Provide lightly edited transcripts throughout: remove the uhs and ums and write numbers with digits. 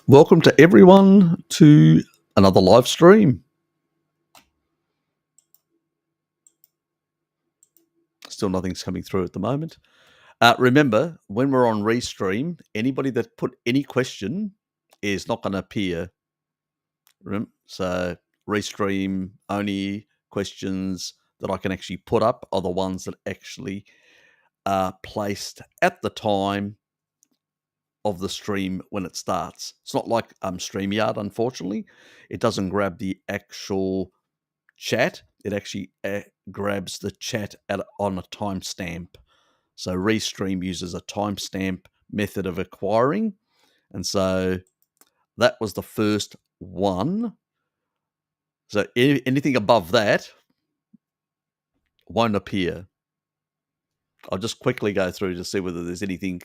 Welcome to everyone to another live stream. Still nothing's coming through at the moment. Remember, when we're on Restream, anybody that put any question is not going to appear. So Restream, only questions that I can actually put up are the ones that actually are placed at the time of the stream when it starts. It's not like StreamYard, unfortunately. It doesn't grab the actual chat. It actually grabs the chat on a timestamp. So Restream uses a timestamp method of acquiring. And so that was the first one. So anything above that won't appear. I'll just quickly go through to see whether there's anything.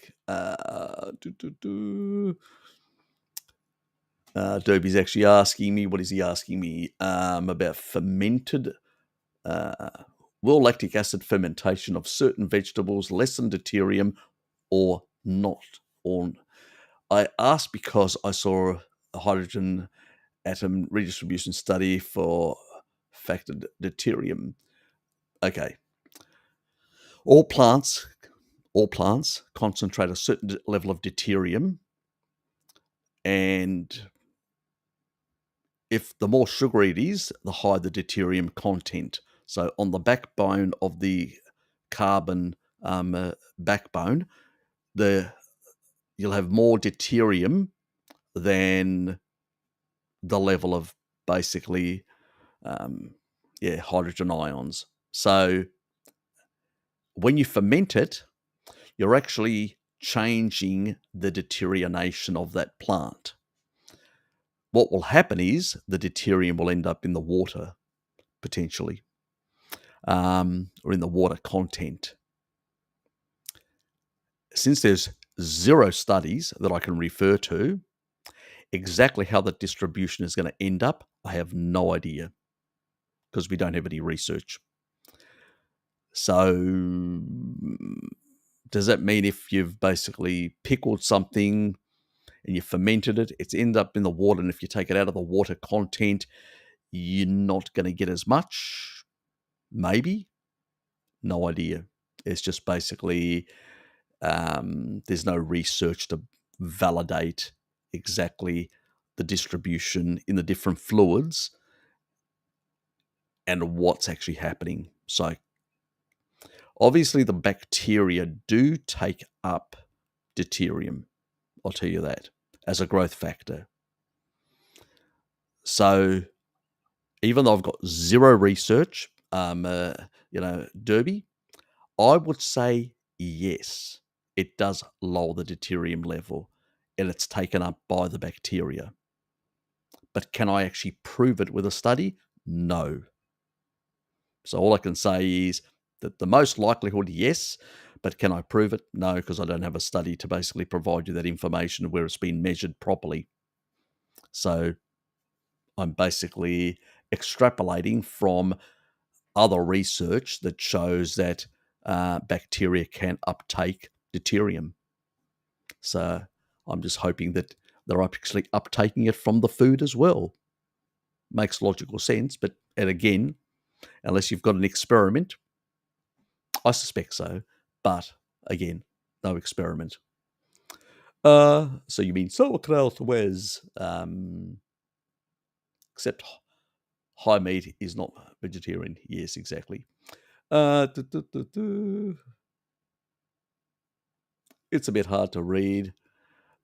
Derby's actually asking me, what is he asking me? About fermented, will lactic acid fermentation of certain vegetables lessen deuterium or not? Or I asked because I saw a hydrogen atom redistribution study for factor deuterium. Okay. All plants concentrate a certain level of deuterium, and if the more sugary it is, the higher the deuterium content. So on the backbone of the carbon backbone, you'll have more deuterium than the level of basically hydrogen ions. So when you ferment it, you're actually changing the deuterionation of that plant. What will happen is the deuterium will end up in the water, potentially, or in the water content. Since there's zero studies that I can refer to, exactly how the distribution is going to end up, I have no idea, because we don't have any research. So does that mean if you've basically pickled something and you fermented it, it's ended up in the water, and if you take it out of the water content, you're not going to get as much? Maybe. No idea. It's just basically there's no research to validate exactly the distribution in the different fluids and what's actually happening. So obviously the bacteria do take up deuterium, I'll tell you that, as a growth factor. So even though I've got zero research, Derby, I would say yes, it does lower the deuterium level and it's taken up by the bacteria. But can I actually prove it with a study? No. So all I can say is that the most likelihood, yes, but can I prove it? No, because I don't have a study to basically provide you that information where it's been measured properly. So I'm basically extrapolating from other research that shows that bacteria can uptake deuterium. So I'm just hoping that they're actually uptaking it from the food as well. Makes logical sense, but and again, unless you've got an experiment, I suspect so. But again, no experiment. So you mean sauerkraut, Wes? Except high meat is not vegetarian. Yes, exactly. It's a bit hard to read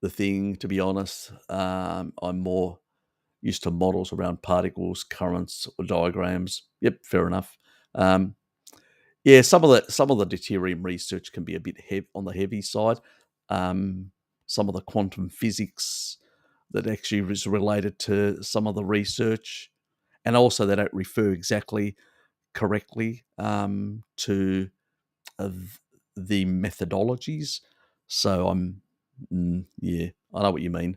the thing, to be honest. I'm more used to models around particles, currents, or diagrams. Yep, fair enough. Yeah, some of the deuterium research can be a bit on the heavy side. Some of the quantum physics that actually is related to some of the research, and also they don't refer exactly correctly to the methodologies. So yeah, I know what you mean.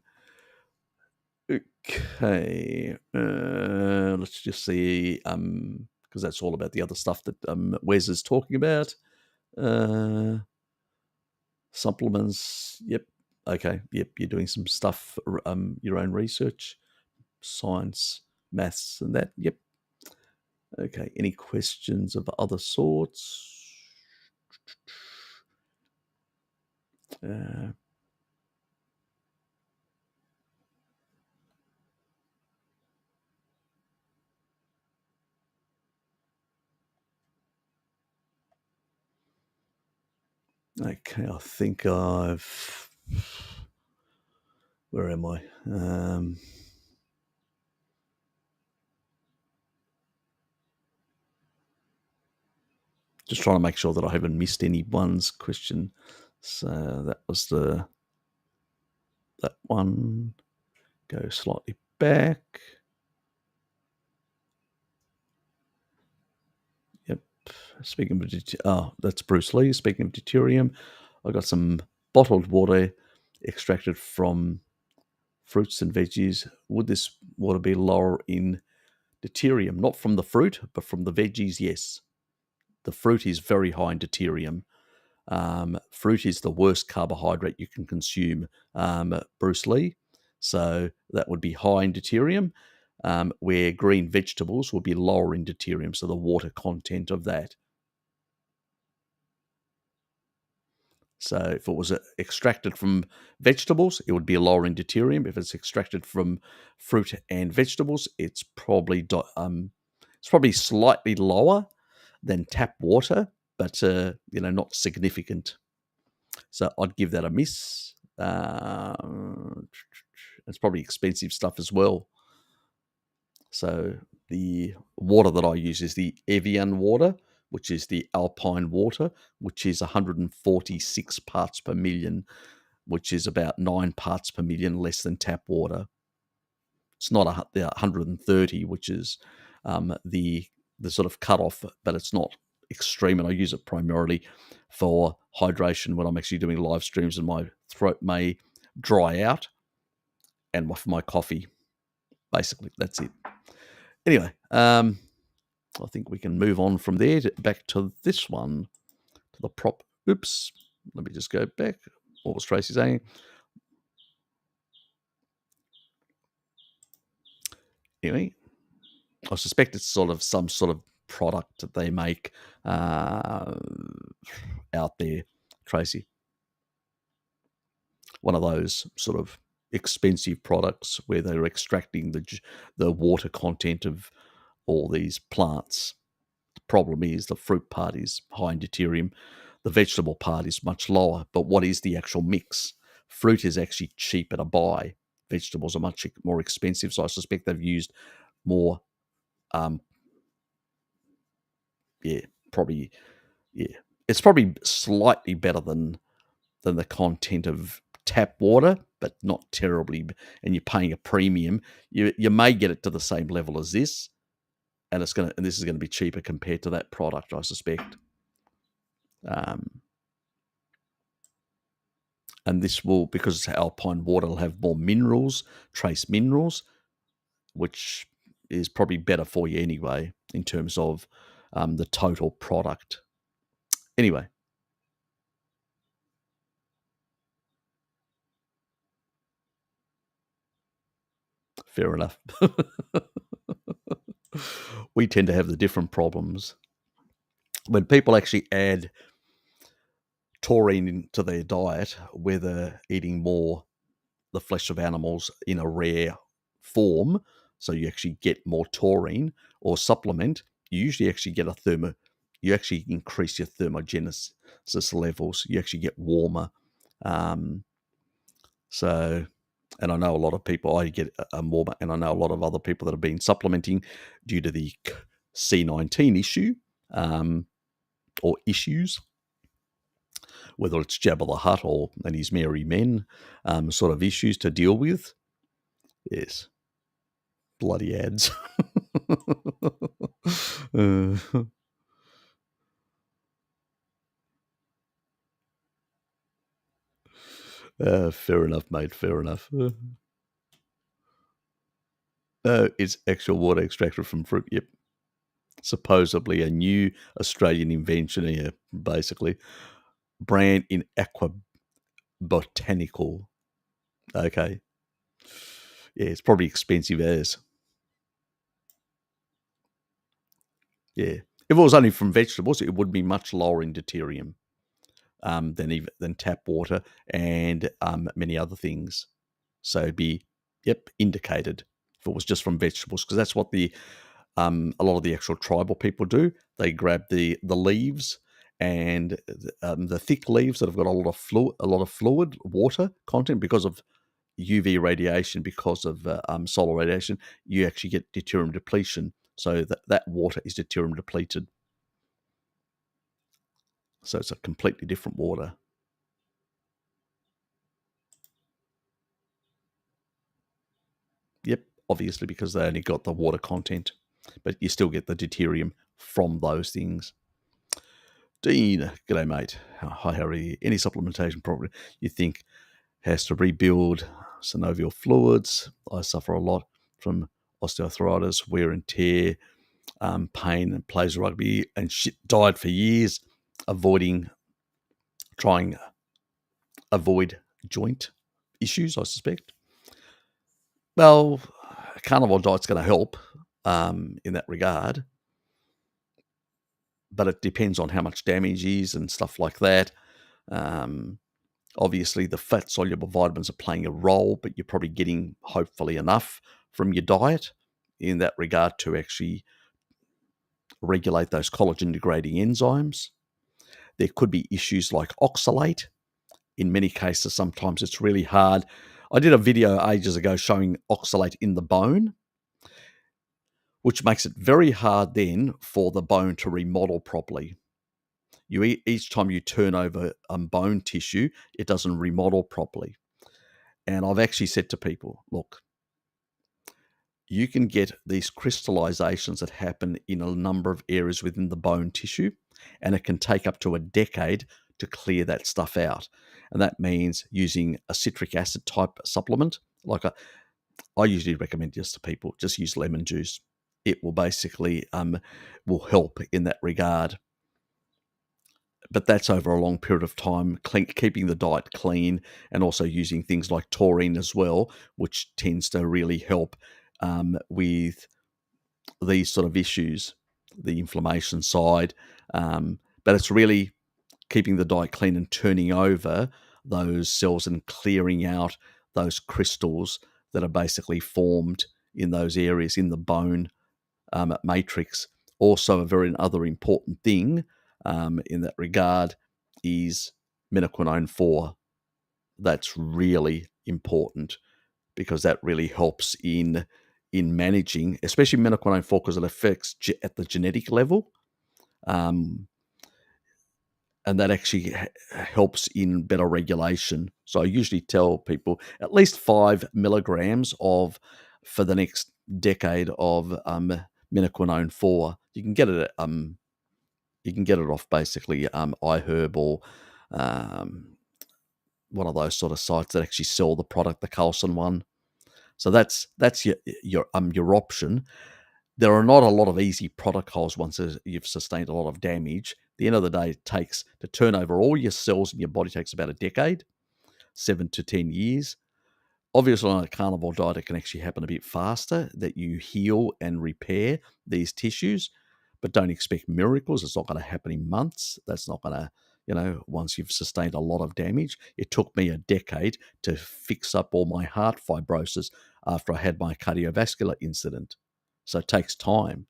Okay, let's just see, because that's all about the other stuff that Wes is talking about. Supplements, yep. Okay. Yep. You're doing some stuff, your own research, science, maths, and that. Yep. Okay. Any questions of other sorts? Uh, okay. I think I've. Where am I? Just trying to make sure that I haven't missed anyone's question. So that was that one. Go slightly back. Yep. Speaking of that's Bruce Lee. Speaking of deuterium, I got some bottled water extracted from fruits and veggies. Would this water be lower in deuterium? Not from the fruit, but from the veggies, yes. The fruit is very high in deuterium. Fruit is the worst carbohydrate you can consume, Bruce Lee. So that would be high in deuterium, where green vegetables will be lower in deuterium, so the water content of that. So if it was extracted from vegetables, it would be lower in deuterium. If it's extracted from fruit and vegetables, it's probably slightly lower than tap water, but not significant. So I'd give that a miss. It's probably expensive stuff as well. So the water that I use is the Evian water, which is the alpine water, which is 146 parts per million, which is about 9 parts per million less than tap water. It's not 130, which is the sort of cutoff, but it's not extreme, and I use it primarily for hydration when I'm actually doing live streams and my throat may dry out, and for my coffee. Basically, that's it. Anyway, I think we can move on from there back to this one, to the prop. Oops, let me just go back. What was Tracy saying? Anyway, I suspect it's sort of some sort of product that they make out there, Tracy. One of those sort of expensive products where they're extracting the water content of all these plants. The problem is the fruit part is high in deuterium. The vegetable part is much lower. But what is the actual mix? Fruit is actually cheaper to buy. Vegetables are much more expensive. So I suspect they've used more probably it's probably slightly better than the content of tap water, but not terribly. And you're paying a premium. You may get it to the same level as this, and this is gonna be cheaper compared to that product, I suspect. And this will, because it's alpine water, will have more minerals, trace minerals, which is probably better for you anyway in terms of the total product. Anyway, fair enough. We tend to have the different problems. When people actually add taurine into their diet, whether eating more the flesh of animals in a rare form, so you actually get more taurine, or supplement, you usually actually get you actually increase your thermogenesis levels. You actually get warmer. So, and I know a lot of people, I get a warmer, and I know a lot of other people that have been supplementing due to the C19 issue, or issues, whether it's Jabba the Hutt and his merry men, sort of issues to deal with. Yes. Bloody ads. Fair enough, mate. Fair enough. It's actual water extracted from fruit. Yep. Supposedly a new Australian invention here, basically. Brand in Aqua Botanical. Okay. Yeah, it's probably expensive as. Yeah. If it was only from vegetables, it would be much lower in deuterium than tap water and many other things. So it'd be, yep, indicated if it was just from vegetables, because that's what a lot of the actual tribal people do. They grab the leaves and the thick leaves that have got a lot of fluid, water content because of UV radiation, because of solar radiation. You actually get deuterium depletion. So that water is deuterium depleted. So it's a completely different water. Yep, obviously because they only got the water content, but you still get the deuterium from those things. Dean, g'day mate. Hi, how are you? Any supplementation problem you think has to rebuild synovial fluids? I suffer a lot from osteoarthritis, wear and tear, pain, and plays rugby and shit died for years, trying avoid joint issues, I suspect. Well, a carnivore diet's going to help in that regard, but it depends on how much damage is and stuff like that. Obviously, the fat-soluble vitamins are playing a role, but you're probably getting, hopefully, enough from your diet in that regard to actually regulate those collagen-degrading enzymes. There could be issues like oxalate. In many cases, sometimes it's really hard. I did a video ages ago showing oxalate in the bone, which makes it very hard then for the bone to remodel properly. Each time you turn over bone tissue, it doesn't remodel properly. And I've actually said to people, look, you can get these crystallizations that happen in a number of areas within the bone tissue, and it can take up to a decade to clear that stuff out. And that means using a citric acid type supplement. I usually recommend just to people, just use lemon juice. It will basically will help in that regard. But that's over a long period of time, keeping the diet clean and also using things like taurine as well, which tends to really help with these sort of issues, the inflammation side. But it's really keeping the diet clean and turning over those cells and clearing out those crystals that are basically formed in those areas in the bone matrix. Also, a very other important thing in that regard is Minoquinone 4. That's really important because that really helps in managing, especially Minoquinone 4, because it affects at the genetic level. And that actually helps in better regulation. So I usually tell people at least 5 milligrams for the next decade of Minoquinone 4. You can get it off basically iHerb or one of those sort of sites that actually sell the product, the Carlson one. So that's your option. There are not a lot of easy protocols once you've sustained a lot of damage. At the end of the day, it takes to turn over all your cells in your body takes about a decade, 7 to 10 years. Obviously, on a carnivore diet, it can actually happen a bit faster, that you heal and repair these tissues, but don't expect miracles. It's not going to happen in months. That's not going to, once you've sustained a lot of damage. It took me a decade to fix up all my heart fibrosis after I had my cardiovascular incident. So it takes time.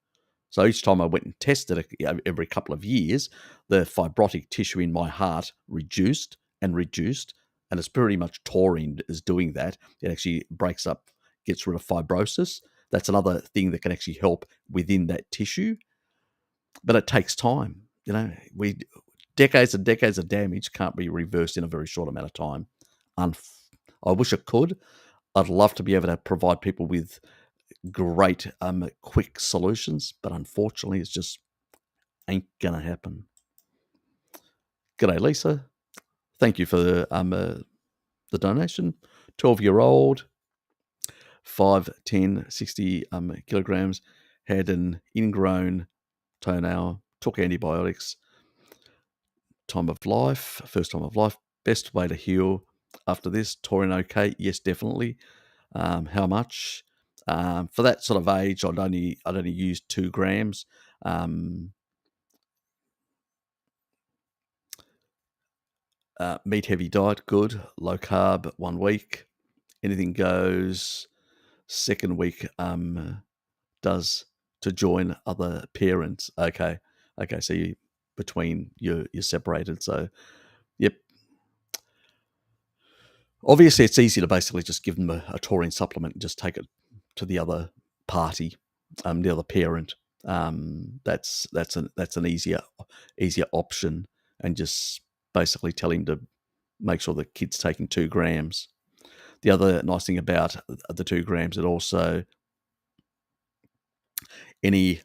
So each time I went and tested it every couple of years, the fibrotic tissue in my heart reduced and reduced. And it's pretty much taurine is doing that. It actually breaks up, gets rid of fibrosis. That's another thing that can actually help within that tissue. But it takes time. Decades and decades of damage can't be reversed in a very short amount of time. I wish it could. I'd love to be able to provide people with great quick solutions, but unfortunately it's just ain't gonna happen. G'day Lisa, thank you for the donation. 12-year-old, 5, 10, 60 kilograms, had an ingrown toenail, took antibiotics, first time of life, best way to heal, after this. Taurine, okay, yes, definitely. How much? For that sort of age, I'd only use 2 grams. Meat heavy diet, good. Low carb, 1 week. Anything goes. Second week, does to join other parents. Okay, so you're separated. So, yep. Obviously, it's easy to basically just give them a taurine supplement and just take it to the other party, the other parent. That's an easier option, and just basically tell him to make sure the kid's taking 2 grams. The other nice thing about the 2 grams, it also any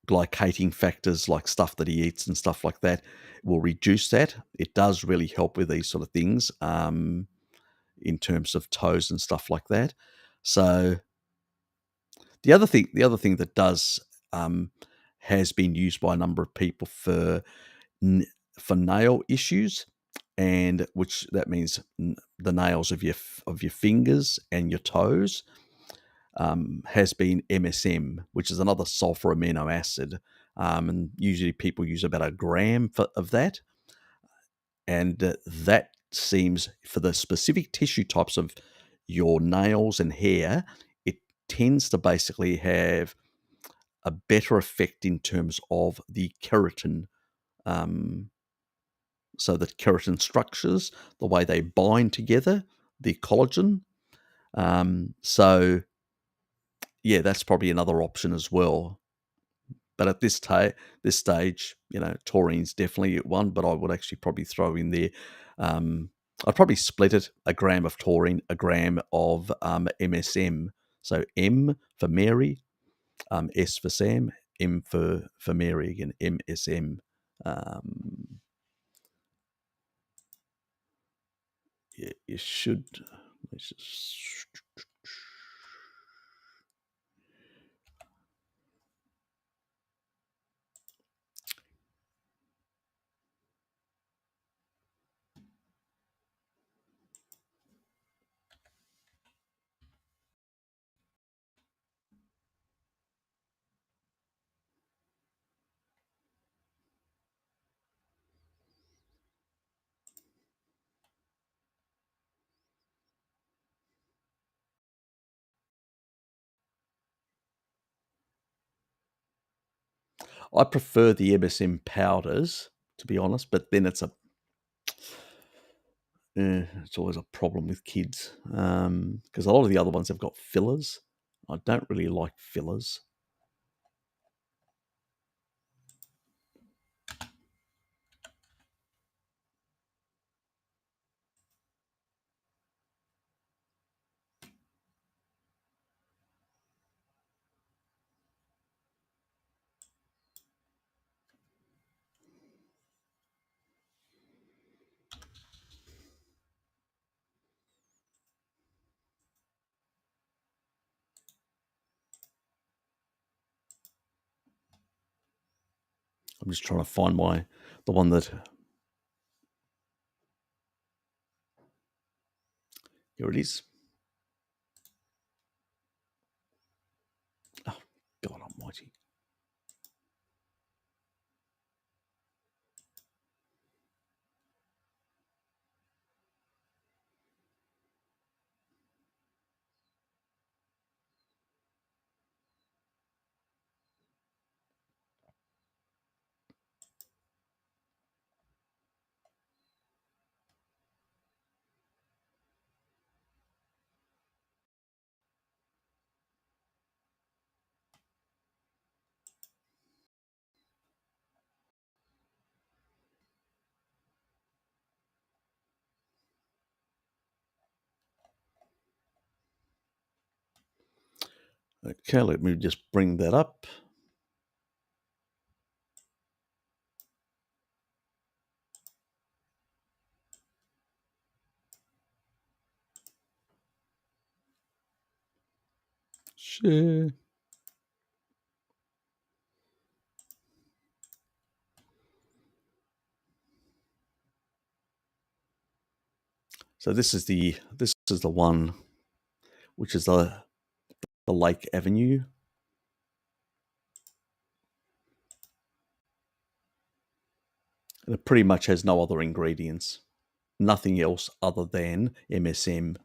glycating factors like stuff that he eats and stuff like that will reduce that. It does really help with these sort of things in terms of toes and stuff like that. So the other thing that does has been used by a number of people for nail issues, and which that means the nails of your fingers and your toes. Has been MSM, which is another sulfur amino acid, and usually people use about 1 gram of that, and that seems for the specific tissue types of your nails and hair, it tends to basically have a better effect in terms of the keratin. So the keratin structures, the way they bind together, the collagen. So yeah, that's probably another option as well. But at this stage, taurine's definitely one, but I would actually probably throw in there. I'd probably split it: 1 gram of taurine, 1 gram of MSM. So M for Mary, S for Sam, M for Mary again, MSM. Um, yeah, you should. Let's just, I prefer the MSM powders, to be honest, but then it's always a problem with kids because a lot of the other ones have got fillers. I don't really like fillers. I'm just trying to find the one that. Here it is. Oh, God Almighty! Okay, let me just bring that up. Share. So this is the one which is the Lake Avenue. And it pretty much has no other ingredients. Nothing else other than MSM.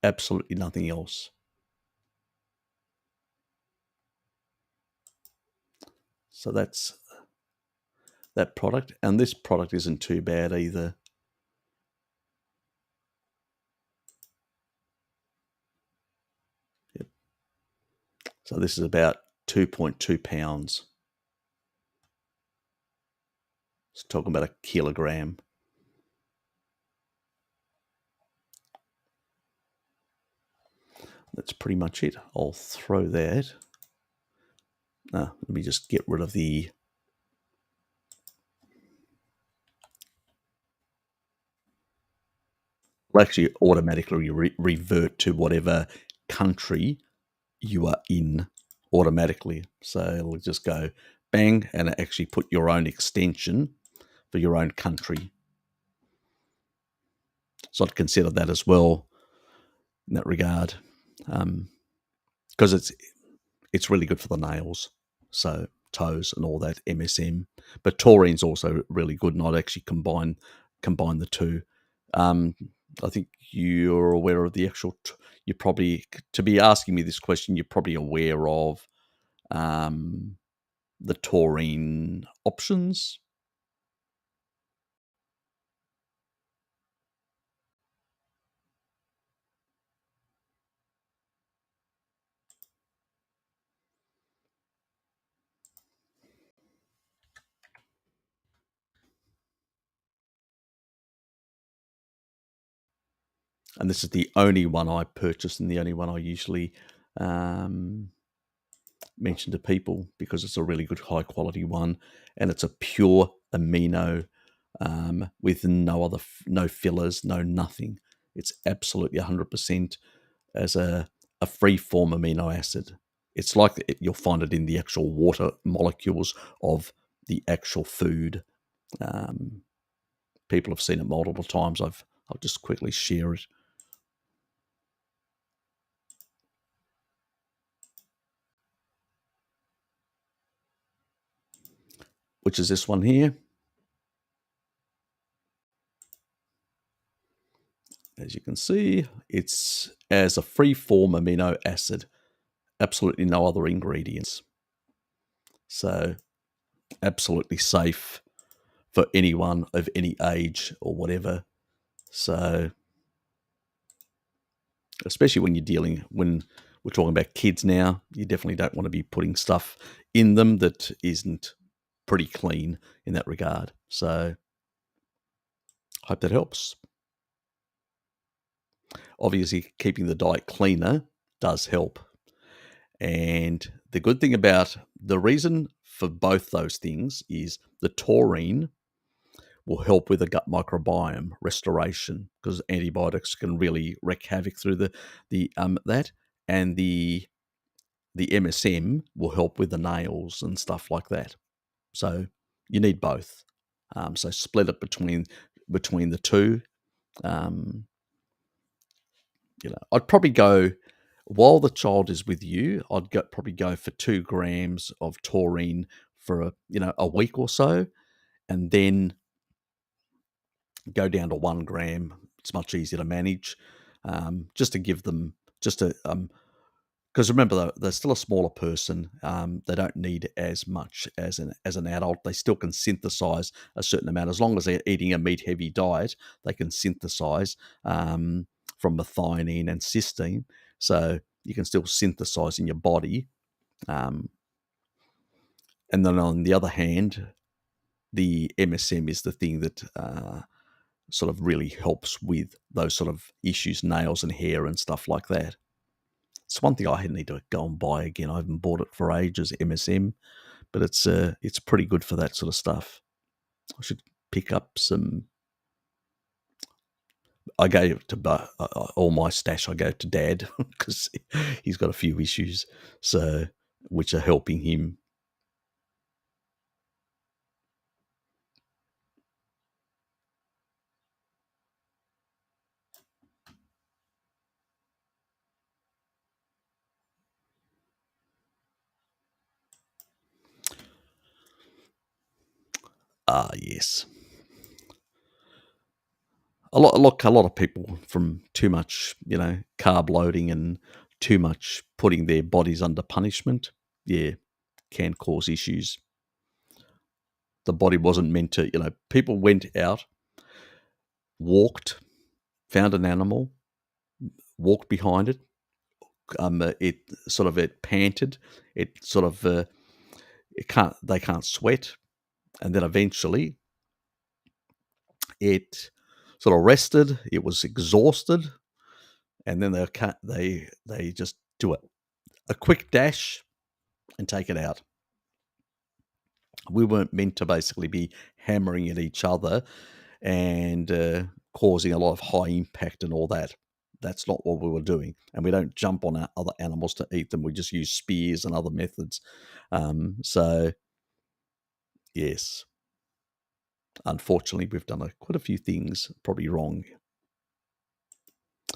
Absolutely nothing else. So that's that product. And this product isn't too bad either. Yep. So this is about 2.2 pounds. It's talking about a kilogram. That's pretty much it. I'll throw that. Let me just get rid of the... Will actually automatically revert to whatever country you are in automatically. So it'll just go bang and actually put your own extension for your own country. So I'd consider that as well in that regard, because it's really good for the nails, so toes and all that, MSM. But taurine's also really good, and I'd actually combine the two. I think you're aware of the actual. You probably, to be asking me this question, you're probably aware of the taurine options. And this is the only one I purchased and the only one I usually mention to people, because it's a really good high quality one, and it's a pure amino with no fillers, no nothing. It's absolutely 100% as a free form amino acid. It's like you'll find it in the actual water molecules of the actual food. People have seen it multiple times. I'll just quickly share it. Which is this one here. As you can see, it's as a free form amino acid, absolutely no other ingredients. So absolutely safe for anyone of any age or whatever. So especially when we're talking about kids now, you definitely don't want to be putting stuff in them that isn't pretty clean in that regard. So hope that helps. Obviously, keeping the diet cleaner does help. And the good thing about the reason for both those things is the taurine will help with the gut microbiome restoration, because antibiotics can really wreak havoc through that, and the MSM will help with the nails and stuff like that. So you need both. So split it between the two. I'd probably go, while the child is with you, probably go for 2 grams of taurine for a week or so, and then go down to 1 gram. It's much easier to manage, just to give them, because remember, they're still a smaller person. They don't need as much as an adult. They still can synthesize a certain amount. As long as they're eating a meat-heavy diet, they can synthesize from methionine and cysteine. So you can still synthesize in your body. And then on the other hand, the MSM is the thing that sort of really helps with those sort of issues, nails and hair and stuff like that. It's one thing I need to go and buy again. I haven't bought it for ages, MSM, but it's pretty good for that sort of stuff. I should pick up some. I gave to all my stash. I gave to Dad because he's got a few issues, so which are helping him. Ah, yes. A lot of people from too much, carb loading and too much putting their bodies under punishment, yeah, can cause issues. The body wasn't meant to, people went out, walked, found an animal, walked behind it. It panted. It sort of they can't sweat, and then eventually it sort of rested. It was exhausted, and then they just do a quick dash and take it out. We weren't meant to basically be hammering at each other and causing a lot of high impact and all that. That's not what we were doing. And we don't jump on other animals to eat them. We just use spears and other methods. So, yes, unfortunately, we've done quite a few things probably wrong.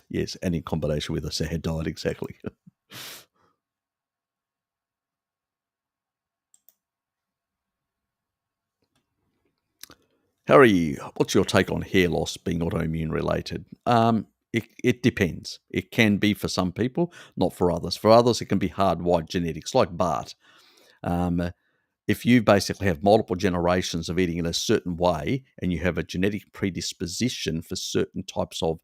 Yes, and in combination with a sad diet, exactly. Harry, what's your take on hair loss being autoimmune related? It depends. It can be for some people, not for others. For others, it can be hardwired genetics, like Bart. Um, if you basically have multiple generations of eating in a certain way and you have a genetic predisposition for certain types of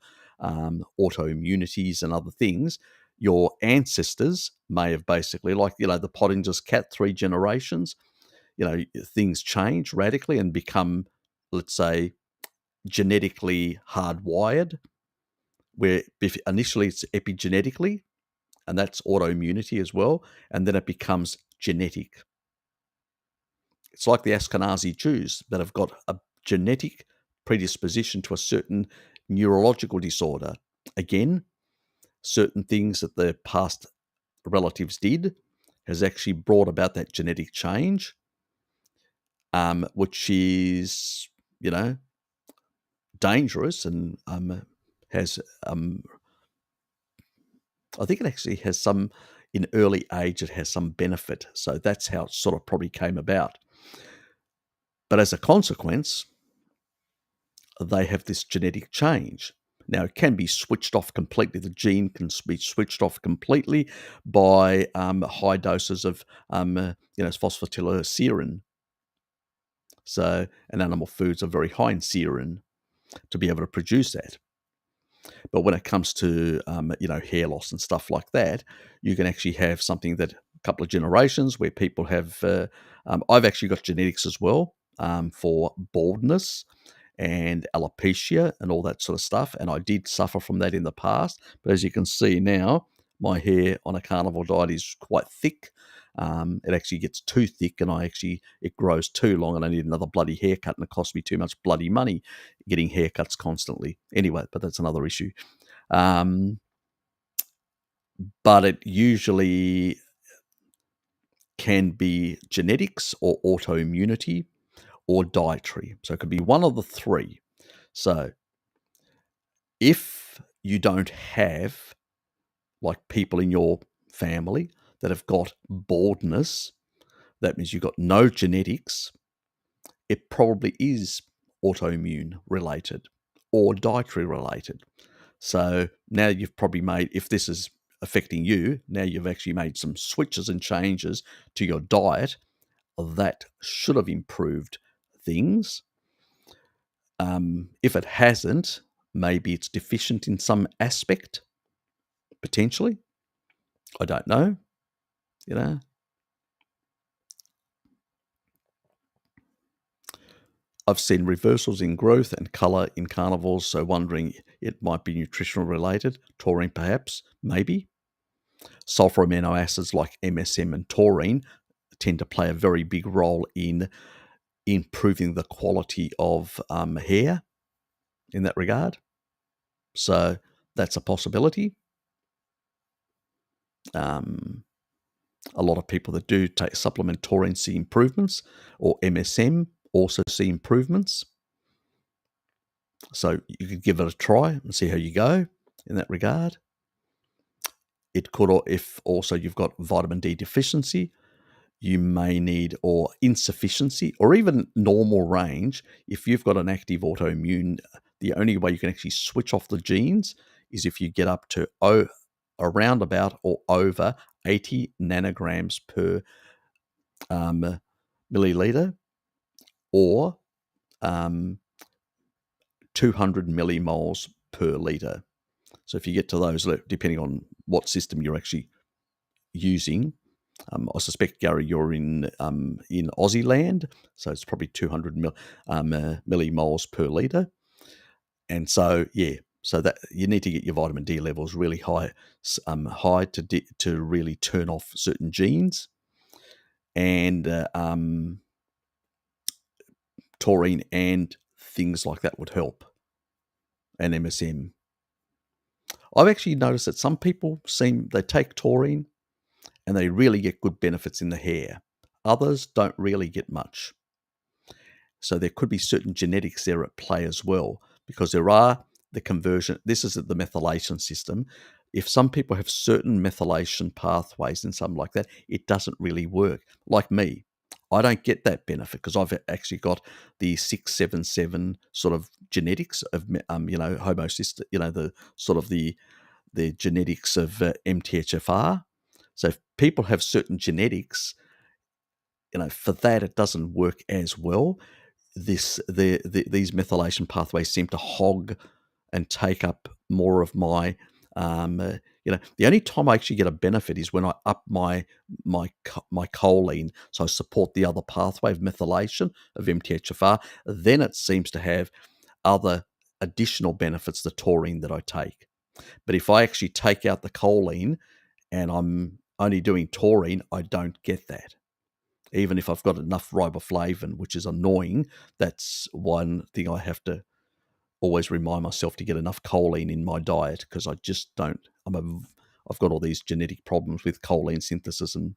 autoimmunities and other things, your ancestors may have basically, like, the Pottinger's cat, 3 generations, things change radically and become, let's say, genetically hardwired, where initially it's epigenetically, and that's autoimmunity as well, and then it becomes genetic. It's like the Ashkenazi Jews that have got a genetic predisposition to a certain neurological disorder. Again, certain things that their past relatives did has actually brought about that genetic change, which is, dangerous and has, I think it actually has some, in early age, it has some benefit. So that's how it sort of probably came about. But as a consequence, they have this genetic change. Now, it can be switched off completely. The gene can be switched off completely by high doses of, phosphatidylserine. So, and animal foods are very high in serine to be able to produce that. But when it comes to, hair loss and stuff like that, you can actually have something that a couple of generations where people have, I've actually got genetics as well for baldness and alopecia and all that sort of stuff. And I did suffer from that in the past. But as you can see now, my hair on a carnivore diet is quite thick. It actually gets too thick and it grows too long and I need another bloody haircut and it costs me too much bloody money getting haircuts constantly. Anyway, but that's another issue. But it usually can be genetics or autoimmunity or dietary. So it could be one of the three. So if you don't have, like, people in your family that have got baldness, that means you've got no genetics, it probably is autoimmune related or dietary related. So now you've probably made, if this is affecting you, now you've actually made some switches and changes to your diet that should have improved things. If it hasn't, maybe it's deficient in some aspect, potentially. I don't know, I've seen reversals in growth and colour in carnivores, so wondering it might be nutritional related. Taurine perhaps, maybe. Sulfur amino acids like MSM and taurine tend to play a very big role in improving the quality of hair in that regard. So that's a possibility. A lot of people that do take supplement taurine see improvements, or MSM also see improvements. So you could give it a try and see how you go in that regard. It could, if also you've got vitamin D deficiency, you may need, or insufficiency, or even normal range. If you've got an active autoimmune, the only way you can actually switch off the genes is if you get up to around about or over 80 nanograms per milliliter, or 200 millimoles per liter. So if you get to those, depending on what system you're actually using, I suspect, Gary, you're in Aussie land, so it's probably 200 millimoles per liter. And so, so that you need to get your vitamin D levels really high, to really turn off certain genes, and taurine and things like that would help, and MSM. I've actually noticed that some people they take taurine and they really get good benefits in the hair. Others don't really get much. So there could be certain genetics there at play as well, because there are the conversion. This is the methylation system. If some people have certain methylation pathways and something like that, it doesn't really work. Like me, I don't get that benefit because I've actually got the 677 sort of genetics of homocyst, the sort of the genetics of MTHFR. So if people have certain genetics, for that it doesn't work as well. These methylation pathways seem to hog and take up more of my, the only time I actually get a benefit is when I up my choline, so I support the other pathway of methylation of MTHFR. Then it seems to have other additional benefits, the taurine that I take. But if I actually take out the choline and I'm only doing taurine, I don't get that. Even if I've got enough riboflavin, which is annoying, that's one thing I have to always remind myself to get enough choline in my diet, because I just don't. I've got all these genetic problems with choline synthesis and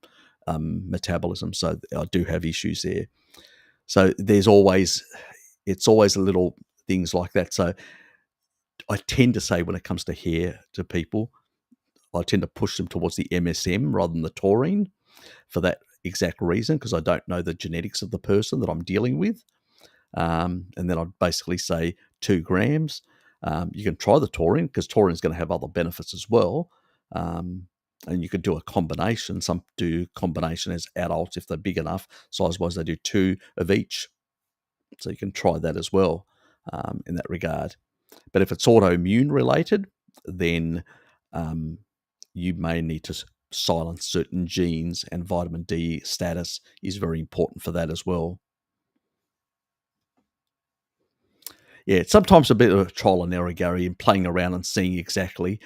metabolism, so I do have issues there. So it's always a little things like that. So I tend to say when it comes to hair to people, I tend to push them towards the MSM rather than the taurine for that exact reason, because I don't know the genetics of the person that I'm dealing with. And then I'd basically say 2 grams. You can try the taurine, because taurine is going to have other benefits as well. And you could do a combination. Some do combination as adults if they're big enough. Size-wise, they do 2 of each. So you can try that as well in that regard. But if it's autoimmune related, then you may need to silence certain genes, and vitamin D status is very important for that as well. Yeah, it's sometimes a bit of a trial and error, Gary, and playing around and seeing exactly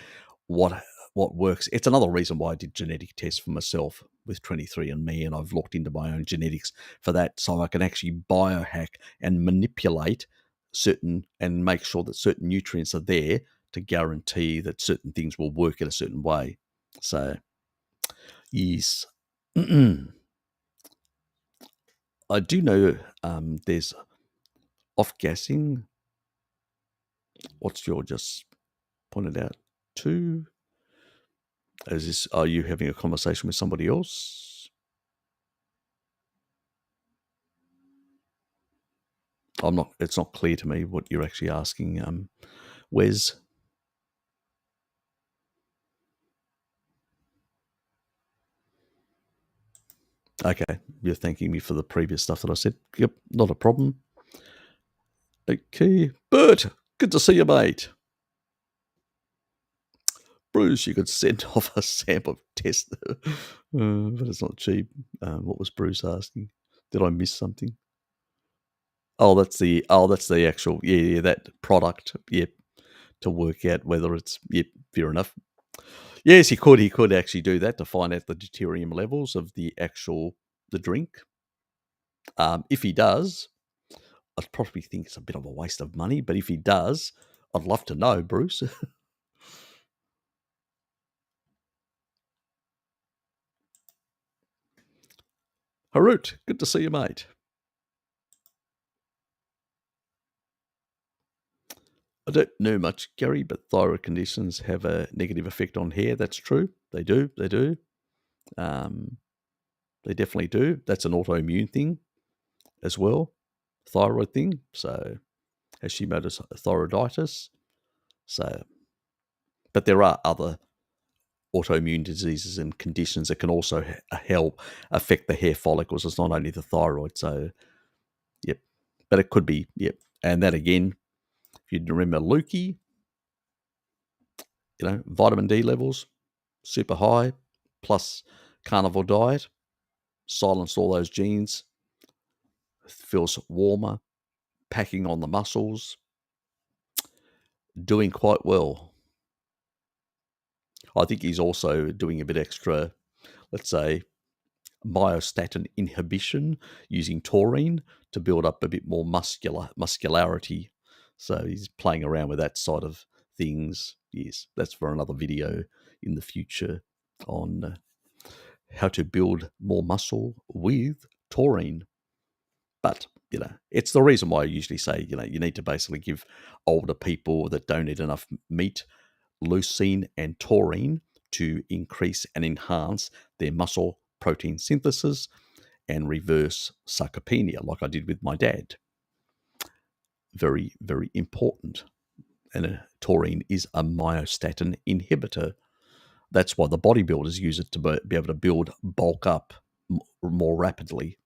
what works. It's another reason why I did genetic tests for myself with 23andMe, and I've looked into my own genetics for that, so I can actually biohack and manipulate certain and make sure that certain nutrients are there to guarantee that certain things will work in a certain way. So, yes. I do know there's off-gassing. What's your just pointed out to? Are you having a conversation with somebody else? It's not clear to me what you're actually asking, Wes. Okay, you're thanking me for the previous stuff that I said. Yep, not a problem. Okay, Bert, good to see you, mate. Bruce, you could send off a sample test, but it's not cheap. What was Bruce asking? Did I miss something? Oh, that's the actual that product to work out whether it's fair enough. Yes, he could actually do that to find out the deuterium levels of the drink. If he does, I'd probably think it's a bit of a waste of money, but if he does, I'd love to know, Bruce. Harut, good to see you, mate. I don't know much, Gary, but thyroid conditions have a negative effect on hair. That's true. They do. They definitely do. That's an autoimmune thing as well, thyroid thing. So Hashimoto's thyroiditis. So, but there are other autoimmune diseases and conditions that can also help affect the hair follicles. It's not only the thyroid. So, yep. But it could be, yep. And that again, if you remember Lukey, vitamin D levels, super high, plus carnivore diet, silence all those genes, feels warmer, packing on the muscles, doing quite well. I think he's also doing a bit extra, let's say, myostatin inhibition using taurine to build up a bit more muscularity. So he's playing around with that side of things. Yes, that's for another video in the future on how to build more muscle with taurine. But, it's the reason why I usually say, you need to basically give older people that don't eat enough meat leucine and taurine to increase and enhance their muscle protein synthesis and reverse sarcopenia, like I did with my dad. Very, very important. And taurine is a myostatin inhibitor. That's why the bodybuilders use it to be able to bulk up more rapidly.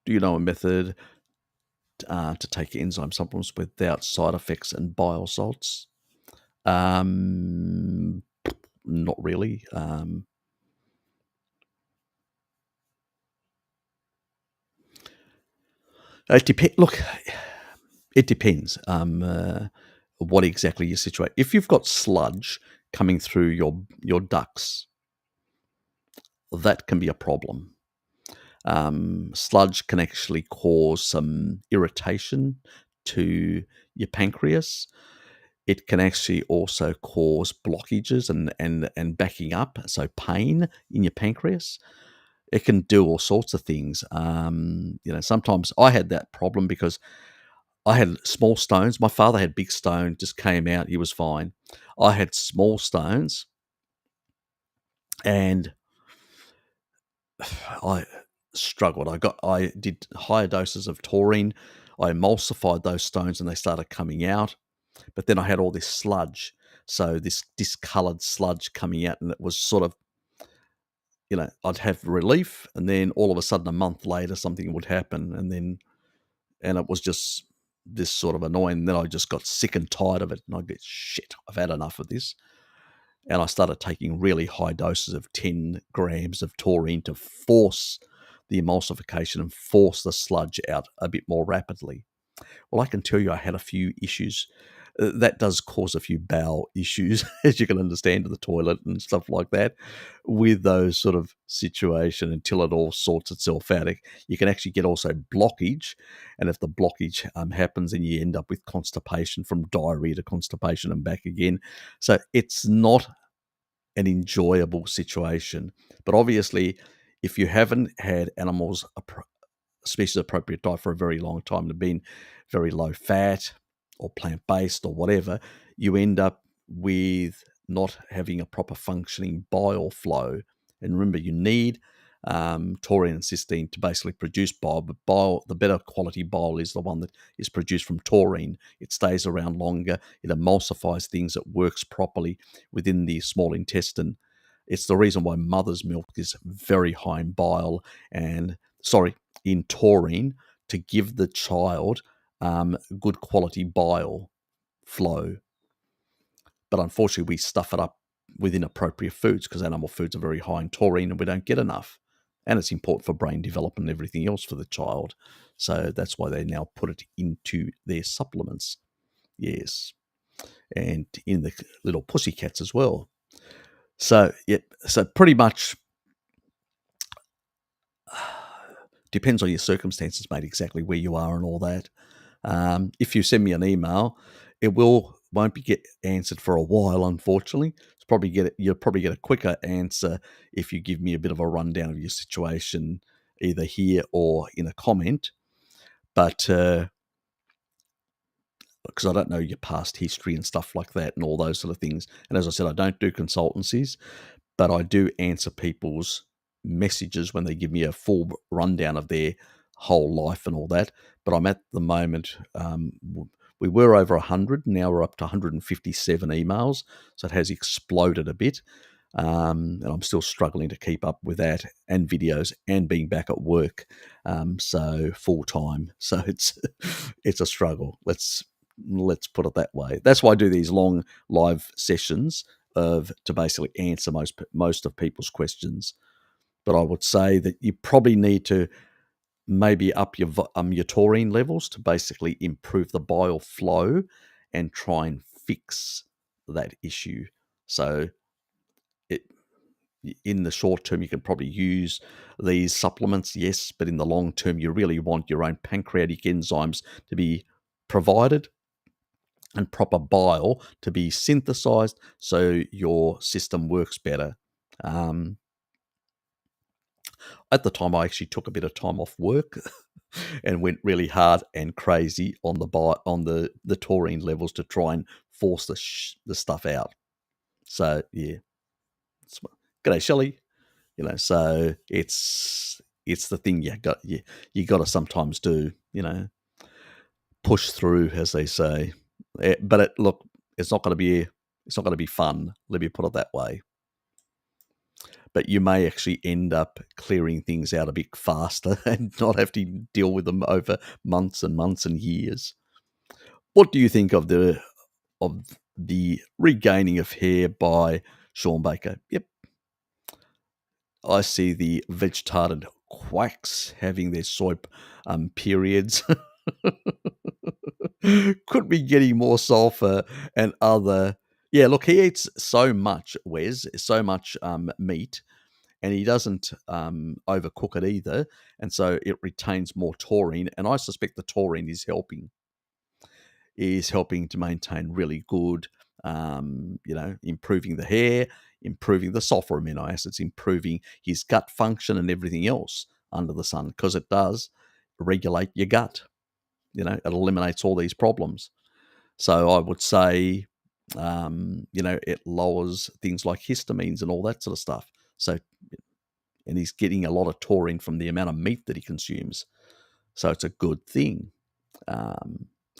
Do you know a method to take enzyme supplements without side effects and bile salts? Not really. Look, it depends. What exactly your situation? If you've got sludge coming through your ducts, that can be a problem. Sludge can actually cause some irritation to your pancreas. It can actually also cause blockages and backing up, so pain in your pancreas. It can do all sorts of things. Sometimes I had that problem because I had small stones. My father had big stone, just came out, he was fine. I had small stones, and I struggled. I did higher doses of taurine. I emulsified those stones and they started coming out. But then I had all this sludge. So this discolored sludge coming out, and it was sort of, I'd have relief, and then all of a sudden a month later something would happen, and it was just this sort of annoying. And then I just got sick and tired of it, and I'd get, shit, I've had enough of this. And I started taking really high doses of 10 grams of taurine to force the emulsification and force the sludge out a bit more rapidly. Well, I can tell you I had a few issues. That does cause a few bowel issues, as you can understand, to the toilet and stuff like that, with those sort of situation until it all sorts itself out. You can actually get also blockage, and if the blockage happens, then you end up with constipation, from diarrhea to constipation and back again. So it's not an enjoyable situation. But obviously, if you haven't had animals species appropriate diet for a very long time, to been very low fat or plant based or whatever, you end up with not having a proper functioning bile flow. And remember, you need taurine and cysteine to basically produce bile, but bile, the better quality bile, is the one that is produced from taurine. It stays around longer, it emulsifies things, it works properly within the small intestine. It's the reason why mother's milk is very high in bile and, in taurine, to give the child good quality bile flow. But unfortunately, we stuff it up with inappropriate foods because animal foods are very high in taurine and we don't get enough. And it's important for brain development and everything else for the child. So that's why they now put it into their supplements. Yes. And in the little pussycats as well. So, so pretty much depends on your circumstances, mate, exactly where you are and all that. If you send me an email, it won't be get answered for a while, unfortunately. You'll probably get a quicker answer if you give me a bit of a rundown of your situation, either here or in a comment. But because I don't know your past history and stuff like that and all those sort of things. And as I said, I don't do consultancies, but I do answer people's messages when they give me a full rundown of their whole life and all that. But I'm at the moment, we were over 100, now we're up to 157 emails, so it has exploded a bit. And I'm still struggling to keep up with that and videos and being back at work, so full time. So it's a struggle. Let's put it that way. That's why I do these long live sessions to basically answer most of people's questions. But I would say that you probably need to maybe up your taurine levels to basically improve the bile flow and try and fix that issue. So it in the short term, you can probably use these supplements, yes, but in the long term, you really want your own pancreatic enzymes to be provided and proper bile to be synthesized so your system works better. Um, at the time, I actually took a bit of time off work and went really hard and crazy on the taurine levels to try and force the stuff out. So yeah, g'day Shelley. So it's the thing you got to sometimes do. Push through, as they say. But look, it's not going to be fun. Let me put it that way. But you may actually end up clearing things out a bit faster and not have to deal with them over months and months and years. What do you think of the regaining of hair by Sean Baker? Yep, I see the vegetated quacks having their soy periods. Could be getting more sulfur and other. Yeah, look, he eats so much, Wes, so much meat, and he doesn't overcook it either, and so it retains more taurine. And I suspect the taurine is helping to maintain really good, improving the hair, improving the sulfur amino acids, improving his gut function and everything else under the sun, because it does regulate your gut. It eliminates all these problems. So I would say, it lowers things like histamines and all that sort of stuff. So, and he's getting a lot of taurine from the amount of meat that he consumes. So it's a good thing.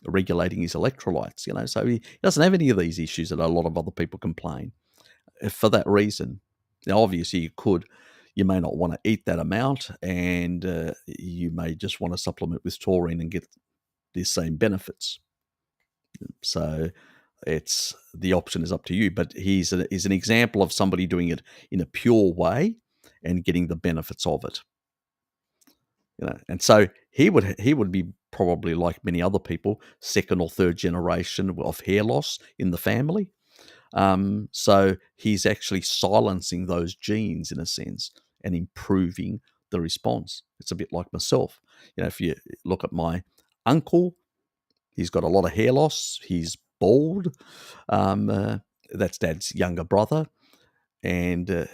Regulating his electrolytes, so he doesn't have any of these issues that a lot of other people complain. For that reason, now obviously you may not want to eat that amount, and you may just want to supplement with taurine and get the same benefits. So the option is up to you, but he's an example of somebody doing it in a pure way and getting the benefits of it. And so he would be probably like many other people, second or third generation of hair loss in the family. So he's actually silencing those genes in a sense and improving the response. It's a bit like myself. If you look at my uncle, he's got a lot of hair loss. He's bald. That's Dad's younger brother, and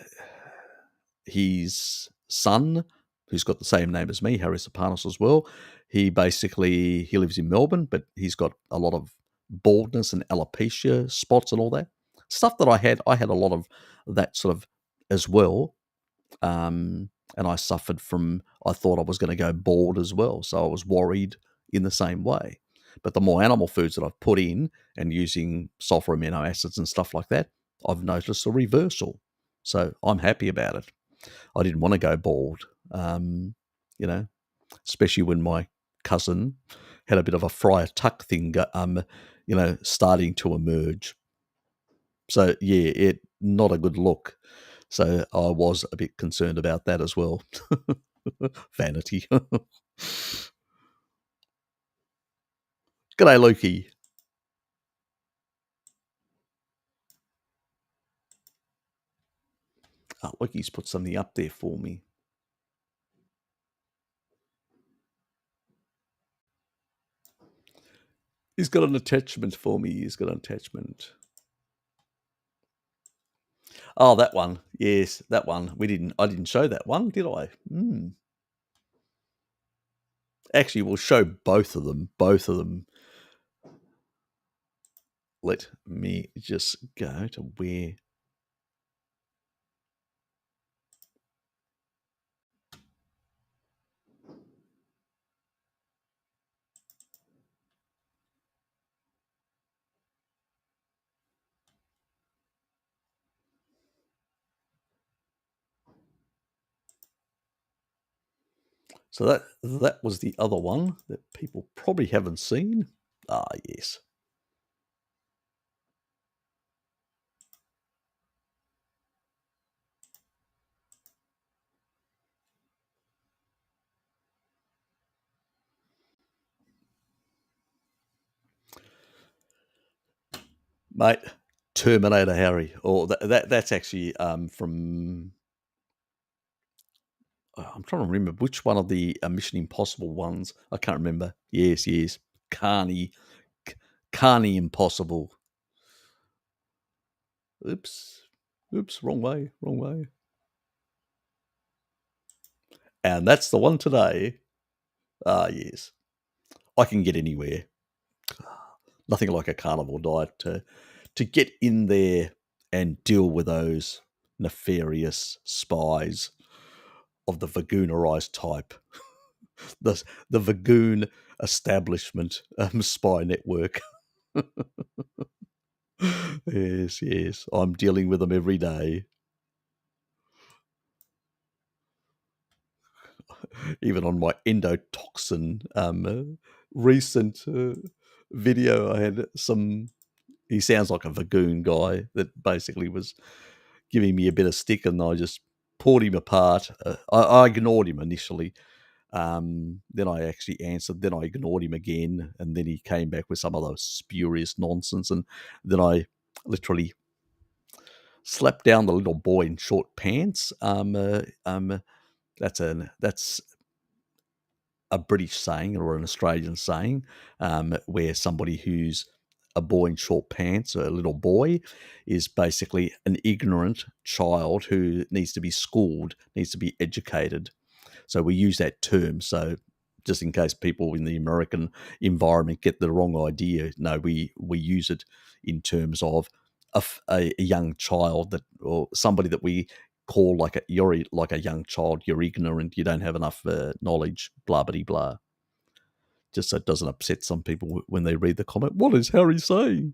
his son, who's got the same name as me, Harry Serpanos as well. He lives in Melbourne, but he's got a lot of baldness and alopecia spots and all that stuff that I had. I had a lot of that sort of as well, and I suffered from. I thought I was going to go bald as well, so I was worried in the same way. But the more animal foods that I've put in and using sulfur amino acids and stuff like that, I've noticed a reversal. So I'm happy about it. I didn't want to go bald, especially when my cousin had a bit of a Friar Tuck thing, starting to emerge. So yeah, not a good look. So I was a bit concerned about that as well. Vanity. G'day, Loki. Oh, Loki's put something up there for me. He's got an attachment for me. He's got an attachment. Oh, that one. Yes, that one. I didn't show that one, did I? Actually, we'll show both of them. Both of them. let me just go to where. So that was the other one that people probably haven't seen. Ah, yes. Mate, Terminator Harry. Or that's actually from. I'm trying to remember which one of the Mission Impossible ones. I can't remember. Yes. Carney Impossible. Oops, wrong way. And that's the one today. Ah, yes. I can get anywhere. Nothing like a carnivore diet to get in there and deal with those nefarious spies of the Vagoonerized type. The Vagoon establishment spy network. Yes. I'm dealing with them every day. Even on my endotoxin recent video, I had some. He sounds like a Vagoon guy that basically was giving me a bit of stick, and I just pulled him apart. I ignored him initially. Then I actually answered. Then I ignored him again, and then he came back with some of those spurious nonsense, and then I literally slapped down the little boy in short pants. That's a British saying or an Australian saying, where somebody who's a boy in short pants, a little boy, is basically an ignorant child who needs to be schooled, needs to be educated. So we use that term. So just in case people in the American environment get the wrong idea, no, we use it in terms of a young child that, or somebody that we call you're like a young child, you're ignorant, you don't have enough knowledge, blah blah blah. Just so it doesn't upset some people when they read the comment. What is Harry saying?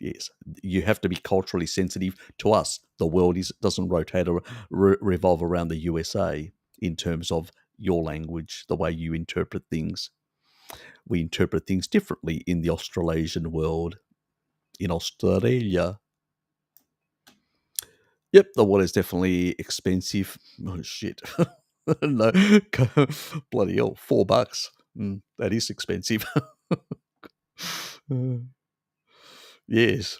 Yes, you have to be culturally sensitive to us. The world doesn't rotate or revolve around the USA in terms of your language, the way you interpret things. We interpret things differently in the Australasian world. In Australia, yep, the water is definitely expensive. Oh shit! No, bloody hell, $4. That is expensive. Uh, yes,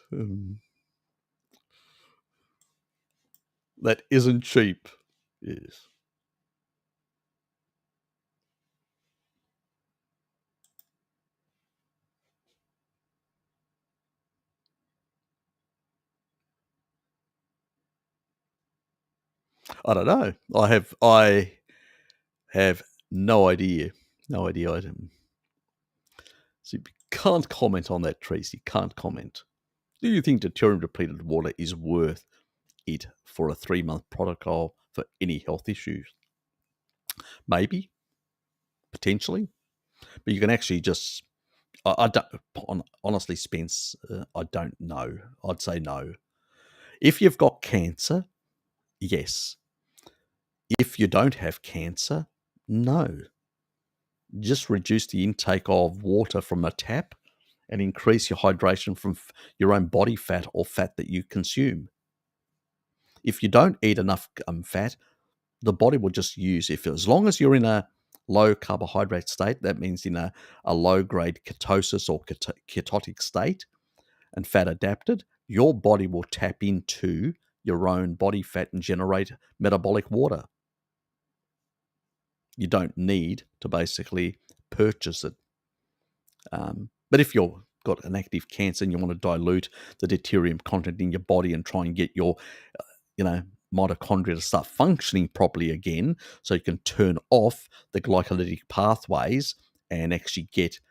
that isn't cheap. Yes. I don't know. I have no idea. No idea. So you can't comment on that, Tracy. Can't comment. Do you think deuterium depleted water is worth it for a 3-month protocol for any health issues? Maybe, potentially, but you can actually just. I don't honestly, Spence. I don't know. I'd say no. If you've got cancer, yes. If you don't have cancer, no. Just reduce the intake of water from a tap and increase your hydration from your own body fat or fat that you consume. If you don't eat enough fat, the body will just use, if as long as you're in a low carbohydrate state, that means in a low grade ketosis or ketotic state and fat adapted, your body will tap into your own body fat and generate metabolic water. You don't need to basically purchase it. But if you've got an active cancer and you want to dilute the deuterium content in your body and try and get your, mitochondria to start functioning properly again, so you can turn off the glycolytic pathways and actually get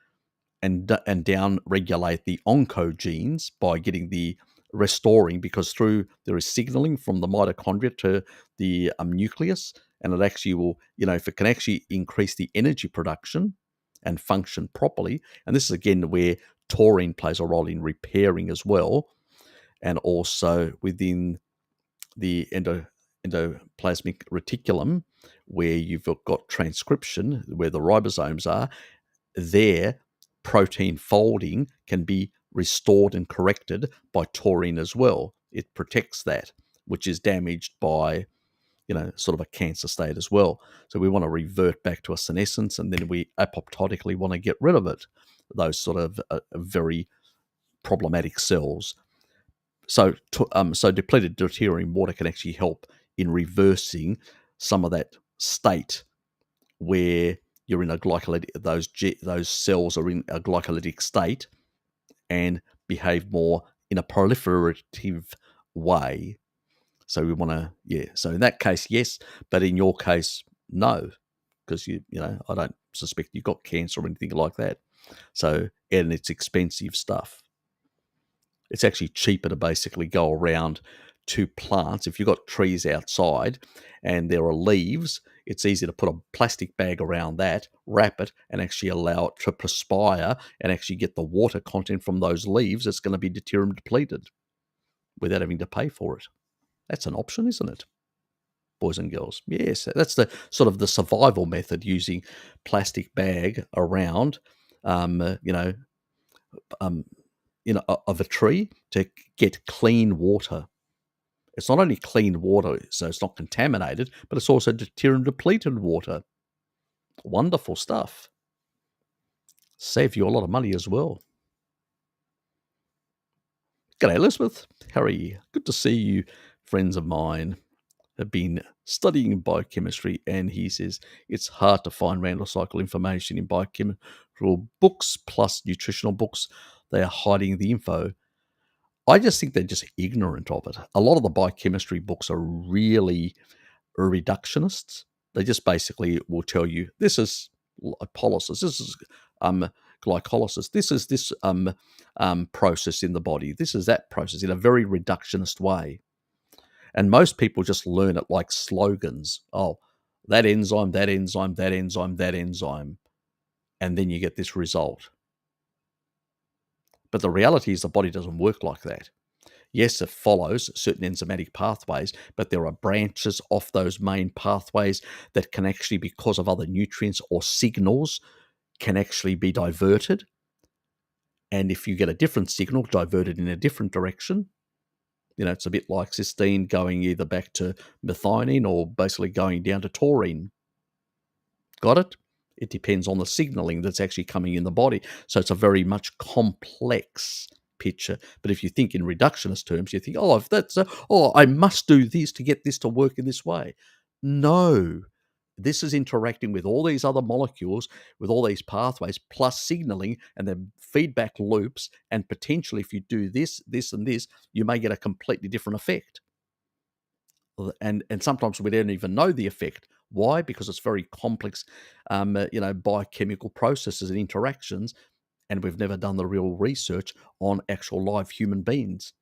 and down regulate the oncogenes by getting the restoring, because through there is signaling from the mitochondria to the nucleus, and it actually will, if it can actually increase the energy production and function properly, and this is again where taurine plays a role in repairing as well, and also within the endoplasmic reticulum, where you've got transcription, where the ribosomes are, their protein folding can be restored and corrected by taurine as well. It protects that, which is damaged by, sort of a cancer state as well. So we want to revert back to a senescence, and then we apoptotically want to get rid of it, those sort of very problematic cells. So depleted deuterium water can actually help in reversing some of that state where you're in a glycolytic, those cells are in a glycolytic state and behave more in a proliferative way. So we want to, so in that case, yes, but in your case, no, because I don't suspect you've got cancer or anything like that. So, and it's expensive stuff. It's actually cheaper to basically go around to plants. If you've got trees outside and there are leaves, it's easy to put a plastic bag around that, wrap it, and actually allow it to perspire and actually get the water content from those leaves that's going to be deuterium depleted without having to pay for it. That's an option, isn't it, boys and girls? Yes, that's the sort of the survival method, using plastic bag around, of a tree to get clean water. It's not only clean water, so it's not contaminated, but it's also deuterium depleted water. Wonderful stuff. Save you a lot of money as well. G'day, Elizabeth. How are you? Good to see you. Friends of mine have been studying biochemistry, and he says it's hard to find Randall cycle information in biochemical books plus nutritional books. They are hiding the info. I just think they're just ignorant of it. A lot of the biochemistry books are really reductionists. They just basically will tell you this is lipolysis, this is glycolysis, this is this process in the body, this is that process, in a very reductionist way. And most people just learn it like slogans. Oh, that enzyme, that enzyme, that enzyme, that enzyme. And then you get this result. But the reality is the body doesn't work like that. Yes, it follows certain enzymatic pathways, but there are branches off those main pathways that can actually, because of other nutrients or signals, can actually be diverted. And if you get a different signal diverted in a different direction, it's a bit like cysteine going either back to methionine or basically going down to taurine. Got it? It depends on the signaling that's actually coming in the body. So it's a very much complex picture. But if you think in reductionist terms, you think, if that's, I must do this to get this to work in this way. No, this is interacting with all these other molecules, with all these pathways, plus signaling and the feedback loops. And potentially, if you do this, this, and this, you may get a completely different effect. And sometimes we don't even know the effect. Why? Because it's very complex, biochemical processes and interactions, and we've never done the real research on actual live human beings.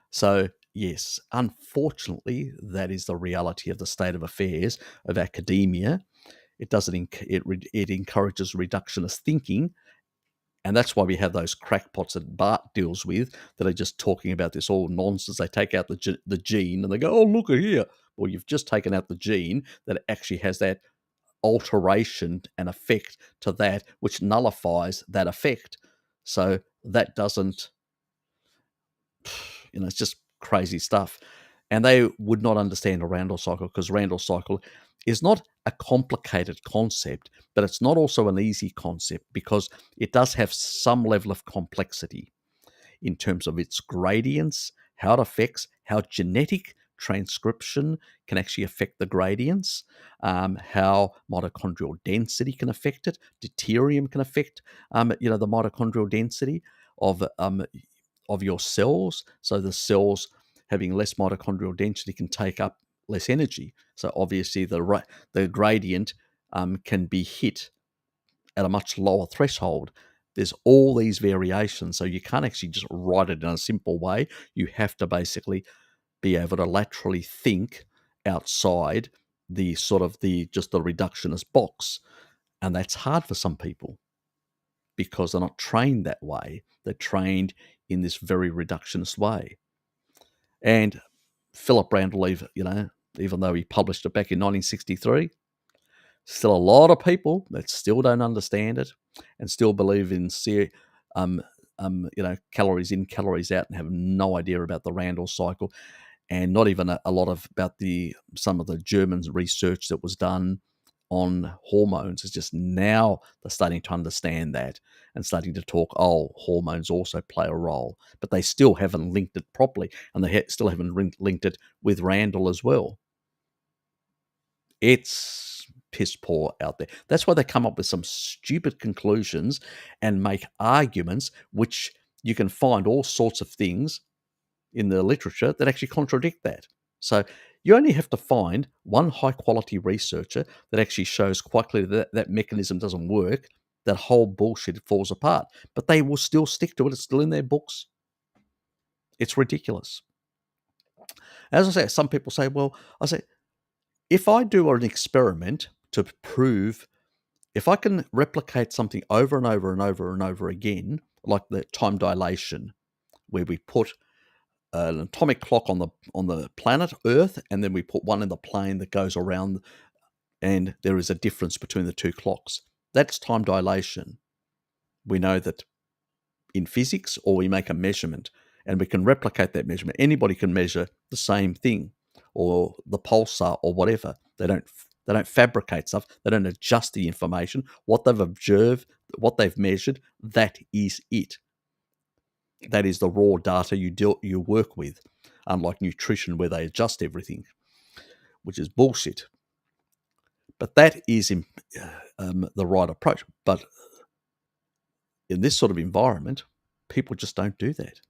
So, yes, unfortunately, that is the reality of the state of affairs of academia. It doesn't. It encourages reductionist thinking. And that's why we have those crackpots that Bart deals with that are just talking about this all nonsense. They take out the gene and they go, oh, look at here. Well, you've just taken out the gene that actually has that alteration and effect to that, which nullifies that effect. So that doesn't, it's just crazy stuff. And they would not understand a Randall cycle, because Randall cycle is not a complicated concept, but it's not also an easy concept, because it does have some level of complexity in terms of its gradients, how it affects, how genetic transcription can actually affect the gradients, how mitochondrial density can affect it, deuterium can affect, the mitochondrial density of your cells. So the cells having less mitochondrial density can take up less energy. So obviously the gradient can be hit at a much lower threshold. There's all these variations, so you can't actually just write it in a simple way. You have to basically be able to laterally think outside the sort of just the reductionist box. And that's hard for some people because they're not trained that way. They're trained in this very reductionist way. And Philip Randall, even though he published it back in 1963, still a lot of people that still don't understand it and still believe in calories in, calories out, and have no idea about the Randall cycle, and not even a lot about some of the German research that was done on hormones. It's just now they're starting to understand that and starting to talk, hormones also play a role, but they still haven't linked it properly, and they still haven't linked it with Randall as well. It's piss poor out there. That's why they come up with some stupid conclusions and make arguments, which you can find all sorts of things in the literature that actually contradict that. So you only have to find one high quality researcher that actually shows quite clearly that that mechanism doesn't work. That whole bullshit falls apart. But they will still stick to it. It's still in their books. It's ridiculous. As I say, some people say, if I do an experiment to prove, if I can replicate something over and over and over and over again, like the time dilation, where we put an atomic clock on the planet Earth, and then we put one in the plane that goes around, and there is a difference between the two clocks. That's time dilation. We know that in physics, or we make a measurement, and we can replicate that measurement. Anybody can measure the same thing, or the pulsar, or whatever. They don't fabricate stuff. They don't adjust the information. What they've observed, what they've measured, that is it. That is the raw data you work with, unlike nutrition where they adjust everything, which is bullshit. But that is the right approach. But in this sort of environment, people just don't do that.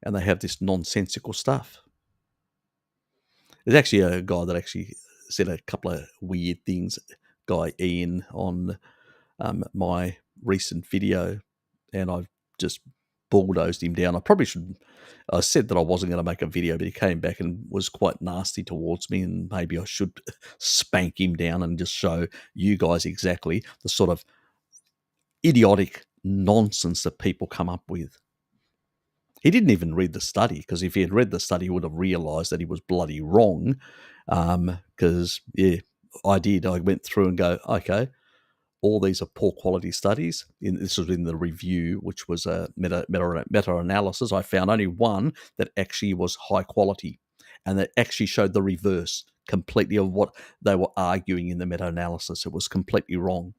And they have this nonsensical stuff. There's actually a guy that actually said a couple of weird things, Guy Ian, on my recent video, and I've just bulldozed him down. I said that I wasn't going to make a video, but he came back and was quite nasty towards me, and maybe I should spank him down and just show you guys exactly the sort of idiotic nonsense that people come up with. He didn't even read the study, because if he had read the study, he would have realised that he was bloody wrong. Because, I did. I went through and go, okay, all these are poor quality studies. This was in the review, which was a meta-analysis. I found only one that actually was high quality, and that actually showed the reverse completely of what they were arguing in the meta-analysis. It was completely wrong.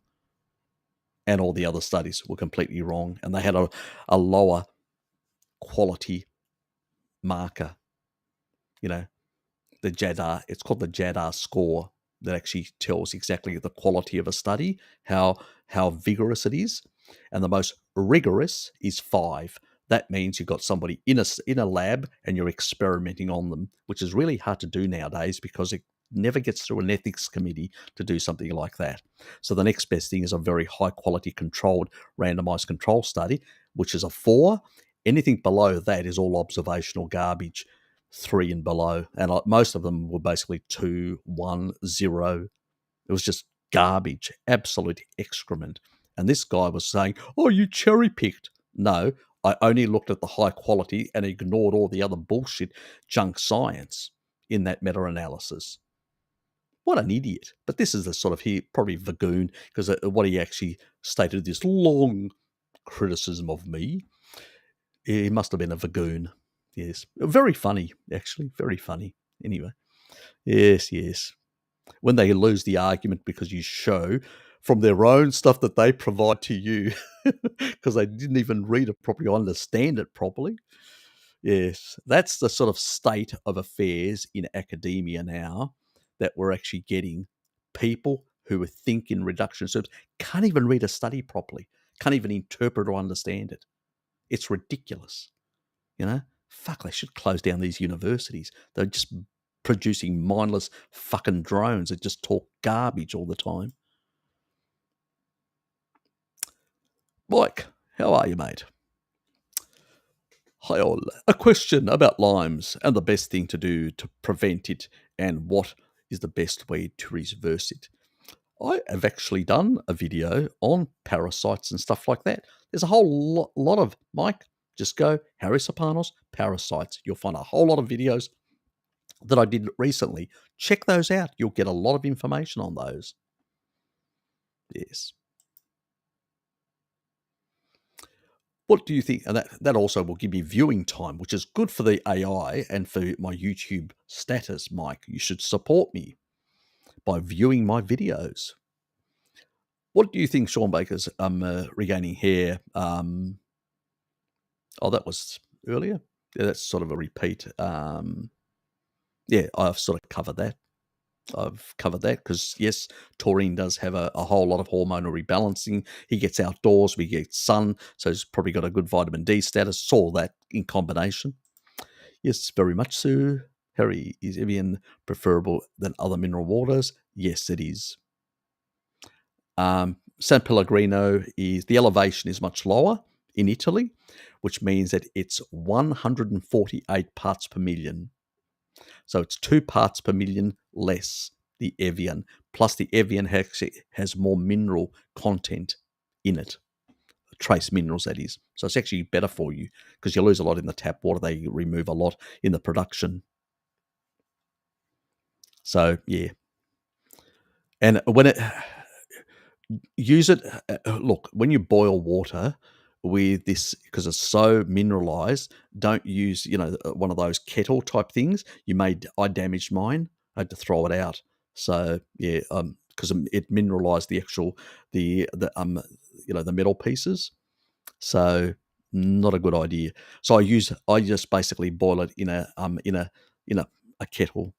And all the other studies were completely wrong. And they had a lower quality marker. The JADAR, it's called the JADAR score, that actually tells exactly the quality of a study, how vigorous it is. And the most rigorous is 5. That means you've got somebody in a lab and you're experimenting on them, which is really hard to do nowadays because it never gets through an ethics committee to do something like that. So the next best thing is a very high quality controlled randomized control study, which is a 4. Anything below that is all observational garbage. 3 and below, and most of them were basically 2, 1, 0. It was just garbage, absolute excrement. And this guy was saying, you cherry picked. No, I only looked at the high quality and ignored all the other bullshit junk science in that meta-analysis. What an idiot. But this is the sort of, probably Vagoon, because what he actually stated, this long criticism of me, he must have been a Vagoon. Yes. Very funny, actually. Very funny. Anyway. Yes. When they lose the argument because you show from their own stuff that they provide to you, because they didn't even read it properly or understand it properly. Yes. That's the sort of state of affairs in academia now, that we're actually getting people who think in reduction terms, can't even read a study properly, can't even interpret or understand it. It's ridiculous. Fuck, they should close down these universities. They're just producing mindless fucking drones that just talk garbage all the time. Mike, how are you, mate? Hi all. A question about limes and the best thing to do to prevent it and what is the best way to reverse it. I have actually done a video on parasites and stuff like that. There's a whole lot of, Mike, just go Harry Serpanos, parasites. You'll find a whole lot of videos that I did recently. Check those out. You'll get a lot of information on those. Yes. What do you think? And that also will give me viewing time, which is good for the AI and for my YouTube status, Mike. You should support me by viewing my videos. What do you think, Sean Baker's regaining hair? Oh, that was earlier. Yeah, that's sort of a repeat. Yeah, I've sort of covered that. I've covered that because, yes, taurine does have a whole lot of hormonal rebalancing. He gets outdoors, we get sun, so he's probably got a good vitamin D status. Saw that in combination. Yes, very much so. Harry, is Evian preferable than other mineral waters? Yes, it is. San Pellegrino is the elevation is much lower in Italy, which means that it's 148 parts per million. So it's 2 parts per million less the Evian. Plus the Evian has more mineral content in it. Trace minerals, that is. So it's actually better for you because you lose a lot in the tap water. They remove a lot in the production. So, yeah. And when it... use it. Look, when you boil water with this, because it's so mineralized, don't use one of those kettle type things. I damaged mine. I had to throw it out. So yeah, because it mineralized the actual the metal pieces. So not a good idea. So I just basically boil it in a kettle.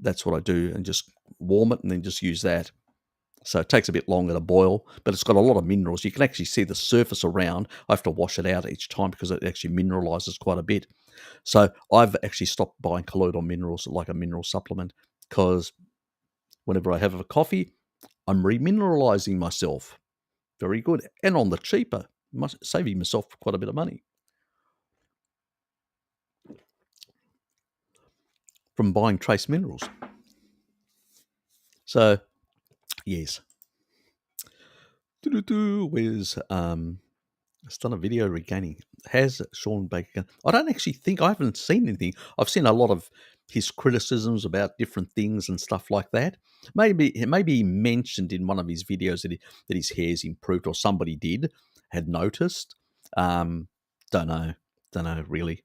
That's what I do, and just warm it, and then just use that. So it takes a bit longer to boil, but it's got a lot of minerals. You can actually see the surface around. I have to wash it out each time because it actually mineralizes quite a bit. So I've actually stopped buying colloidal minerals like a mineral supplement because whenever I have a coffee, I'm remineralizing myself. Very good. And on the cheaper, saving myself quite a bit of money from buying trace minerals. So, yes. Where's it's done a video regaining. Has Sean Baker? I don't actually think I haven't seen anything. I've seen a lot of his criticisms about different things and stuff like that. Maybe he mentioned in one of his videos that his hair's improved, or somebody had noticed. Don't know really.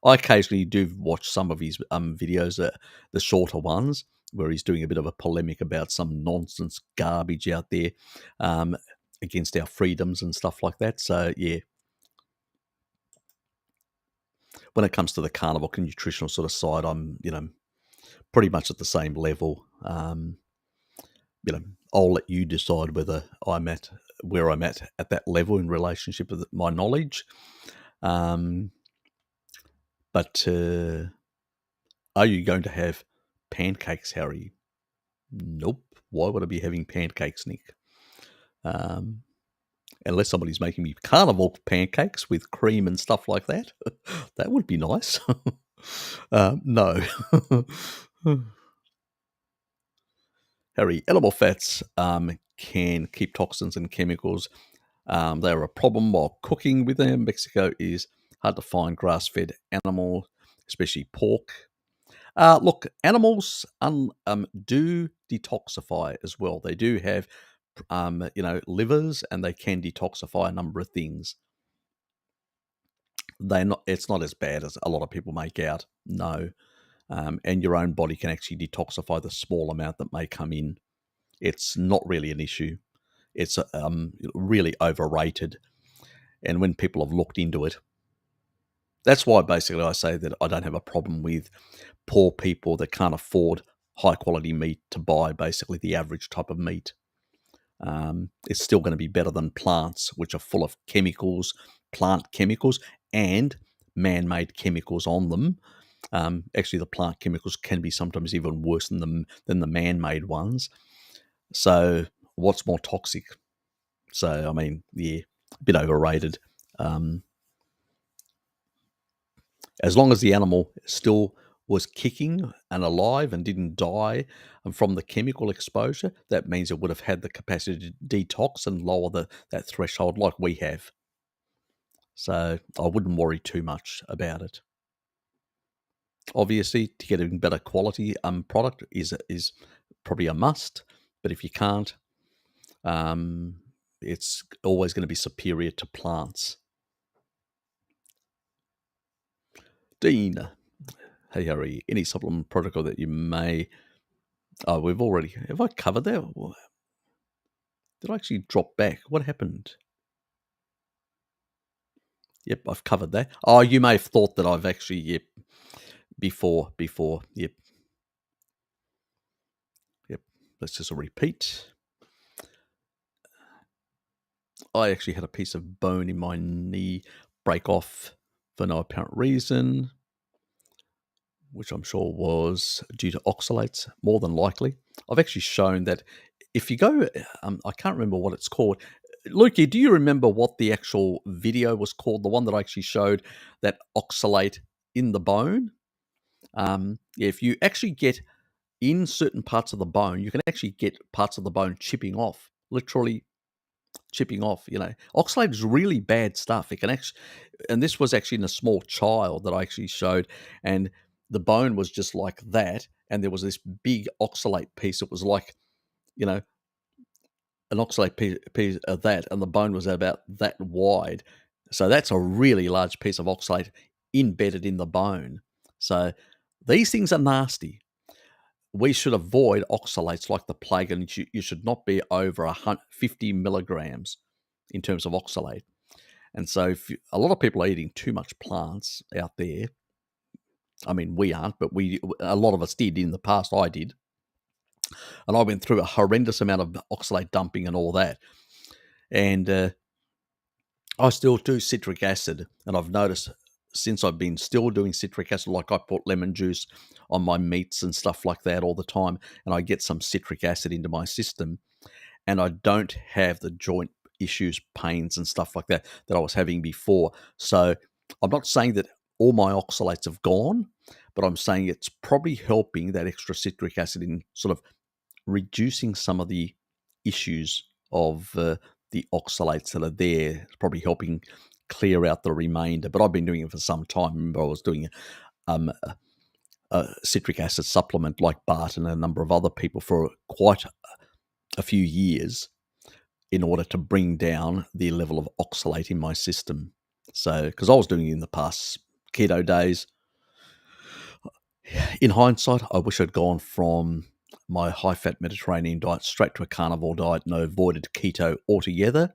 I occasionally do watch some of his videos, the shorter ones, where he's doing a bit of a polemic about some nonsense garbage out there against our freedoms and stuff like that. So, yeah. When it comes to the carnivore nutritional sort of side, I'm, pretty much at the same level. I'll let you decide whether where I'm at that level in relationship with my knowledge. But are you going to have pancakes, Harry? Nope. Why would I be having pancakes, Nick? Unless somebody's making me carnivore pancakes with cream and stuff like that. That would be nice. No. Harry, edible fats can keep toxins and chemicals. They're a problem while cooking with them. Mexico is hard to find grass-fed animal, especially pork. Look, animals do detoxify as well. They do have, livers, and they can detoxify a number of things. It's not as bad as a lot of people make out. No. And your own body can actually detoxify the small amount that may come in. It's not really an issue. It's really overrated. And when people have looked into it, that's why basically I say that I don't have a problem with poor people that can't afford high quality meat to buy basically the average type of meat. It's still going to be better than plants, which are full of chemicals, plant chemicals, and man-made chemicals on them. Actually, the plant chemicals can be sometimes even worse than the man-made ones. So, what's more toxic? So, I mean, yeah. a bit overrated. Um, as long as the animal still was kicking and alive and didn't die from the chemical exposure, that means it would have had the capacity to detox and lower that threshold like we have. So I wouldn't worry too much about it. Obviously, to get a better quality product is probably a must, but if you can't, um, it's always going to be superior to plants. Dean, hey Harry, any supplement protocol that you may? Oh, we've already. Have I covered that? Did I actually drop back? What happened? Yep, I've covered that. Oh, you may have thought that I've actually, yep, before, yep, yep. Let's just repeat. I actually had a piece of bone in my knee break off for no apparent reason, which I'm sure was due to oxalates, more than likely. I've actually shown that if you go, I can't remember what it's called. Lukey, do you remember what the actual video was called? The one that I actually showed that oxalate in the bone? Yeah, if you actually get in certain parts of the bone, you can actually get parts of the bone chipping off, literally chipping off. Oxalate is really bad stuff. It can actually, and this was actually in a small child that I actually showed, and the bone was just like that, and there was this big oxalate piece. It was like, you know, an oxalate piece of that, and the bone was about that wide. So that's a really large piece of oxalate embedded in the bone. So these things are nasty. We should avoid oxalates like the plague, and you should not be over 50 milligrams in terms of oxalate. And so a lot of people are eating too much plants out there. I mean, we aren't, but a lot of us did in the past. I did. And I went through a horrendous amount of oxalate dumping and all that. And I still do citric acid. And I've noticed since I've been still doing citric acid, like I put lemon juice on my meats and stuff like that all the time, and I get some citric acid into my system, and I don't have the joint issues, pains, and stuff like that I was having before. So I'm not saying that all my oxalates have gone, but I'm saying it's probably helping that extra citric acid in sort of reducing some of the issues of the oxalates that are there. It's probably helping clear out the remainder. But I've been doing it for some time. Remember, I was doing a citric acid supplement like Bart and a number of other people for quite a few years in order to bring down the level of oxalate in my system. So, because I was doing it in the past keto days. In hindsight, I wish I'd gone from my high-fat Mediterranean diet straight to a carnivore diet and avoided keto altogether.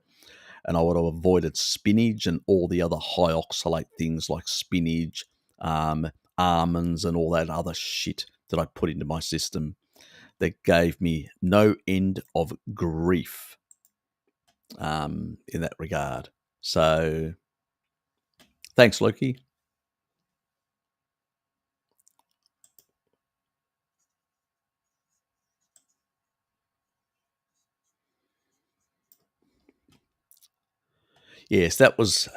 And I would have avoided spinach and all the other high oxalate things like spinach, almonds, and all that other shit that I put into my system that gave me no end of grief in that regard. So, thanks, Loki. Yes, that was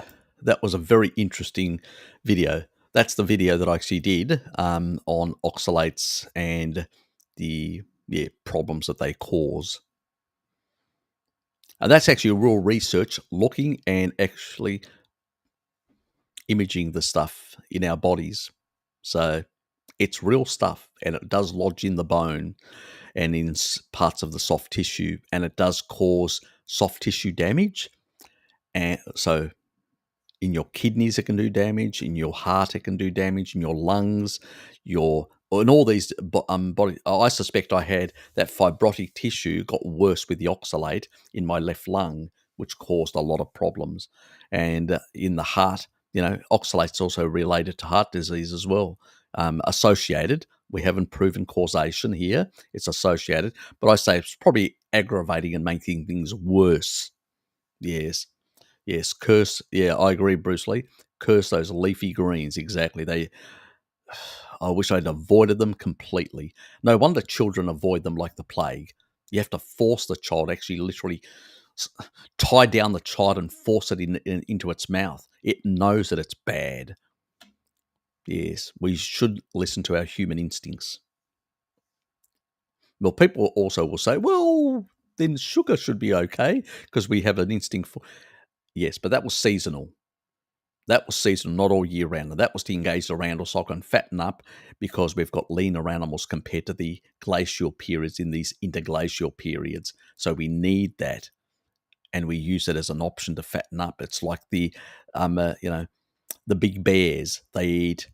a very interesting video. That's the video that I actually did on oxalates and the problems that they cause. And that's actually real research looking and actually imaging the stuff in our bodies. So it's real stuff, and it does lodge in the bone and in parts of the soft tissue, and it does cause soft tissue damage. And so in your kidneys it can do damage, in your heart it can do damage, in your lungs, and all these body. I suspect I had that fibrotic tissue got worse with the oxalate in my left lung, which caused a lot of problems. And in the heart, oxalate's also related to heart disease as well. Associated. We haven't proven causation here. It's associated, but I say it's probably aggravating and making things worse. Yes. Yes, curse. Yeah, I agree, Bruce Lee. Curse those leafy greens. Exactly. I wish I'd avoided them completely. No wonder children avoid them like the plague. You have to force the child to actually literally tie down the child and force it into its mouth. It knows that it's bad. Yes, we should listen to our human instincts. Well, people also will say, well, then sugar should be okay because we have an instinct for. Yes, but that was seasonal. That was seasonal, not all year round. And that was to engage the roundel cycle and fatten up because we've got leaner animals compared to the glacial periods in these interglacial periods. So we need that, and we use it as an option to fatten up. It's like the, the big bears. They eat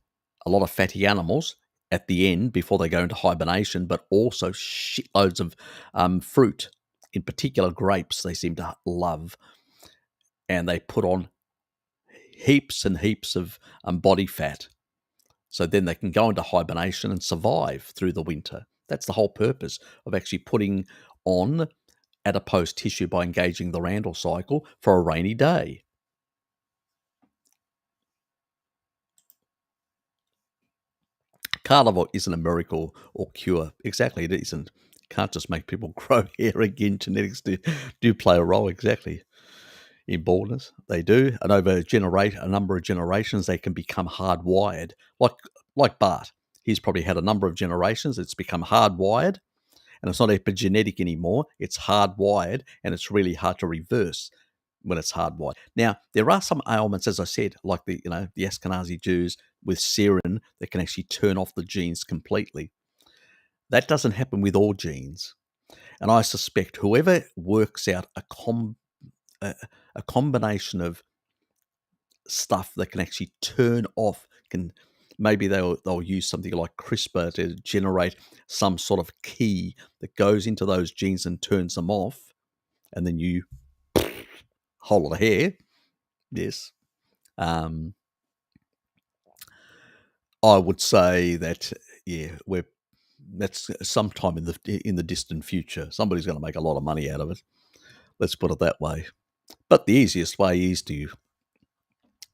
a lot of fatty animals at the end before they go into hibernation, but also shitloads of fruit, in particular grapes. They seem to love, and they put on heaps and heaps of body fat. So then they can go into hibernation and survive through the winter. That's the whole purpose of actually putting on adipose tissue by engaging the Randle cycle for a rainy day. Carnivore isn't a miracle or cure. Exactly, it isn't. Can't just make people grow hair again. Genetics do play a role, exactly. In baldness, they do, and over a number of generations, they can become hardwired. Like Bart, he's probably had a number of generations. It's become hardwired, and it's not epigenetic anymore. It's hardwired, and it's really hard to reverse when it's hardwired. Now, there are some ailments, as I said, like the Ashkenazi Jews with serin that can actually turn off the genes completely. That doesn't happen with all genes, and I suspect whoever works out a combination of stuff that can actually turn off maybe they'll use something like CRISPR to generate some sort of key that goes into those genes and turns them off, and then you whole lot of hair. Yes. I would say that that's sometime in the distant future. Somebody's going to make a lot of money out of it. Let's put it that way. But the easiest way is to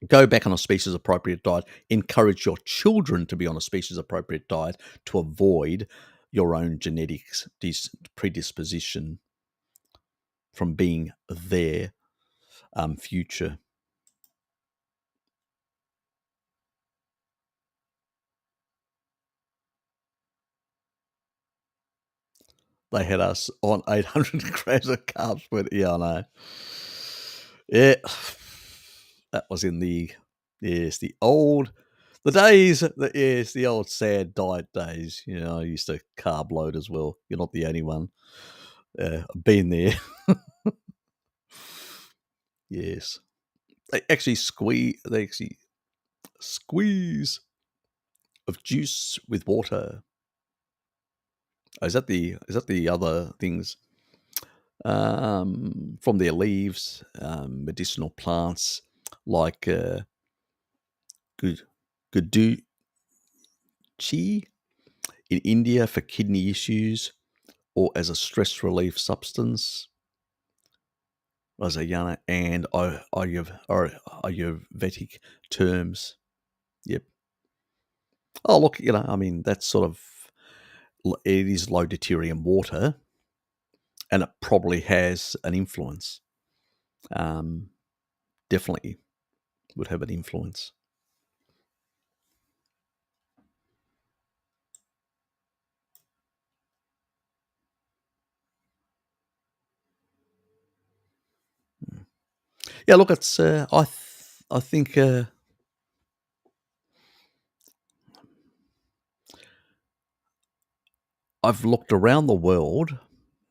go back on a species appropriate diet, encourage your children to be on a species appropriate diet to avoid your own genetics predisposition from being their future. They had us on 800 grams of carbs, but yeah, I know. Yeah, that was in the the old sad diet days. I used to carb load as well. You're not the only one. Been there. Yes, they actually squeeze of juice with water. Oh, is that the other things from their leaves, medicinal plants like guduchi in India for kidney issues or as a stress relief substance, Rajayana, and Ayurvedic terms. Yep. Oh, look, that's sort of, it is low deuterium water, and it probably has an influence. Definitely would have an influence. Yeah, look, it's I think I've looked around the world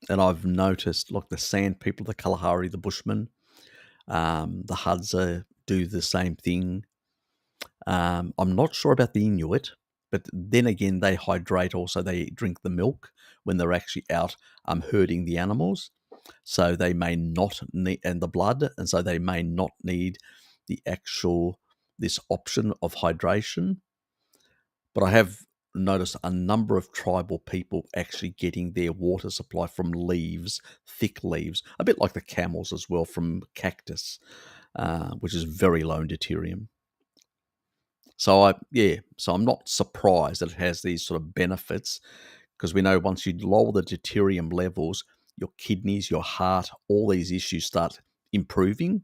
and I've noticed, look, the Sand people, the Kalahari, the Bushmen, the Hadza do the same thing. I'm not sure about the Inuit, but then again, they hydrate also. They drink the milk when they're actually out herding the animals. So they may not need, and the blood, and so they may not need this option of hydration. But I have noticed a number of tribal people actually getting their water supply from leaves, thick leaves, a bit like the camels as well, from cactus, which is very low in deuterium. So I'm not surprised that it has these sort of benefits, because we know once you lower the deuterium levels, your kidneys, your heart, all these issues start improving.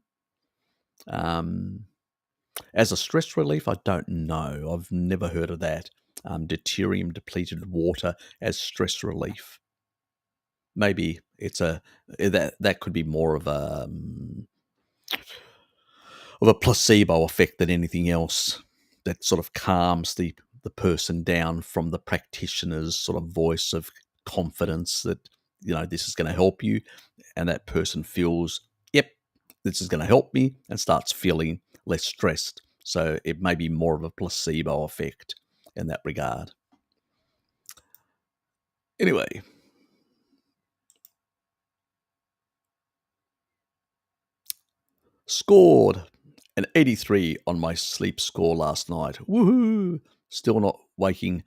As a stress relief, I don't know. I've never heard of that. Deuterium depleted water as stress relief. Maybe it's that could be more of a placebo effect than anything else, that sort of calms the person down from the practitioner's sort of voice of confidence that, this is going to help you, and that person feels, yep, this is going to help me, and starts feeling less stressed. So it may be more of a placebo effect in that regard. Anyway, scored an 83 on my sleep score last night. Woohoo! Still not waking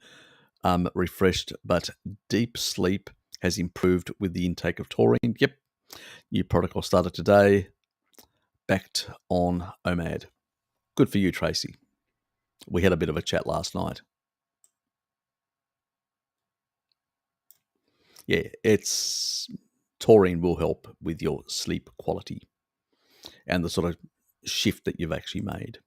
refreshed, but deep sleep has improved with the intake of taurine. Yep, new protocol started today. Backed on OMAD. Good for you, Tracy. We had a bit of a chat last night. Yeah, taurine will help with your sleep quality and the sort of shift that you've actually made.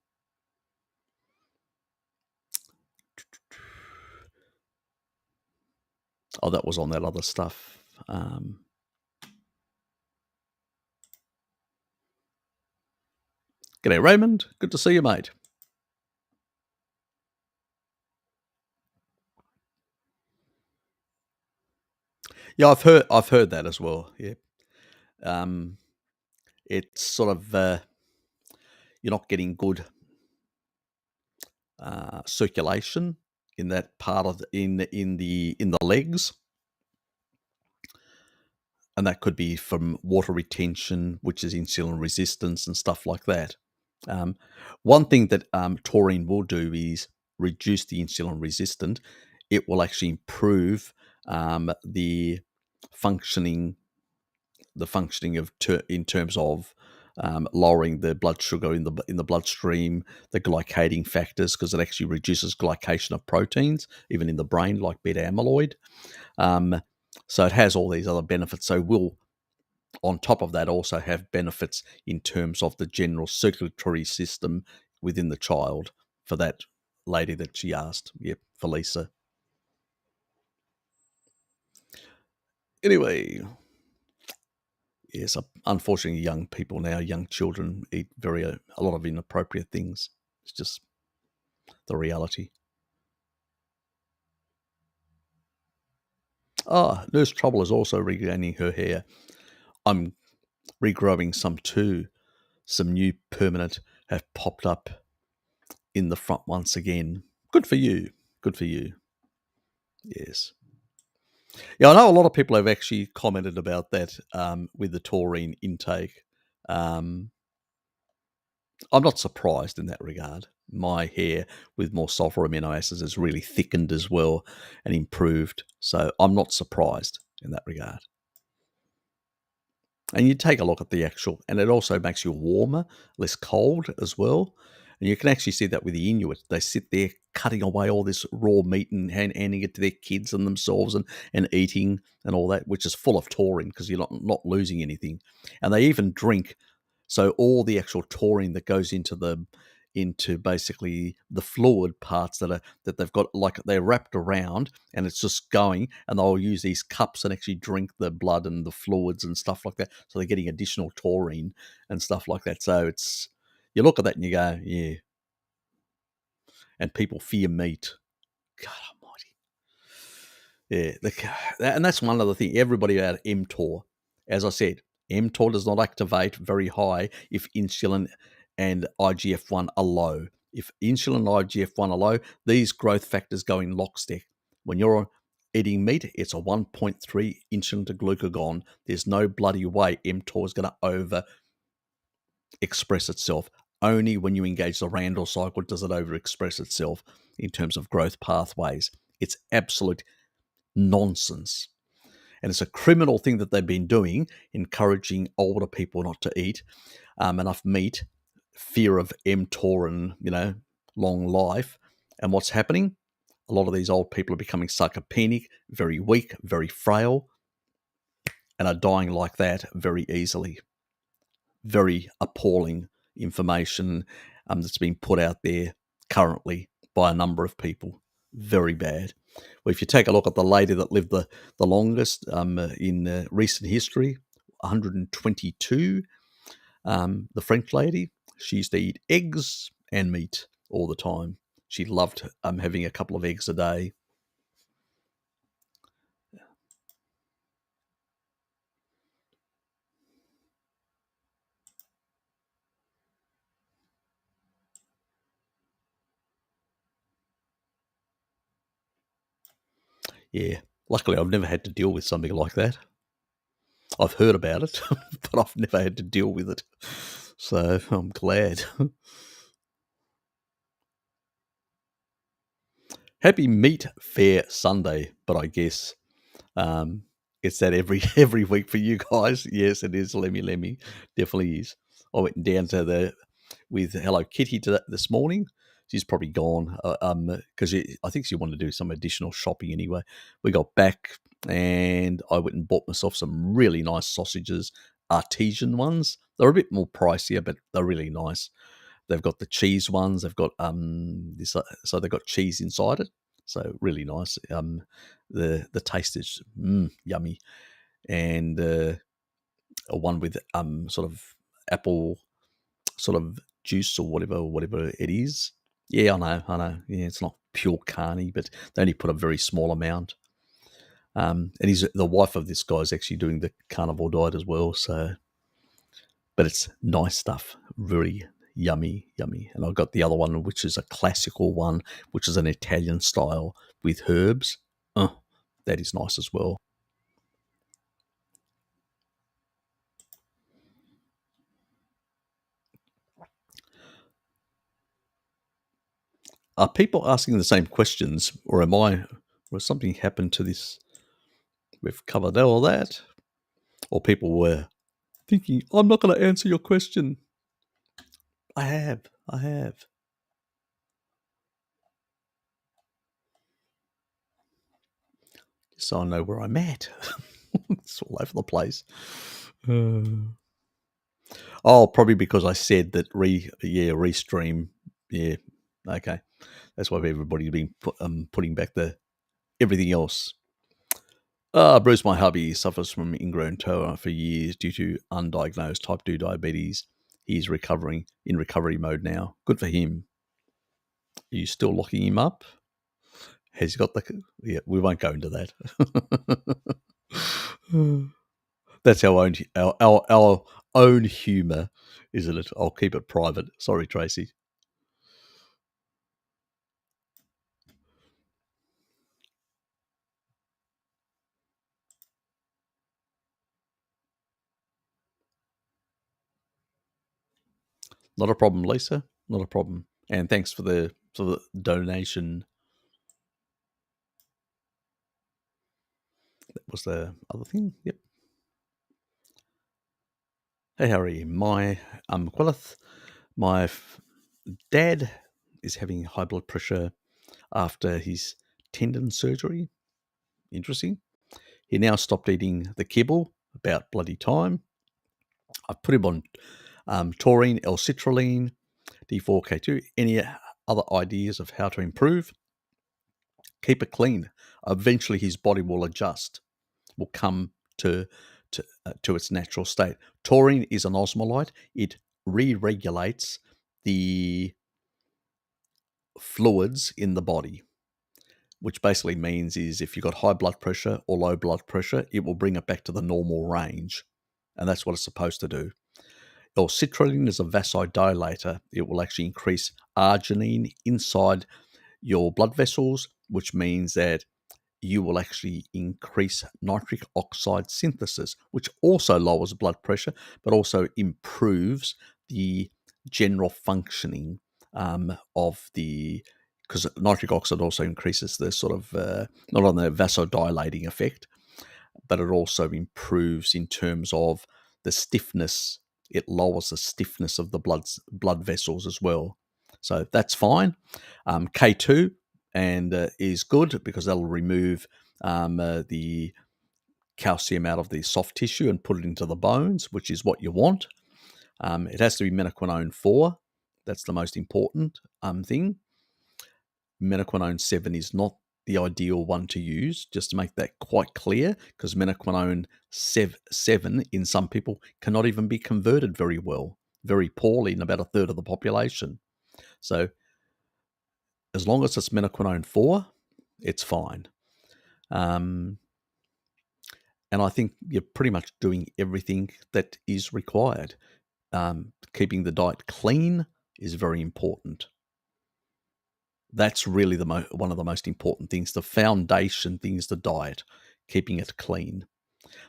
Oh, that was on that other stuff. G'day, Raymond. Good to see you, mate. Yeah, I've heard that as well. Yeah, it's sort of you're not getting good circulation in that part of in the legs, and that could be from water retention, which is insulin resistance and stuff like that. One thing that taurine will do is reduce the insulin resistant. It will actually improve the functioning of in terms of lowering the blood sugar in the bloodstream, the glycating factors, because it actually reduces glycation of proteins, even in the brain, like beta amyloid. So it has all these other benefits. So we'll, on top of that, also have benefits in terms of the general circulatory system within the child, for that lady that she asked. Yep, for Lisa. Anyway, yes, unfortunately, young people now, young children, eat a lot of inappropriate things. It's just the reality. Nurse Trouble is also regaining her hair. I'm regrowing some too. Some new permanent have popped up in the front once again. Good for you. Good for you. Yes. Yeah, I know a lot of people have actually commented about that with the taurine intake. I'm not surprised in that regard. My hair with more sulfur amino acids is really thickened as well and improved. So I'm not surprised in that regard. And you take a look at the actual, and it also makes you warmer, less cold as well. And you can actually see that with the Inuit. They sit there cutting away all this raw meat and handing it to their kids and themselves, and eating and all that, which is full of taurine because you're not losing anything. And they even drink. So all the actual taurine that goes into basically the fluid parts that they've got, like they're wrapped around, and it's just going, and they'll use these cups and actually drink the blood and the fluids and stuff like that. So they're getting additional taurine and stuff like that. So you look at that and you go, yeah. And people fear meat. God almighty. Yeah, and that's one other thing. Everybody about mTOR. As I said, mTOR does not activate very high if insulin and IGF-1 are low. If insulin and IGF-1 are low, these growth factors go in lockstep. When you're eating meat, it's a 1.3 insulin to glucagon. There's no bloody way mTOR is going to over express itself. Only when you engage the Randall cycle does it over express itself in terms of growth pathways. It's absolute nonsense. And it's a criminal thing that they've been doing, encouraging older people not to eat enough meat, fear of mTOR and, long life. And what's happening? A lot of these old people are becoming sarcopenic, very weak, very frail. and are dying like that very easily. Very appalling information that's being put out there currently by a number of people. Very bad. Well, if you take a look at the lady that lived the longest in recent history, 122, the French lady, she used to eat eggs and meat all the time. She loved having a couple of eggs a day. Yeah. Luckily, I've never had to deal with something like that. I've heard about it, but I've never had to deal with it. So I'm glad. Happy Meat Fair Sunday, but I guess it's that every week for you guys. Yes, it is. Lemmy definitely is. I went down to with Hello Kitty this morning. She's probably gone because I think she wanted to do some additional shopping anyway. We got back and I went and bought myself some really nice sausages, artesian ones. They're a bit more pricier, but they're really nice. They've got the cheese ones. They've got this, so they've got cheese inside it. So really nice. The taste is yummy, and one with sort of apple sort of juice or whatever it is. Yeah, I know. Yeah, it's not pure carny, but they only put a very small amount. And the wife of this guy is actually doing the carnivore diet as well. So, but it's nice stuff. Very yummy. And I've got the other one, which is a classical one, which is an Italian style with herbs. That is nice as well. Are people asking the same questions, or has something happened to this? We've covered all that, or people were thinking, I'm not going to answer your question. I have. So I know where I'm at. It's all over the place. Oh, probably because I said that restream. Yeah, okay. That's why everybody's been putting back everything else. Bruce, my hubby, suffers from ingrown toe for years due to undiagnosed type 2 diabetes. He's recovering in recovery mode now. Good for him. Are you still locking him up? Has he got the... Yeah, we won't go into that. That's our own humour, isn't it? I'll keep it private. Sorry, Tracy. Not a problem, Lisa. Not a problem. And thanks for the donation. That was the other thing. Yep. Hey, Harry. My Quillith, my dad is having high blood pressure after his tendon surgery. Interesting. He now stopped eating the kibble. About bloody time. I've put him on taurine, L-citrulline, D4K2. Any other ideas of how to improve? Keep it clean. Eventually, his body will adjust, will come to its natural state. Taurine is an osmolyte. It re-regulates the fluids in the body, which basically means is if you've got high blood pressure or low blood pressure, it will bring it back to the normal range. And that's what it's supposed to do. L-citrulline is a vasodilator. It will actually increase arginine inside your blood vessels, which means that you will actually increase nitric oxide synthesis, which also lowers blood pressure, but also improves the general functioning of the... Because nitric oxide also increases the sort of, not on the vasodilating effect, but it also improves in terms of the stiffness. It lowers the stiffness of the blood vessels as well. So that's fine. K2 and is good because that'll remove the calcium out of the soft tissue and put it into the bones, which is what you want. It has to be Minoquinone 4. That's the most important thing. Minoquinone 7 is not the ideal one to use, just to make that quite clear, because Minoquinone 7 in some people cannot even be converted very well, very poorly in about a third of the population. So as long as it's Minoquinone 4, it's fine. And I think you're pretty much doing everything that is required. Keeping the diet clean is very important. That's really one of the most important things. The foundation thing is the diet, keeping it clean.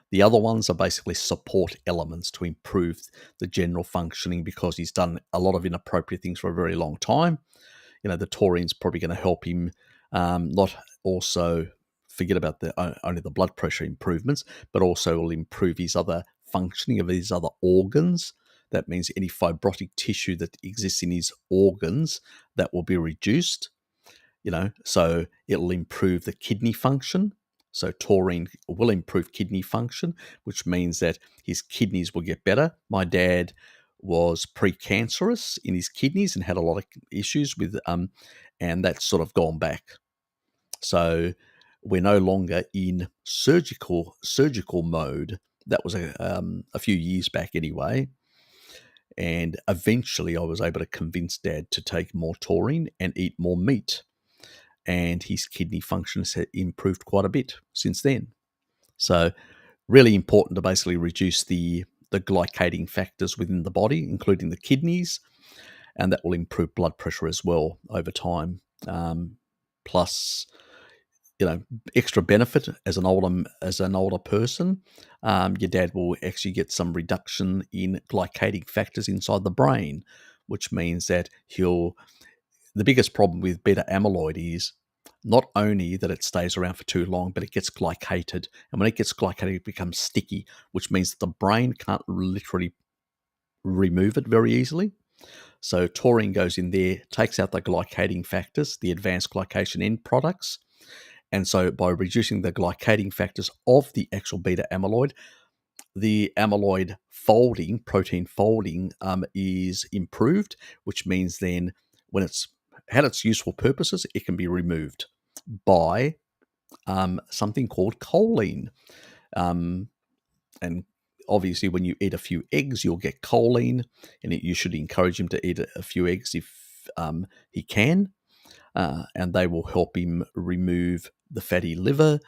The other ones are basically support elements to improve the general functioning, because he's done a lot of inappropriate things for a very long time. The taurine's probably going to help him not also forget about only the blood pressure improvements, but also will improve his other functioning of his other organs. That means any fibrotic tissue that exists in his organs, that will be reduced. So it'll improve the kidney function. So taurine will improve kidney function, which means that his kidneys will get better. My dad was precancerous in his kidneys and had a lot of issues with, and that's sort of gone back. So we're no longer in surgical mode. That was a few years back anyway. And eventually I was able to convince Dad to take more taurine and eat more meat. And his kidney function has improved quite a bit since then. So really important to basically reduce the glycating factors within the body, including the kidneys, and that will improve blood pressure as well over time. Plus, extra benefit as an older person, your dad will actually get some reduction in glycating factors inside the brain, which means that the biggest problem with beta amyloid is not only that it stays around for too long, but it gets glycated. And when it gets glycated, it becomes sticky, which means that the brain can't literally remove it very easily. So taurine goes in there, takes out the glycating factors, the advanced glycation end products. And so by reducing the glycating factors of the actual beta amyloid, the amyloid folding, protein folding, is improved, which means then when it's had its useful purposes, it can be removed by something called choline. And obviously, when you eat a few eggs, you'll get choline, and you should encourage him to eat a few eggs if he can, and they will help him remove the fatty liver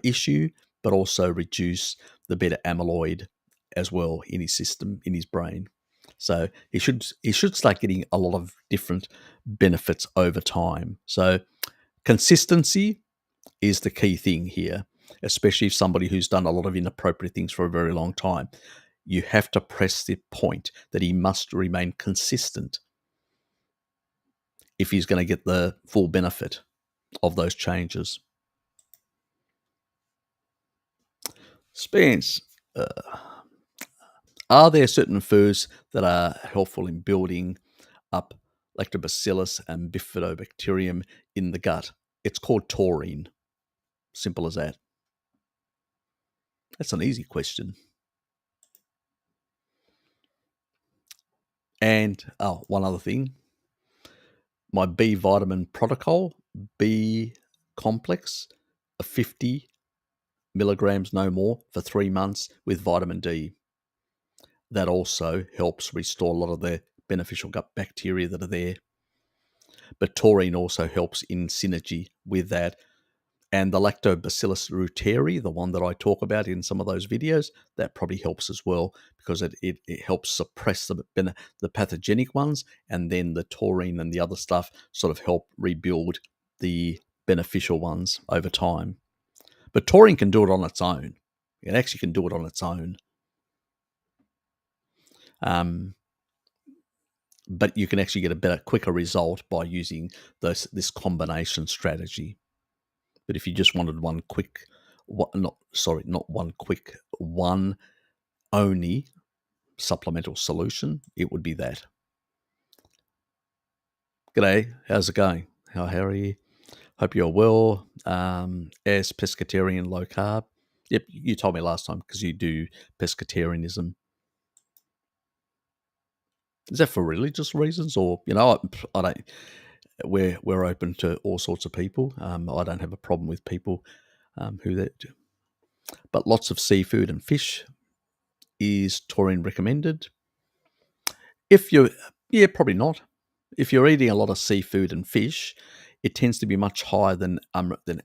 issue, but also reduce the beta amyloid as well in his system, in his brain. So he should start getting a lot of different benefits over time. So consistency is the key thing here, especially if somebody who's done a lot of inappropriate things for a very long time. You have to press the point that he must remain consistent if he's going to get the full benefit of those changes. Spence, are there certain foods that are helpful in building up Electrobacillus and Bifidobacterium in the gut? It's called taurine. Simple as that. That's an easy question. And one other thing, my B vitamin protocol, B complex, of 50 milligrams no more for 3 months with vitamin D. That also helps restore a lot of the beneficial gut bacteria that are there. But taurine also helps in synergy with that. And the Lactobacillus reuteri, the one that I talk about in some of those videos, that probably helps as well, because it helps suppress the pathogenic ones, and then the taurine and the other stuff sort of help rebuild the beneficial ones over time. But taurine can do it on its own. It actually can do it on its own. But you can actually get a better, quicker result by using this combination strategy. But if you just wanted one only supplemental solution, it would be that. G'day, how's it going? How are you? Hope you're well. As pescatarian, low carb. Yep, you told me last time because you do pescatarianism. Is that for religious reasons, or I don't? We're open to all sorts of people. I don't have a problem with people who that, but lots of seafood and fish is taurine recommended. If you, yeah, probably not. If you're eating a lot of seafood and fish, it tends to be much higher than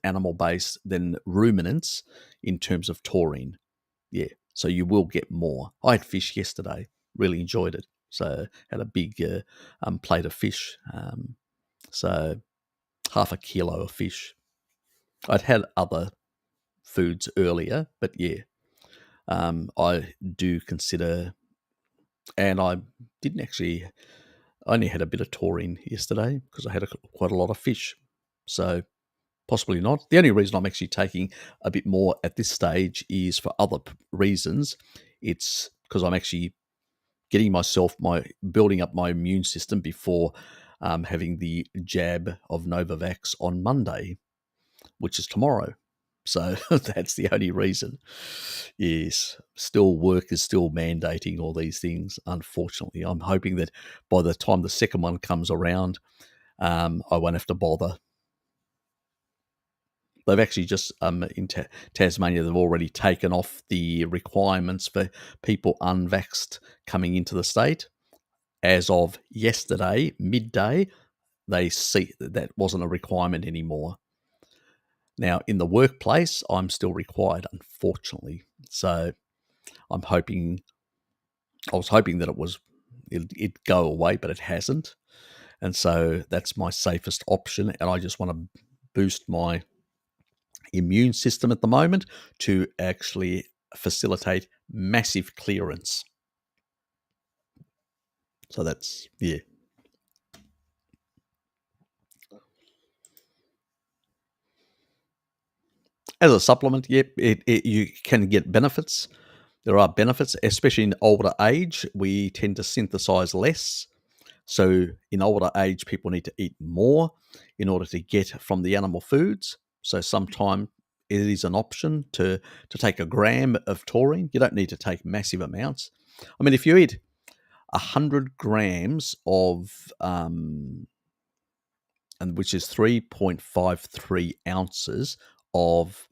animal based than ruminants in terms of taurine. Yeah, so you will get more. I had fish yesterday, really enjoyed it. So had a big plate of fish. So half a kilo of fish. I'd had other foods earlier, but yeah, I do consider, and I didn't actually. I only had a bit of taurine yesterday because I had quite a lot of fish. So possibly not. The only reason I'm actually taking a bit more at this stage is for other reasons. It's because I'm actually getting building up my immune system before having the jab of Novavax on Monday, which is tomorrow. So that's the only reason. Yes, still work is still mandating all these things. Unfortunately, I'm hoping that by the time the second one comes around, I won't have to bother. They've actually just in Tasmania, they've already taken off the requirements for people unvaxxed coming into the state. As of yesterday, midday, they see that wasn't a requirement anymore. Now, in the workplace, I'm still required, unfortunately. So I'm hoping, I was hoping that it'd go away, but it hasn't. And so that's my safest option. And I just want to boost my immune system at the moment to actually facilitate massive clearance. So that's, yeah. As a supplement, yep, you can get benefits. There are benefits, especially in older age. We tend to synthesize less. So in older age, people need to eat more in order to get from the animal foods. So sometimes it is an option to take a gram of taurine. You don't need to take massive amounts. I mean, if you eat 100 grams of, and which is 3.53 ounces of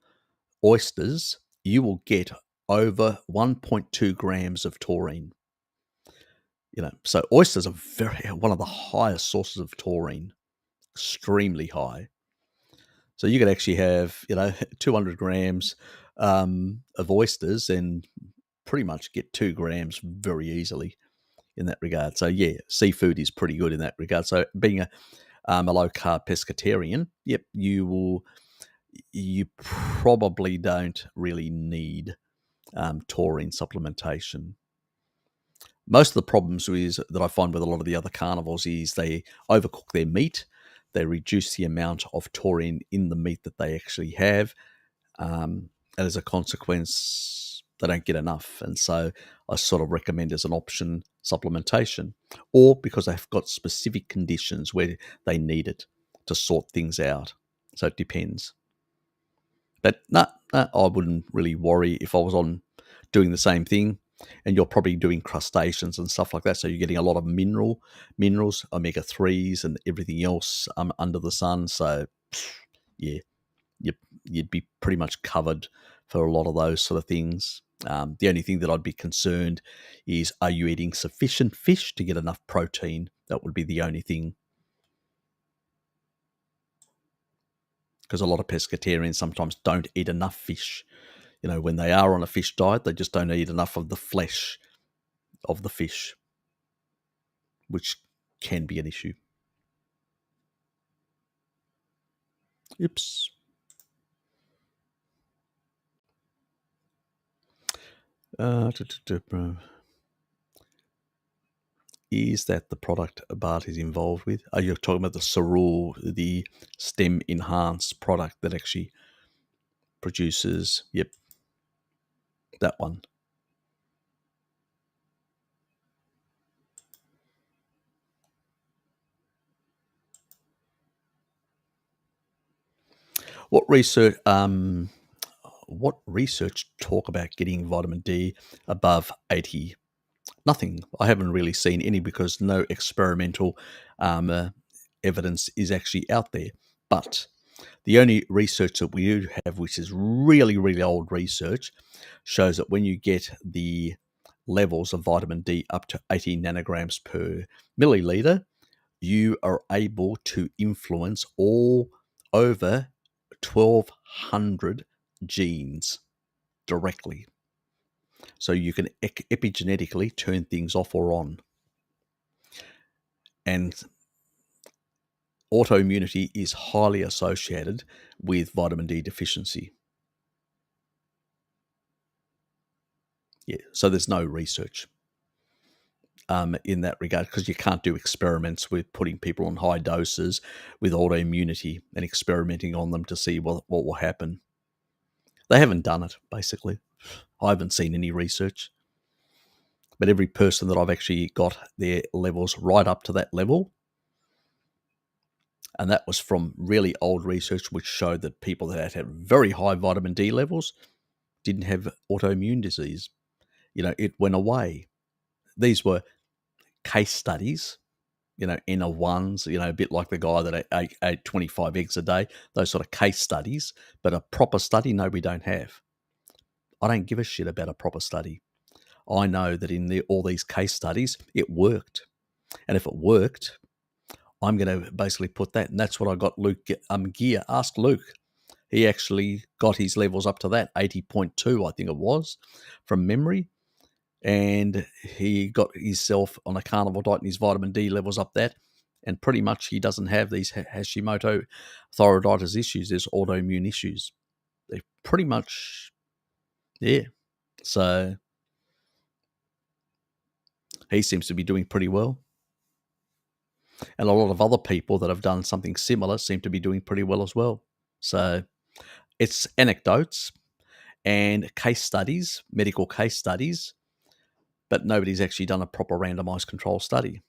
oysters, you will get over 1.2 grams of taurine. So oysters are one of the highest sources of taurine, extremely high. So you could actually have 200 grams of oysters and pretty much get 2 grams very easily in that regard. So yeah, seafood is pretty good in that regard. So being a low carb pescatarian, yep, you probably don't really need taurine supplementation. Most of the problems that I find with a lot of the other carnivores is they overcook their meat. They reduce the amount of taurine in the meat that they actually have. And as a consequence, they don't get enough. And so I sort of recommend as an option supplementation, or because they've got specific conditions where they need it to sort things out. So it depends. But I wouldn't really worry if I was on doing the same thing. And you're probably doing crustaceans and stuff like that. So you're getting a lot of minerals, omega 3s, and everything else under the sun. So, yeah, you'd be pretty much covered for a lot of those sort of things. The only thing that I'd be concerned is, are you eating sufficient fish to get enough protein? That would be the only thing. Because a lot of pescatarians sometimes don't eat enough fish. When they are on a fish diet, they just don't eat enough of the flesh of the fish, which can be an issue. Oops. Is that the product Bart is involved with? Are you talking about the Cerule, the stem enhanced product that actually produces? Yep, that one. What research? what research talk about getting vitamin D above 80? Nothing. I haven't really seen any because no experimental evidence is actually out there. But the only research that we do have, which is really, really old research, shows that when you get the levels of vitamin D up to 80 nanograms per milliliter, you are able to influence all over 1,200 genes directly. So you can epigenetically turn things off or on. And autoimmunity is highly associated with vitamin D deficiency. Yeah, so there's no research in that regard because you can't do experiments with putting people on high doses with autoimmunity and experimenting on them to see what will happen. They haven't done it, basically. I haven't seen any research. But every person that I've actually got their levels right up to that level, and that was from really old research which showed that people that had very high vitamin D levels didn't have autoimmune disease. It went away. These were case studies, N of ones, a bit like the guy that ate 25 eggs a day, those sort of case studies. But a proper study, no, we don't have. I don't give a shit about a proper study. I know that in all these case studies, it worked. And if it worked, I'm going to basically put that. And that's what I got Luke Gear. Ask Luke. He actually got his levels up to that, 80.2, I think it was, from memory. And he got himself on a carnivore diet and his vitamin D levels up that. And pretty much he doesn't have these Hashimoto thyroiditis issues. There's autoimmune issues. They pretty much, yeah. So he seems to be doing pretty well. And a lot of other people that have done something similar seem to be doing pretty well as well. So it's anecdotes and case studies, medical case studies, but nobody's actually done a proper randomized control study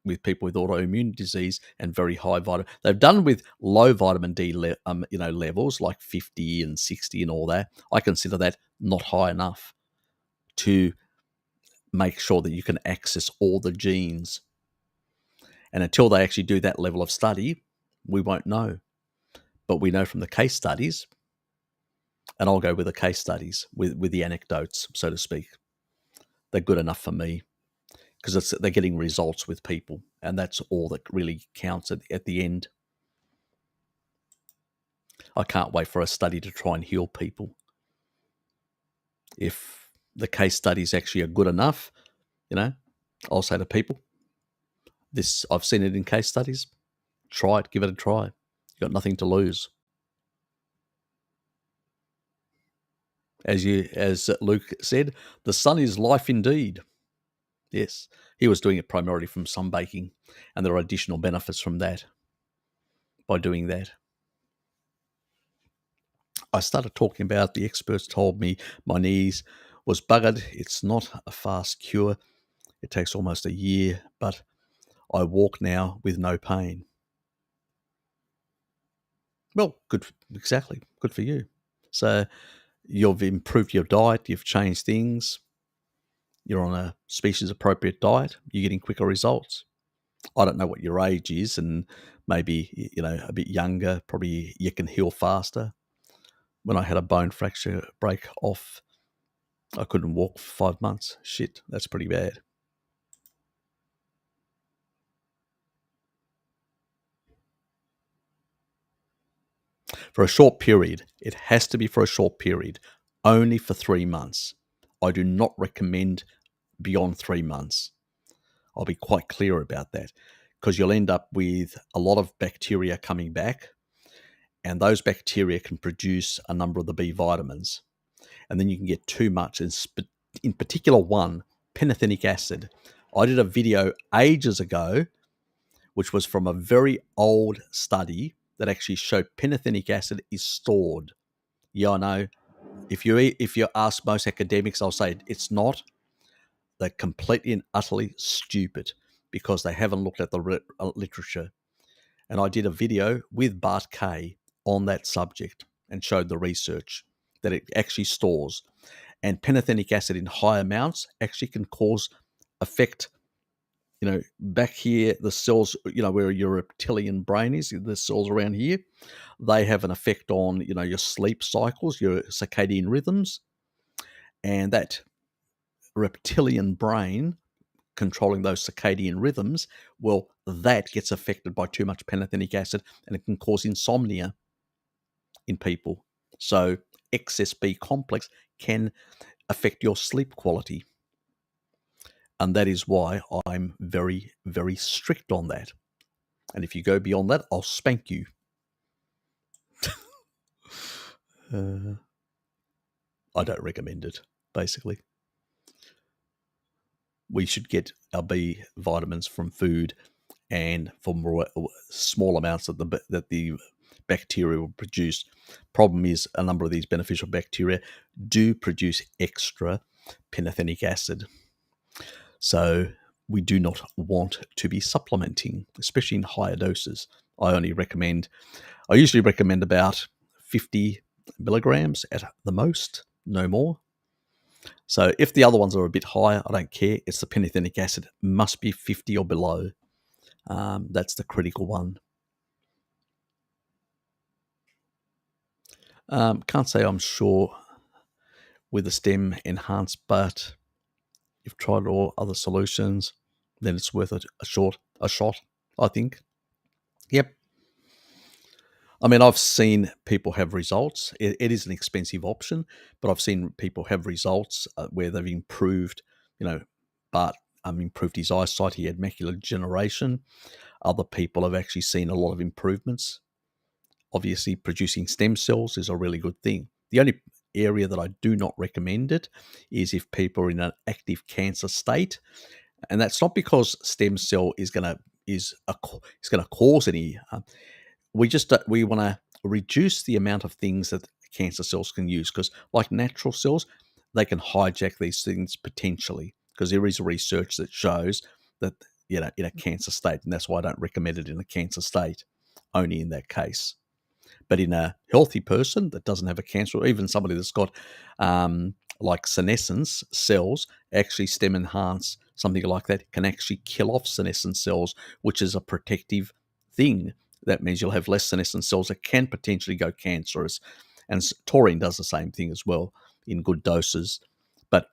with people with autoimmune disease and very high vitamin. They've done with low vitamin D levels like 50 and 60 and all that. I consider that not high enough to make sure that you can access all the genes. And until they actually do that level of study, we won't know. But we know from the case studies, and I'll go with the case studies, with the anecdotes, so to speak. They're good enough for me because they're getting results with people, and that's all that really counts at the end. I can't wait for a study to try and heal people. If the case studies actually are good enough, I'll say to people, I've seen it in case studies. Try it, give it a try. You've got nothing to lose. As Luke said, the sun is life indeed. Yes, he was doing it primarily from sunbaking, and there are additional benefits from that by doing that. I started talking about the experts told me my knees was buggered. It's not a fast cure. It takes almost a year, but I walk now with no pain. Well, good, exactly. Good for you. So you've improved your diet, you've changed things, you're on a species-appropriate diet, you're getting quicker results. I don't know what your age is, and maybe, a bit younger, probably you can heal faster. When I had a bone fracture break off, I couldn't walk for 5 months. Shit, that's pretty bad. For a short period, it has to be for a short period, only for 3 months. I do not recommend beyond 3 months. I'll be quite clear about that because you'll end up with a lot of bacteria coming back, and those bacteria can produce a number of the B vitamins. And then you can get too much, in particular one, pantothenic acid. I did a video ages ago, which was from a very old study that actually showed pantothenic acid is stored. Yeah, I know. If you ask most academics, I'll say it's not. They're completely and utterly stupid because they haven't looked at the literature. And I did a video with Bart Kay on that subject and showed the research that it actually stores. And pantothenic acid in high amounts actually can affect, back here, the cells, where your reptilian brain is, the cells around here, they have an effect on, your sleep cycles, your circadian rhythms. And that reptilian brain controlling those circadian rhythms, well, that gets affected by too much pantothenic acid, and it can cause insomnia in people. So excess B complex can affect your sleep quality. And that is why I'm very, very strict on that. And if you go beyond that, I'll spank you. I don't recommend it, basically. We should get our B vitamins from food and from small amounts that the bacteria will produce. Problem is, a number of these beneficial bacteria do produce extra pantothenic acid. So we do not want to be supplementing, especially in higher doses. I usually recommend about 50 milligrams at the most, no more. So if the other ones are a bit higher, I don't care. It's the pantothenic acid. Must be 50 or below. That's the critical one. Can't say I'm sure with the stem enhanced, but you've tried all other solutions, then it's worth it. A shot, I think. Yep. I mean, I've seen people have results. It is an expensive option, but I've seen people have results where they've improved, but improved his eyesight. He had macular degeneration. Other people have actually seen a lot of improvements. Obviously, producing stem cells is a really good thing. The only area that I do not recommend it is if people are in an active cancer state, and that's not because stem cell is going to cause any. We want to reduce the amount of things that cancer cells can use, because like natural cells, they can hijack these things potentially, because there is research that shows that in a cancer state, and that's why I don't recommend it in a cancer state, only in that case. But in a healthy person that doesn't have a cancer, or even somebody that's got like senescence cells, actually stem enhance, something like that, can actually kill off senescent cells, which is a protective thing. That means you'll have less senescent cells that can potentially go cancerous. And taurine does the same thing as well in good doses. But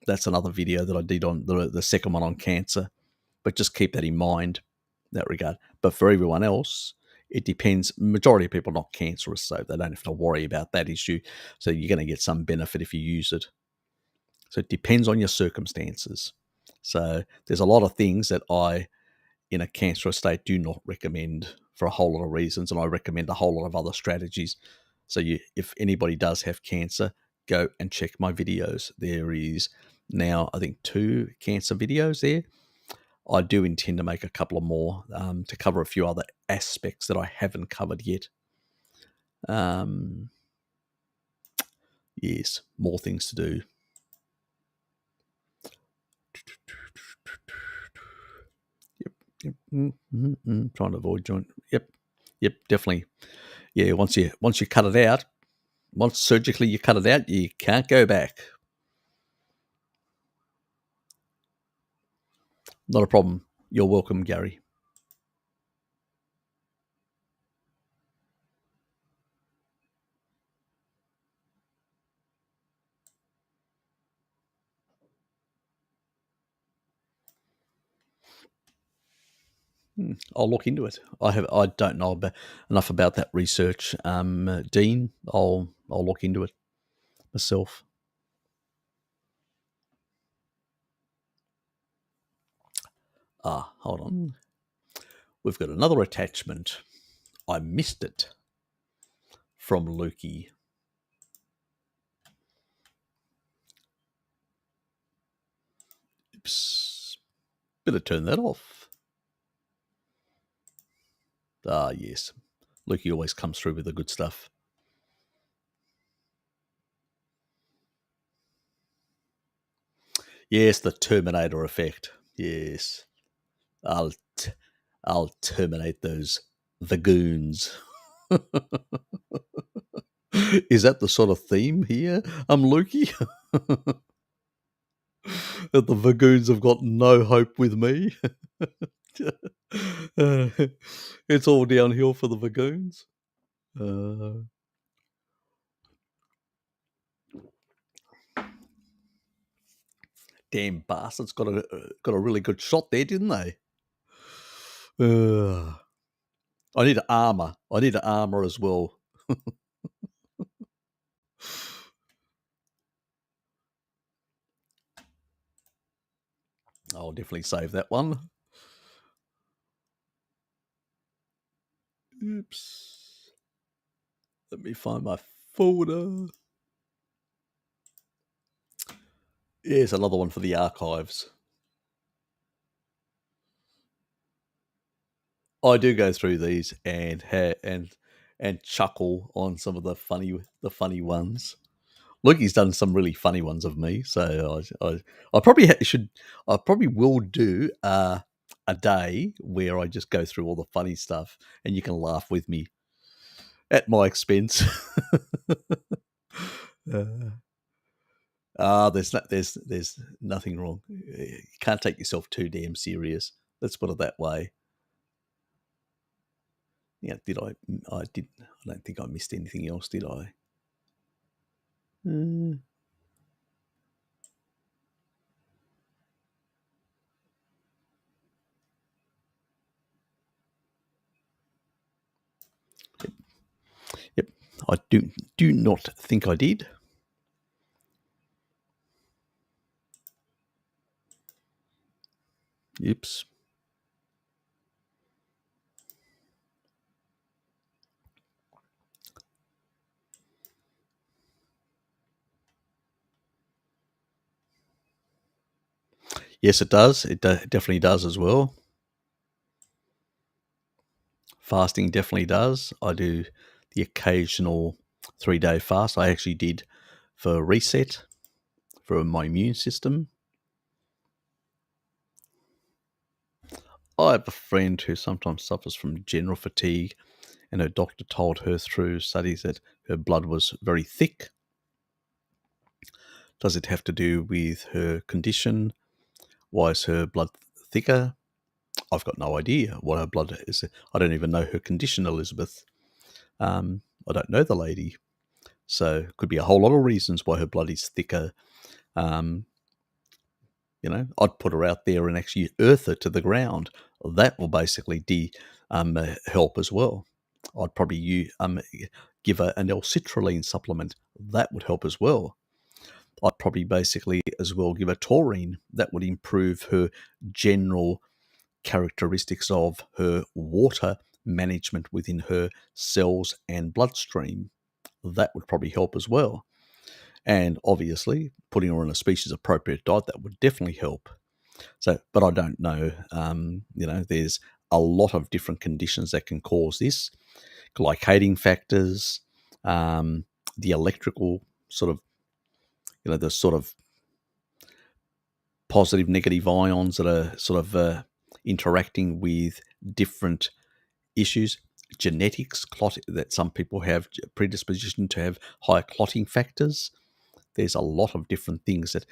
that's another video that I did on the second one on cancer. But just keep that in mind in that regard. But for everyone else, it depends. Majority of people are not cancerous, so they don't have to worry about that issue. So you're going to get some benefit if you use it. So it depends on your circumstances. So there's a lot of things that I, in a cancerous state, do not recommend for a whole lot of reasons, and I recommend a whole lot of other strategies. So if anybody does have cancer, go and check my videos. There is now, I think, 2 cancer videos there. I do intend to make a couple of more to cover a few other aspects that I haven't covered yet. Yes, more things to do. Yep. Trying to avoid joint. Yep, definitely. Yeah, once you cut it out, once surgically you cut it out, you can't go back. Not a problem. You're welcome, Gary. I'll look into it. I don't know enough about that research, Dean. I'll look into it myself. Hold on. We've got another attachment. I missed it from Lukey. Oops. Better turn that off. Yes. Lukey always comes through with the good stuff. Yes, the Terminator effect. Yes. I'll terminate the goons. Is that the sort of theme here, Lukey? That the Vagoons have got no hope with me? It's all downhill for the Vagoons. Damn bastards got a really good shot there, didn't they? I need armor. I need armor as well. I'll definitely save that one. Oops. Let me find my folder. Here's another one for the archives. I do go through these and chuckle on some of the funny ones. Look, he's done some really funny ones of me, so I probably should. I probably will do a day where I just go through all the funny stuff, and you can laugh with me at my expense. There's nothing wrong. You can't take yourself too damn serious. Let's put it that way. Yeah, did I? I don't think I missed anything else, did I? Yep. I do not think I did. Oops. Yes, it does. It definitely does as well. Fasting definitely does. I do the occasional 3-day fast. I actually did for reset for my immune system. I have a friend who sometimes suffers from general fatigue, and her doctor told her through studies that her blood was very thick. Does it have to do with her condition? Why is her blood thicker? I've got no idea what her blood is. I don't even know her condition, Elizabeth. I don't know the lady. So it could be a whole lot of reasons why her blood is thicker. I'd put her out there and actually earth her to the ground. That will basically help as well. I'd probably give her an L-citrulline supplement. That would help as well. I'd probably basically as well give her taurine. That would improve her general characteristics of her water management within her cells and bloodstream. That would probably help as well. And obviously, putting her on a species appropriate diet, that would definitely help. So, but I don't know. There's a lot of different conditions that can cause this. Glycating factors, the electrical sort of, the sort of positive, negative ions that are sort of interacting with different issues. Genetics, that some people have predisposition to have higher clotting factors. There's a lot of different things that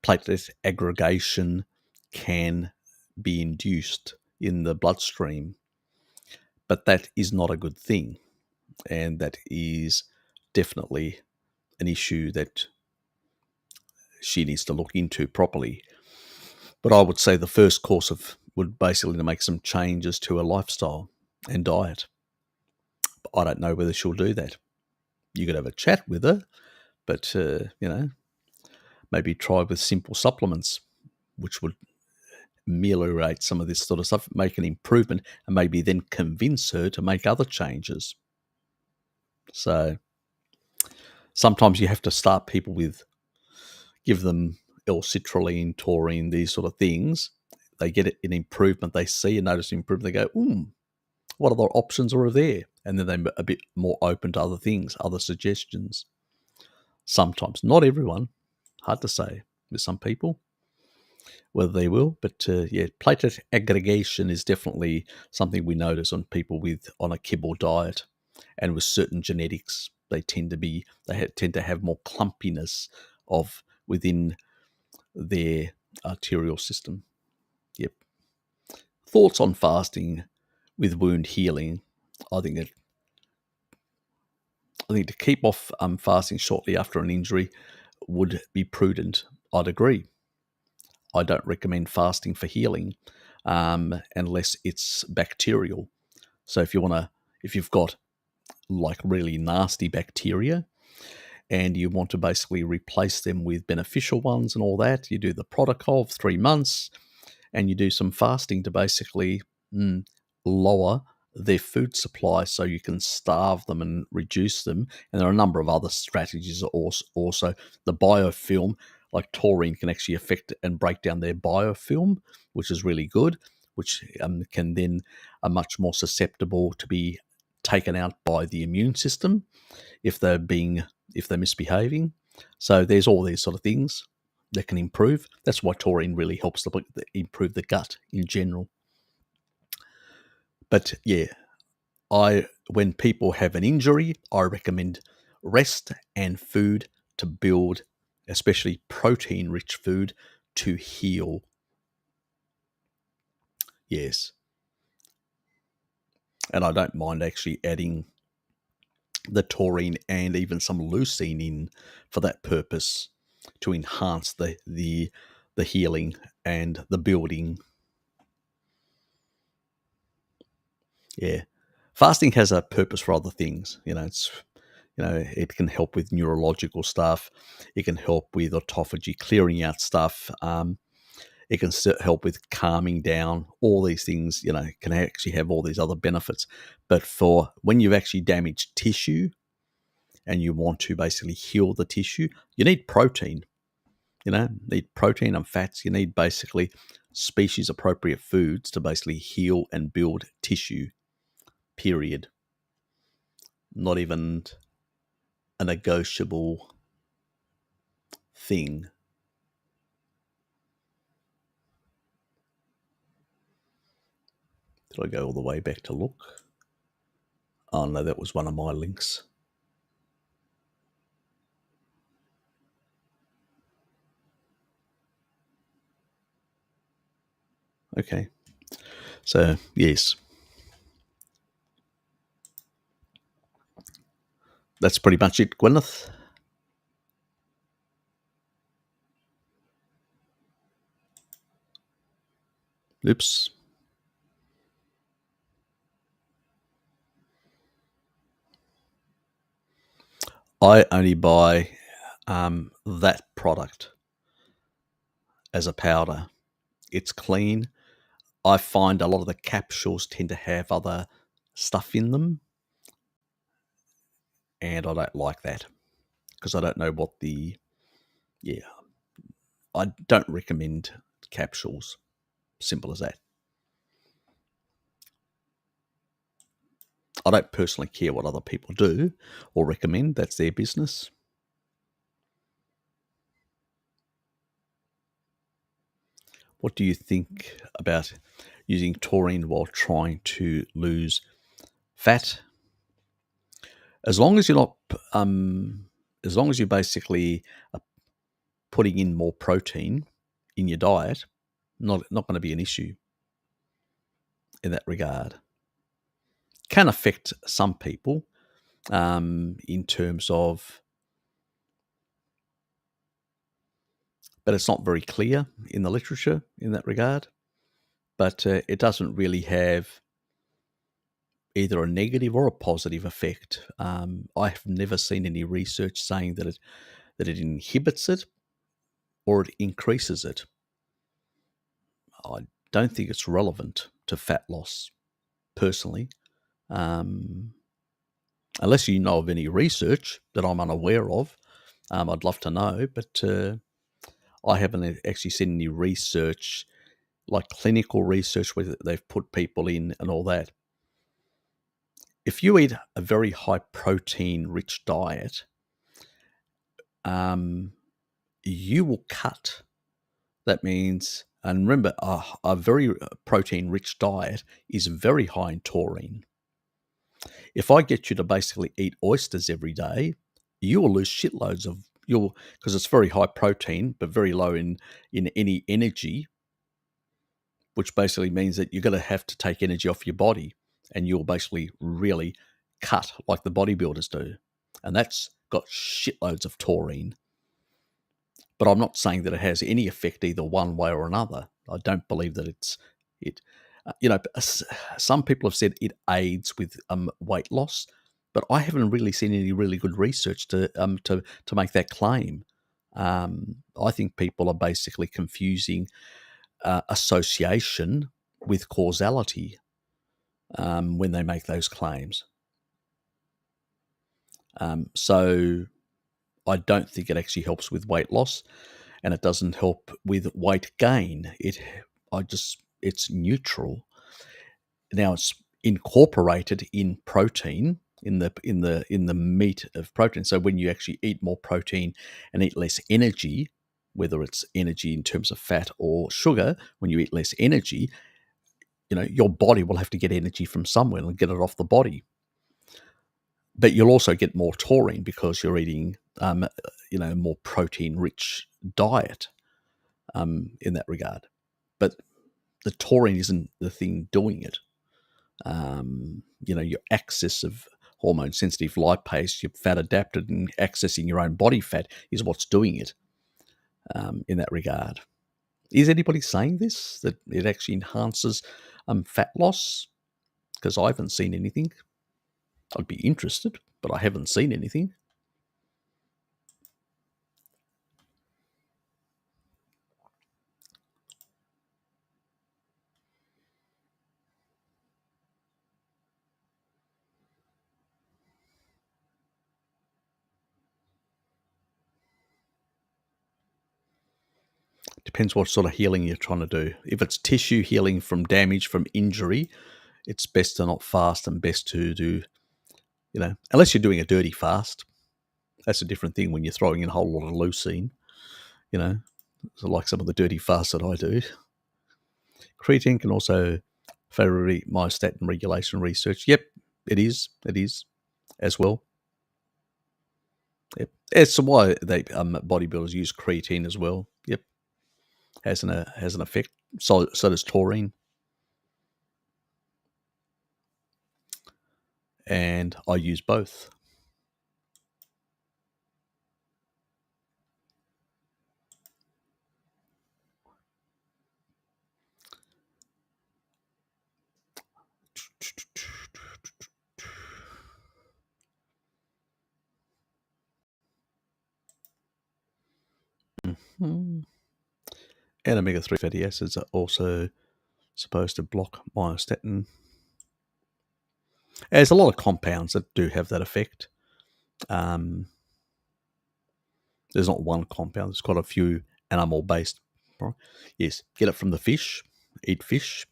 platelet aggregation can be induced in the bloodstream. But that is not a good thing. And that is definitely an issue that she needs to look into properly. But I would say the first course would basically to make some changes to her lifestyle and diet. But I don't know whether she'll do that. You could have a chat with her, but, maybe try with simple supplements, which would ameliorate some of this sort of stuff, make an improvement, and maybe then convince her to make other changes. So sometimes you have to start people give them L-citrulline, taurine, these sort of things. They get an improvement, they see and notice improvement, they go, what other options are there? And then they're a bit more open to other things, other suggestions. Sometimes, not everyone, hard to say with some people whether they will, but platelet aggregation is definitely something we notice on people on a kibble diet and with certain genetics. They tend to have more clumpiness within their arterial system. Yep. Thoughts on fasting with wound healing? I think to keep off fasting shortly after an injury would be prudent. I'd agree. I don't recommend fasting for healing unless it's bacterial. So if you've got like really nasty bacteria and you want to basically replace them with beneficial ones and all that, you do the protocol of 3 months and you do some fasting to basically lower their food supply so you can starve them and reduce them. And there are a number of other strategies also. The biofilm, like taurine, can actually affect and break down their biofilm, which is really good, which can then are much more susceptible to be taken out by the immune system if they're misbehaving. So there's all these sort of things that can improve. That's why taurine really helps to improve the gut in general. But yeah, when people have an injury, I recommend rest and food to build, especially protein-rich food to heal. Yes. And I don't mind actually adding the taurine and even some leucine in for that purpose to enhance the healing and the building. Yeah. Fasting has a purpose for other things. It can help with neurological stuff. It can help with autophagy, clearing out stuff. It can help with calming down. All these things, can actually have all these other benefits. But for when you've actually damaged tissue and you want to basically heal the tissue, you need protein. Need protein and fats. You need basically species appropriate foods to basically heal and build tissue. Period. Not even a negotiable thing. Did I go all the way back to look? Oh no, that was one of my links. Okay. So, yes. That's pretty much it, Gwyneth. Oops. I only buy that product as a powder. It's clean. I find a lot of the capsules tend to have other stuff in them, and I don't like that because I don't know what I don't recommend capsules. Simple as that. I don't personally care what other people do or recommend. That's their business. What do you think about using taurine while trying to lose fat? As long as you're not, as long as you basically are putting in more protein in your diet, not going to be an issue in that regard. Can affect some people in terms of, but it's not very clear in the literature in that regard. But it doesn't really have either a negative or a positive effect. I have never seen any research saying that it inhibits it or it increases it. I don't think it's relevant to fat loss, personally. Unless you know of any research that I'm unaware of, I'd love to know, but I haven't actually seen any research, like clinical research, where they've put people in and all that. If you eat a very high protein rich diet, you will cut. That means, and remember, a very protein rich diet is very high in taurine. If I get you to basically eat oysters every day, you will lose shitloads of because it's very high protein but very low in any energy, which basically means that you're going to have to take energy off your body, and you'll basically really cut like the bodybuilders do, and that's got shitloads of taurine. But I'm not saying that it has any effect either one way or another. I don't believe that it. Some people have said it aids with weight loss, but I haven't really seen any really good research to make that claim. I think people are basically confusing association with causality when they make those claims. So I don't think it actually helps with weight loss, and it doesn't help with weight gain. It's neutral. Now it's incorporated in protein in the meat of protein. So when you actually eat more protein and eat less energy, whether it's energy in terms of fat or sugar, when you eat less energy, your body will have to get energy from somewhere and get it off the body. But you'll also get more taurine because you're eating more protein-rich diet in that regard. But the taurine isn't the thing doing it. Your excess of hormone-sensitive lipase, your fat adapted and accessing your own body fat is what's doing it in that regard. Is anybody saying this, that it actually enhances fat loss? Because I haven't seen anything. I'd be interested, but I haven't seen anything. Depends what sort of healing you're trying to do. If it's tissue healing from damage, from injury, it's best to not fast and best to do, unless you're doing a dirty fast. That's a different thing when you're throwing in a whole lot of leucine, so like some of the dirty fasts that I do. Creatine can also favor myostatin regulation research. Yep, it is as well. Yep. It's why they bodybuilders use creatine as well. Yep, has an effect. So does taurine. And I use both. Mm-hmm. And omega-3 fatty acids are also supposed to block myostatin. There's a lot of compounds that do have that effect. There's not one compound. There's quite a few animal-based. Yes, get it from the fish. Eat fish,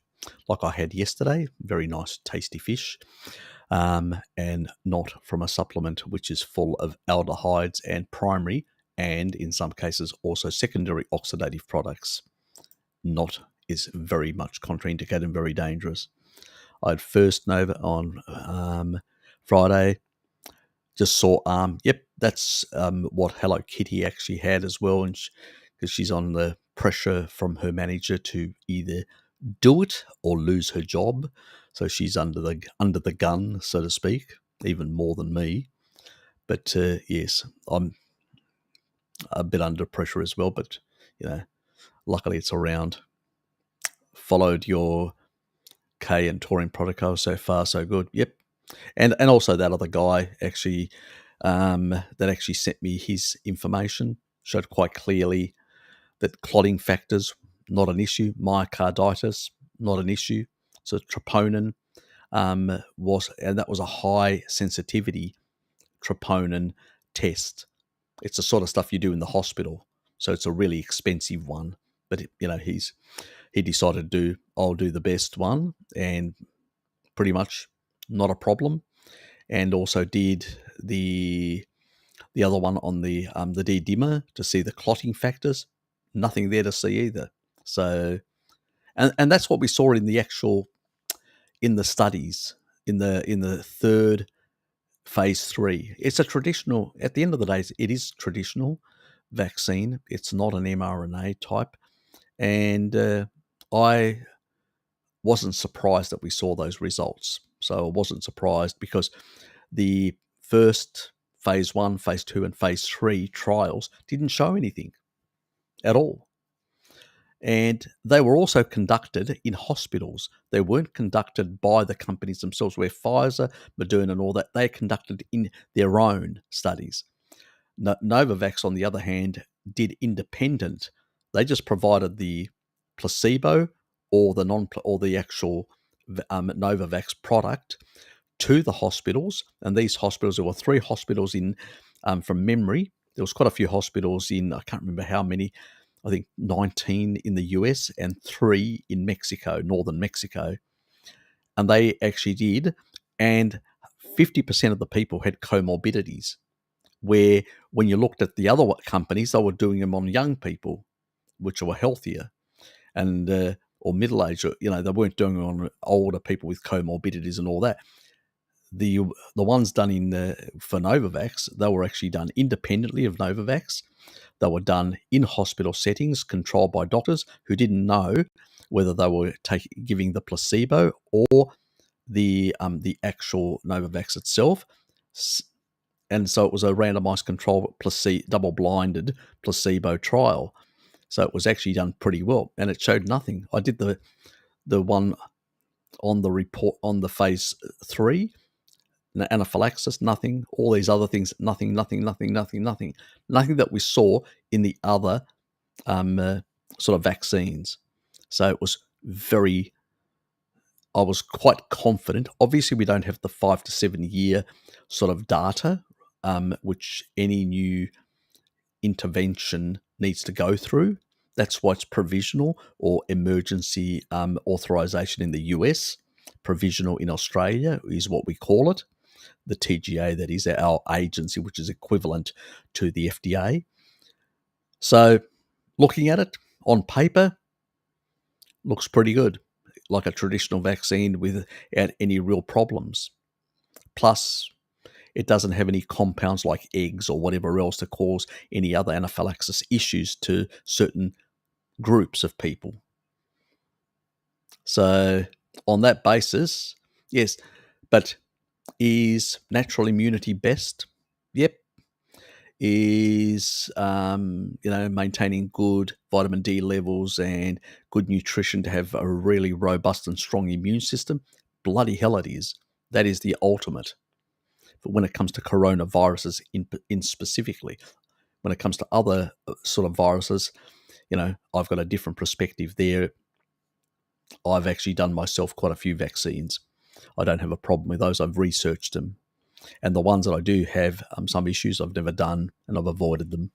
like I had yesterday. Very nice, tasty fish. And not from a supplement which is full of aldehydes and primary, and in some cases also secondary oxidative products. Not is very much contraindicated and very dangerous. I had First Nova on Friday. Just saw yep, that's what Hello Kitty actually had as well, and because she's on the pressure from her manager to either do it or lose her job, so she's under the gun, so to speak, even more than me. But yes, I'm a bit under pressure as well. But luckily it's around. Followed your K and taurine protocol so far, so good. Yep, and also that other guy actually that actually sent me his information showed quite clearly that clotting factors not an issue, myocarditis not an issue. So troponin was, and that was a high sensitivity troponin test. It's the sort of stuff you do in the hospital, so it's a really expensive one. But he decided to I'll do the best one, and pretty much not a problem. And also did the other one on the D-dimer to see the clotting factors. Nothing there to see either. So, and that's what we saw in the studies. in the third phase 3. It's a traditional. At the end of the day, it is traditional vaccine. It's not an mRNA type, and I wasn't surprised that we saw those results. So I wasn't surprised because the first phase 1, phase 2, and phase 3 trials didn't show anything at all. And they were also conducted in hospitals. They weren't conducted by the companies themselves, where Pfizer, Moderna, and all that, they're conducted in their own studies. Novavax, on the other hand, did independent. They just provided the placebo or the actual Novavax product to the hospitals, and these hospitals, there were 3 hospitals in, from memory. There was quite a few hospitals in, I can't remember how many. I think 19 in the US and 3 in Mexico, northern Mexico, and they actually did. And 50% of the people had comorbidities, where when you looked at the other companies, they were doing them on young people, which were healthier and or middle age. They weren't doing it on older people with comorbidities and all that. The ones done for Novavax, they were actually done independently of Novavax. They were done in hospital settings, controlled by doctors who didn't know whether they were giving the placebo or the actual Novavax itself. And so it was a randomized control double-blinded placebo trial. So it was actually done pretty well, and it showed nothing. I did the one on the report on the phase 3, anaphylaxis, nothing. All these other things, nothing that we saw in the other sort of vaccines. So it was I was quite confident. Obviously, we don't have the 5 to 7 year sort of data, which any new intervention needs to go through. That's why it's provisional or emergency authorization in the US. Provisional in Australia is what we call it. The TGA, that is our agency, which is equivalent to the FDA. So looking at it on paper, looks pretty good, like a traditional vaccine without any real problems. Plus, it doesn't have any compounds like eggs or whatever else to cause any other anaphylaxis issues to certain groups of people. So on that basis, yes, but is natural immunity best? Yep. Is maintaining good vitamin D levels and good nutrition to have a really robust and strong immune system? Bloody hell it is. That is the ultimate. But when it comes to coronaviruses in specifically, when it comes to other sort of viruses, I've got a different perspective there. I've actually done myself quite a few vaccines. I don't have a problem with those. I've researched them. And the ones that I do have some issues, I've never done, and I've avoided them.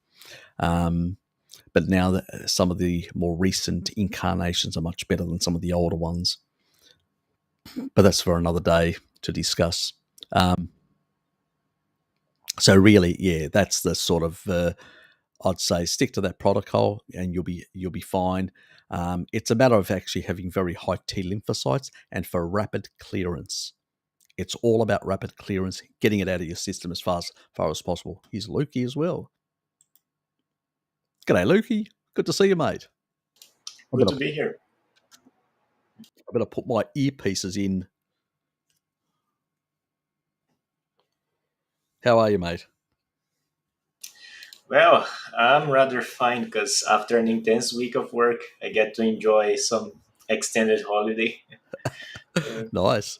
But now some of the more recent incarnations are much better than some of the older ones. But that's for another day to discuss. So really, yeah, that's the sort of I'd say stick to that protocol, and you'll be fine. It's a matter of actually having very high T lymphocytes and for rapid clearance. It's all about rapid clearance, getting it out of your system as far as possible. Here's Lukey as well. G'day, Lukey. Good to see you, mate. Good to be here. I better put my earpieces in. How are you, mate? Well, I'm rather fine because after an intense week of work, I get to enjoy some extended holiday. Nice.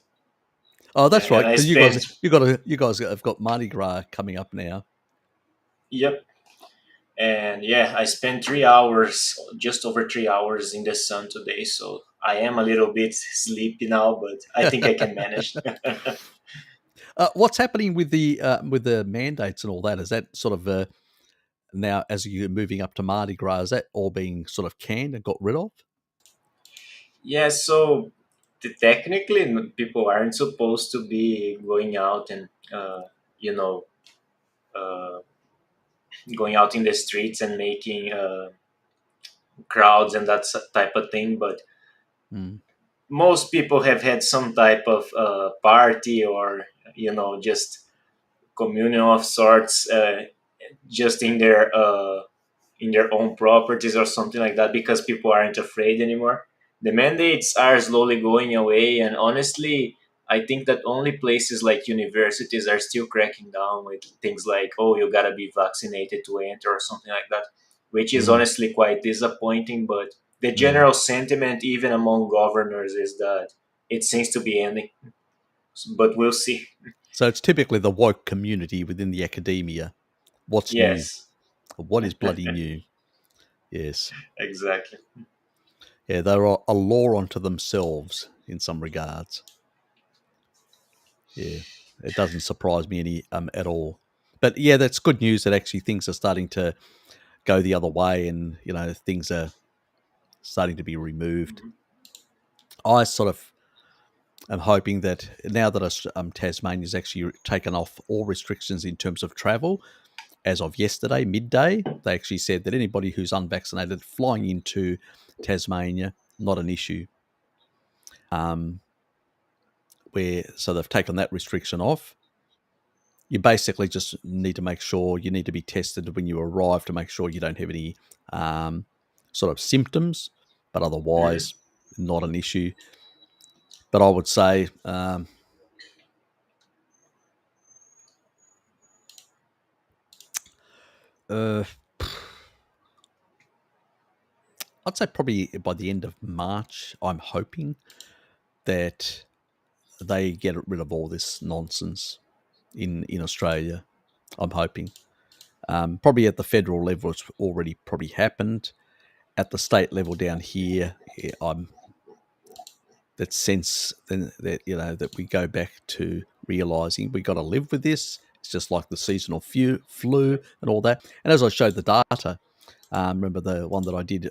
Oh, that's Yeah, right. and I Because spent, you guys have got Mardi Gras coming up now. yep. And yeah, I spent 3 hours, just over 3 hours in the sun today. So I am a little bit sleepy now, but I think I can manage. What's happening with the mandates and all that? Is that sort of now, as you're moving up to Mardi Gras, is that all being sort of canned and got rid of? Yeah, so technically, people aren't supposed to be going out and, you know, uh, going out in the streets and making crowds and that type of thing. But Mm. most people have had some type of party, or just communion of sorts, just in their own properties or something like that, because people aren't afraid anymore. The mandates are slowly going away, and honestly, I think that only places like universities are still cracking down with things like, oh, you gotta be vaccinated to enter or something like that, which is Mm, honestly quite disappointing. But the mm. general sentiment, even among governors, is that it seems to be ending. But we'll see. So it's typically the woke community within the academia. What's new? Yes, What is bloody new? Yes. exactly. Yeah, they're a law unto themselves in some regards. Yeah, it doesn't surprise me any at all. But yeah, that's good news that actually things are starting to go the other way, and things are starting to be removed. Mhm. I sort of am hoping that now that Tasmania's actually taken off all restrictions in terms of travel, as of yesterday midday, they actually said that anybody who's unvaccinated flying into Tasmania, not an issue. So they've taken that restriction off. You basically just need to make sure you need to be tested when you arrive to make sure you don't have any um, sort of symptoms, but Mhm. otherwise, not an issue. But I would say, uh, I'd say probably by the end of March, I'm hoping that they get rid of all this nonsense in Australia. I'm hoping. Probably at the federal level, it's already probably happened. At the state level down here, I'm that sense then that that we go back to realizing we got to live with this. It's just like the seasonal flu Yep. and all that. And as I showed the data, remember the one that I did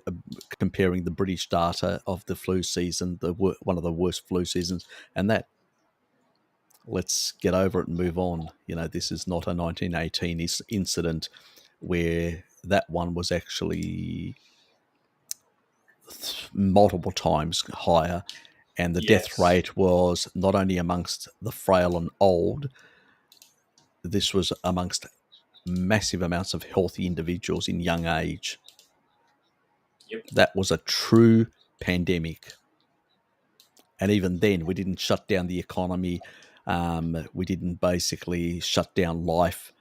comparing the British data of the flu season, one of the worst flu seasons, and that let's get over it and move on. This is not a 1918 incident where that one was actually multiple times higher, and the death Yes. rate was not only amongst the frail and old, this was amongst massive amounts of healthy individuals in young age. Yep. That was a true pandemic. And even then, we didn't shut down the economy. We didn't basically shut down life.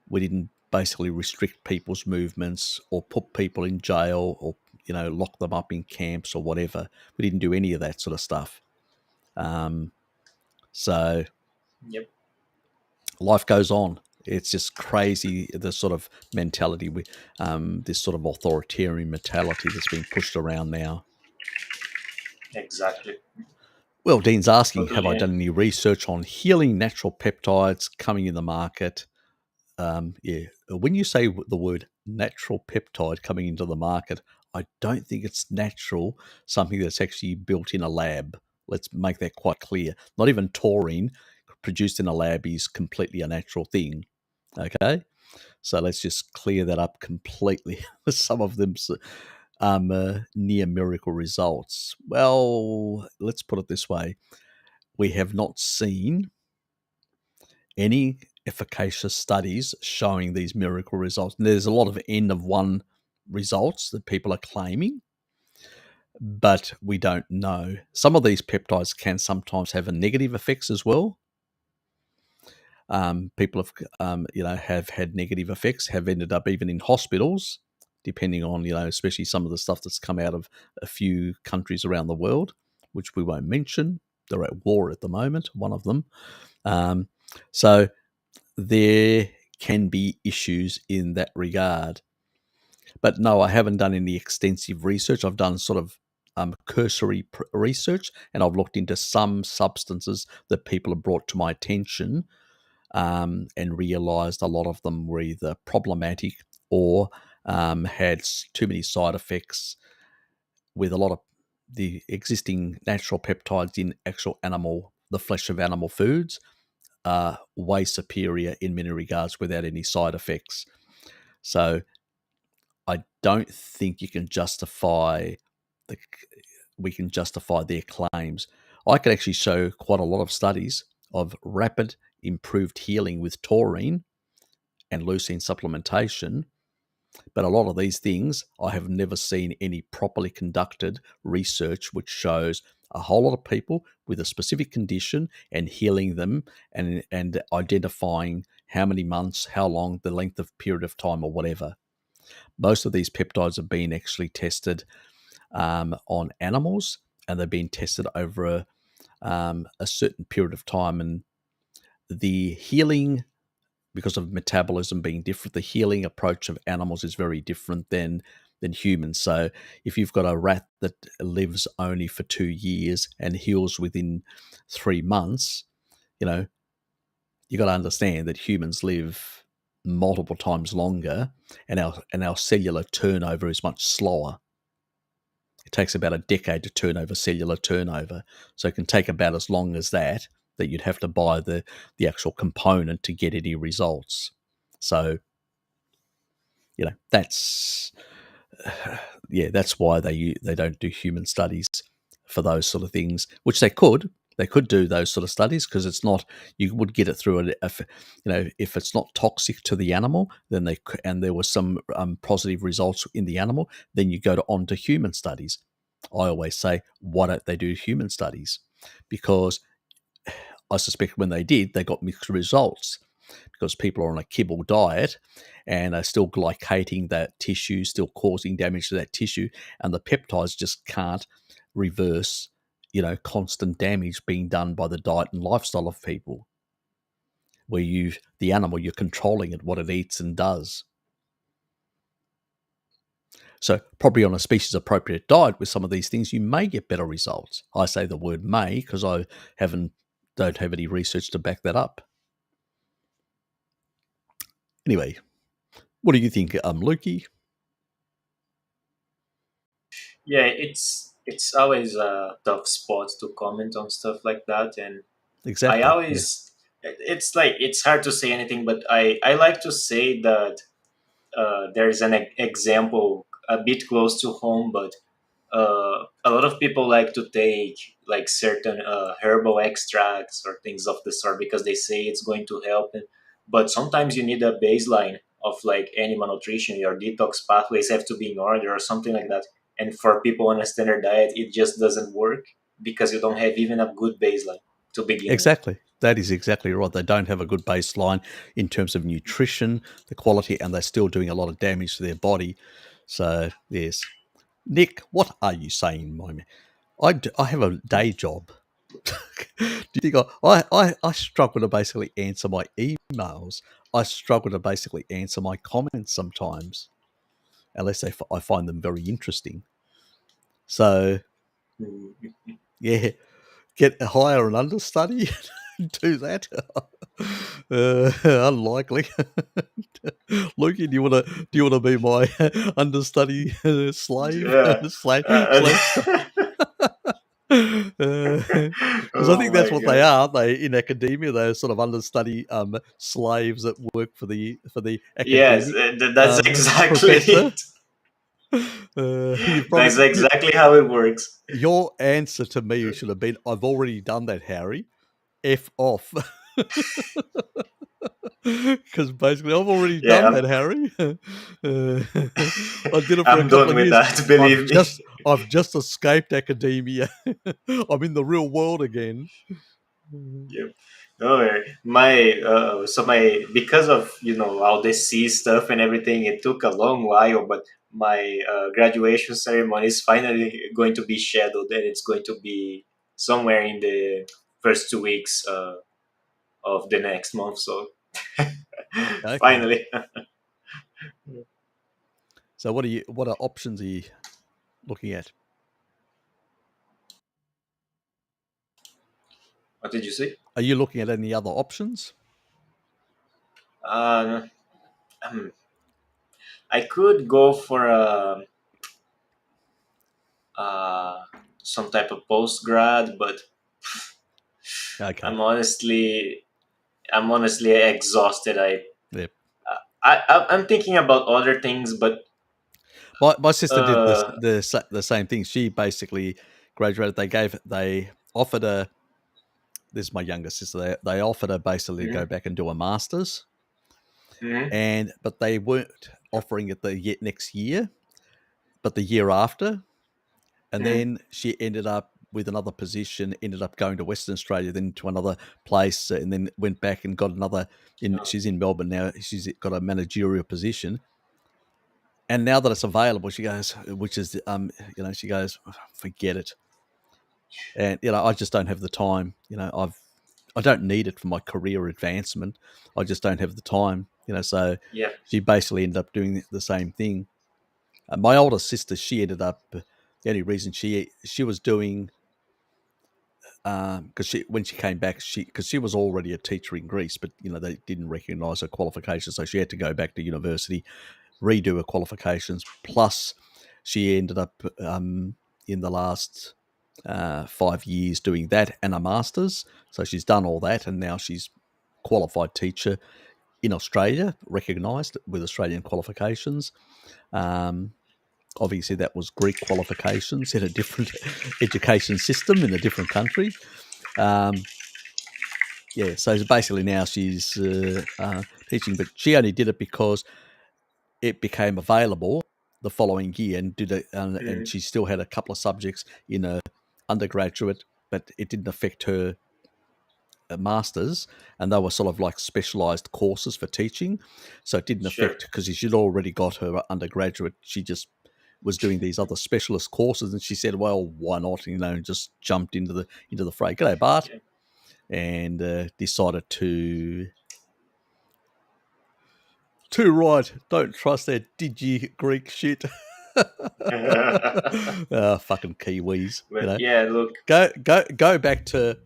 We didn't basically restrict people's movements or put people in jail or lock them up in camps or whatever. We didn't do any of that sort of stuff. Um, so Yep. life goes on. It's just crazy the sort of mentality, this sort of authoritarian mentality that's being pushed around now. Exactly. Well, Dean's asking, have I Totally. done any research on healing natural peptides coming in the market? Yeah, when you say the word natural peptide coming into the market, I don't think it's natural, something that's actually built in a lab. Let's make that quite clear. Not even taurine produced in a lab is completely a natural thing. Okay, so let's just clear that up completely. Some of them near miracle results. Well, let's put it this way: we have not seen any efficacious studies showing these miracle results. And there's a lot of N of one results that people are claiming, but we don't know. Some of these peptides can sometimes have a negative effects as well. People have, have had negative effects, have ended up even in hospitals, depending on, especially some of the stuff that's come out of a few countries around the world, which we won't mention. They're at war at the moment, one of them. Um, so there can be issues in that regard. But no, I haven't done any extensive research. I've done sort of cursory research, and I've looked into some substances that people have brought to my attention, and realized a lot of them were either problematic or had too many side effects, with a lot of the existing natural peptides in actual the flesh of animal foods are way superior in many regards without any side effects. So I don't think you can justify the we can justify their claims. I could actually show quite a lot of studies of rapid improved healing with taurine and leucine supplementation. But a lot of these things, I have never seen any properly conducted research which shows a whole lot of people with a specific condition and healing them and identifying how many months, how long, the length of period of time or whatever. Most of these peptides have been actually tested on animals, and they've been tested over a certain period of time. And the healing, because of metabolism being different, the healing approach of animals is very different than humans. So if you've got a rat that lives only for 2 years and heals within 3 months, you know, you got to understand that humans live multiple times longer, and our cellular turnover is much slower. It takes about a decade to turn over cellular turnover. So it can take about as long as that you'd have to buy the actual component to get any results. So, that's that's why they don't do human studies for those sort of things, which they could. They could do those sort of studies because it's not. You would get it through if it's not toxic to the animal, then and there was some positive results in the animal, then you go on to human studies. I always say, why don't they do human studies? Because I suspect when they did, they got mixed results because people are on a kibble diet and are still glycating that tissue, still causing damage to that tissue, and the peptides just can't reverse, constant damage being done by the diet and lifestyle of people. Where the animal, you're controlling it, what it eats and does. So probably on a species appropriate diet with some of these things, you may get better results. I say the word may because I don't have any research to back that up. Anyway, what do you think, Lukey? Yeah, it's always a tough spot to comment on stuff like that, and I Exactly. Yeah. always it's like it's hard to say anything, but I like to say that there's an example a bit close to home, but a lot of people like to take like certain herbal extracts or things of the sort because they say it's going to help them. But sometimes you need a baseline of like animal nutrition. Your detox pathways have to be in order or something like that. And for people on a standard diet, it just doesn't work because you don't have even a good baseline to begin with. Exactly. That is exactly right. They don't have a good baseline in terms of nutrition, the quality, and they're still doing a lot of damage to their body. So, yes. Nick, what are you saying, my man? I have a day job. Do you think I struggle to basically answer my emails? I struggle to basically answer my comments sometimes, unless I find them very interesting. So, Mm. yeah, hire an understudy do that. Unlikely. Lucky, do you wanna be my understudy slave Yeah. slave stuff? Uh, Because I oh think that's my what they god. are. They in academia, they're sort of understudy slaves that work for the Yes, academic that's exactly professor. it. You That's probably exactly how it works. your answer to me should have been, "I've already done that, Harry. F off." Because basically, I've already Yeah, done that, Harry. I did it for a I'm couple done of with years. that. I've Believe me. just I've just escaped academia. I'm in the real world again. Yep. No, my because of all the sea stuff and everything, it took a long while, but my graduation ceremony is finally going to be scheduled, and it's going to be somewhere in the first 2 weeks of the next month. So Okay. finally, So what are options are you looking at? what did you say? Are you looking at any other options? Uh, um, I could go for uh, some type of post grad, but Okay. I'm honestly I'm honestly exhausted. Yeah. I'm thinking about other things, but My sister did uh, the same thing. She basically graduated, they offered her. This is my younger sister. They offered her basically to go back and do a master's, but they weren't offering it the next year, but the year after. And then she ended up with another position, ended up going to Western Australia, then to another place, and then went back and got another. She's in Melbourne now. She's got a managerial position, and now that it's available, she goes, which is, she goes, forget it, and I just don't have the time. I don't need it for my career advancement. I just don't have the time. So Yeah. she basically ended up doing the same thing. My older sister, she ended up. The only reason she was doing, because when she came back, because she was already a teacher in Greece, but they didn't recognise her qualifications, so she had to go back to university, redo her qualifications. Plus, she ended up in the last 5 years doing that and a master's. So she's done all that, and now she's qualified teacher in Australia, recognised with Australian qualifications. Obviously, that was Greek qualifications in a different education system in a different country. So basically now she's teaching, but she only did it because it became available the following year, and did it, and she still had a couple of subjects in her undergraduate, but it didn't affect her masters, and they were sort of like specialized courses for teaching, so it didn't Sure. affect, because she'd already got her undergraduate. She just was doing these other specialist courses, and she said, well, why not, and just jumped into the fray. G'day, Bart. Yeah. And decided to write, don't trust that digi Greek shit. Fucking Kiwis, But yeah, look. Go back to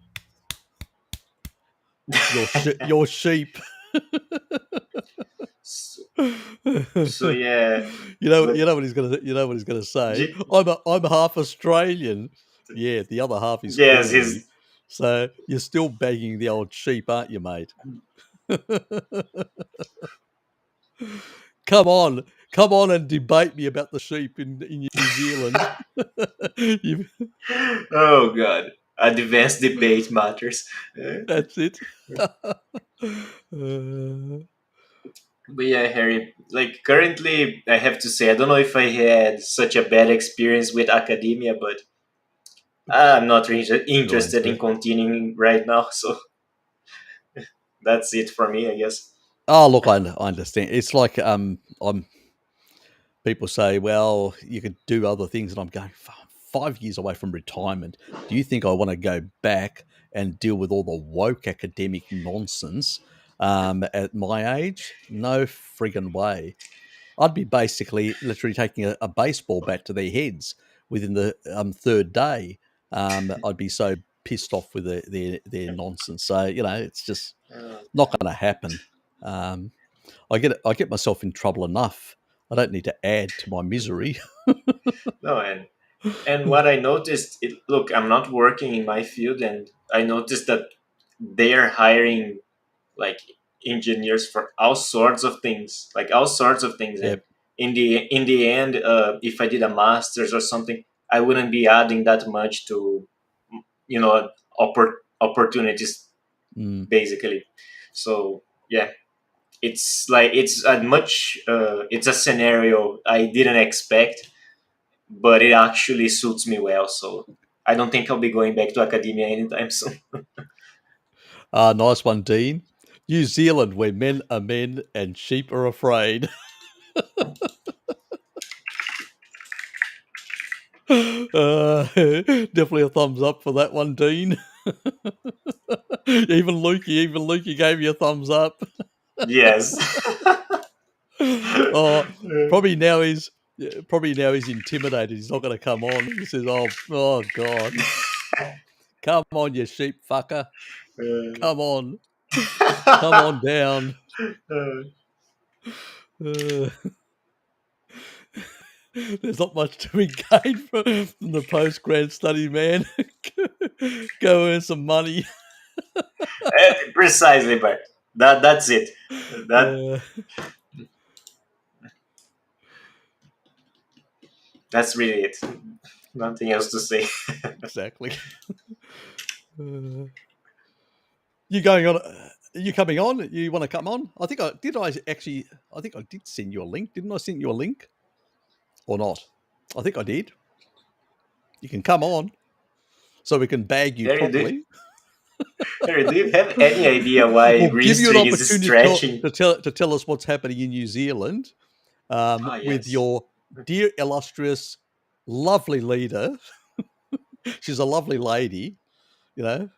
your sheep. So yeah, you know but what he's gonna say. I'm half Australian. Yeah, the other half is yes, Kiwi. his So you're still bagging the old sheep, aren't you, mate? Come on and debate me about the sheep in New Zealand. oh god, advanced debate matters. That's it. But yeah, Harry, like currently, I have to say, I don't know if I had such a bad experience with academia, but I'm not really Go interested in answer. continuing right now. So that's it for me, I guess. Oh, look, I understand. It's like people say, well, you could do other things, and I'm going 5 years away from retirement. Do you think I want to go back and deal with all the woke academic nonsense at my age? No friggin' way. I'd be basically literally taking a baseball bat to their heads within the third day. I'd be so pissed off with their nonsense. So it's just Uh, not going to happen. Um, I get myself in trouble enough. I don't need to add to my misery. no, and what I noticed, look, I'm not working in my field, and I noticed that they are hiring like engineers for all sorts of things, like all sorts of things. And Yep. in the end, if I did a master's or something, I wouldn't be adding that much to, you know, opportunities Mm. basically. So yeah, it's like it's a scenario I didn't expect, but it actually suits me well. So I don't think I'll be going back to academia anytime soon. Nice one, Dean. New Zealand, where men are men and sheep are afraid. Definitely a thumbs up for that one, Dean. even Lukey gave you a thumbs up. Yes. Oh, probably now he's intimidated. He's not going to come on. He says, "Oh God, come on, you sheep fucker, come on, come on down." Uh, there's not much to be gained from the post-grad study, man. Go earn some money. Precisely, but that's it. That Uh, that's really it. Nothing else to say. Exactly. You going on? Are you coming on? You want to come on? I think I did. I think I did send you a link. Didn't I send you a link or not? I think I did. You can come on, so we can bag you Harry, properly. Harry, do you have any idea why We'll give you an Restring is opportunity stretching? to tell us what's happening in New Zealand with Yes. your dear, illustrious, lovely leader. She's a lovely lady, you know.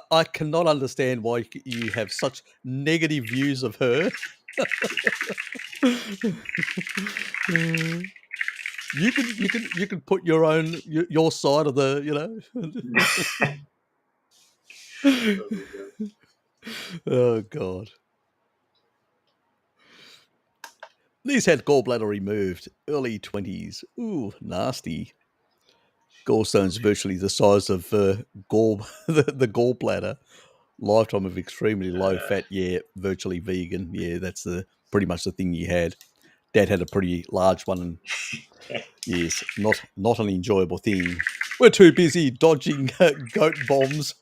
I cannot understand why you have such negative views of her. You can put your own your side of the Oh God. He's had gallbladder removed, early 20s. Ooh, nasty. Gallstones virtually the size of the gallbladder. Lifetime of extremely low fat. Yeah, virtually vegan. Yeah, that's pretty much the thing you had. Dad had a pretty large one, and yes, not an enjoyable thing. We're too busy dodging goat bombs.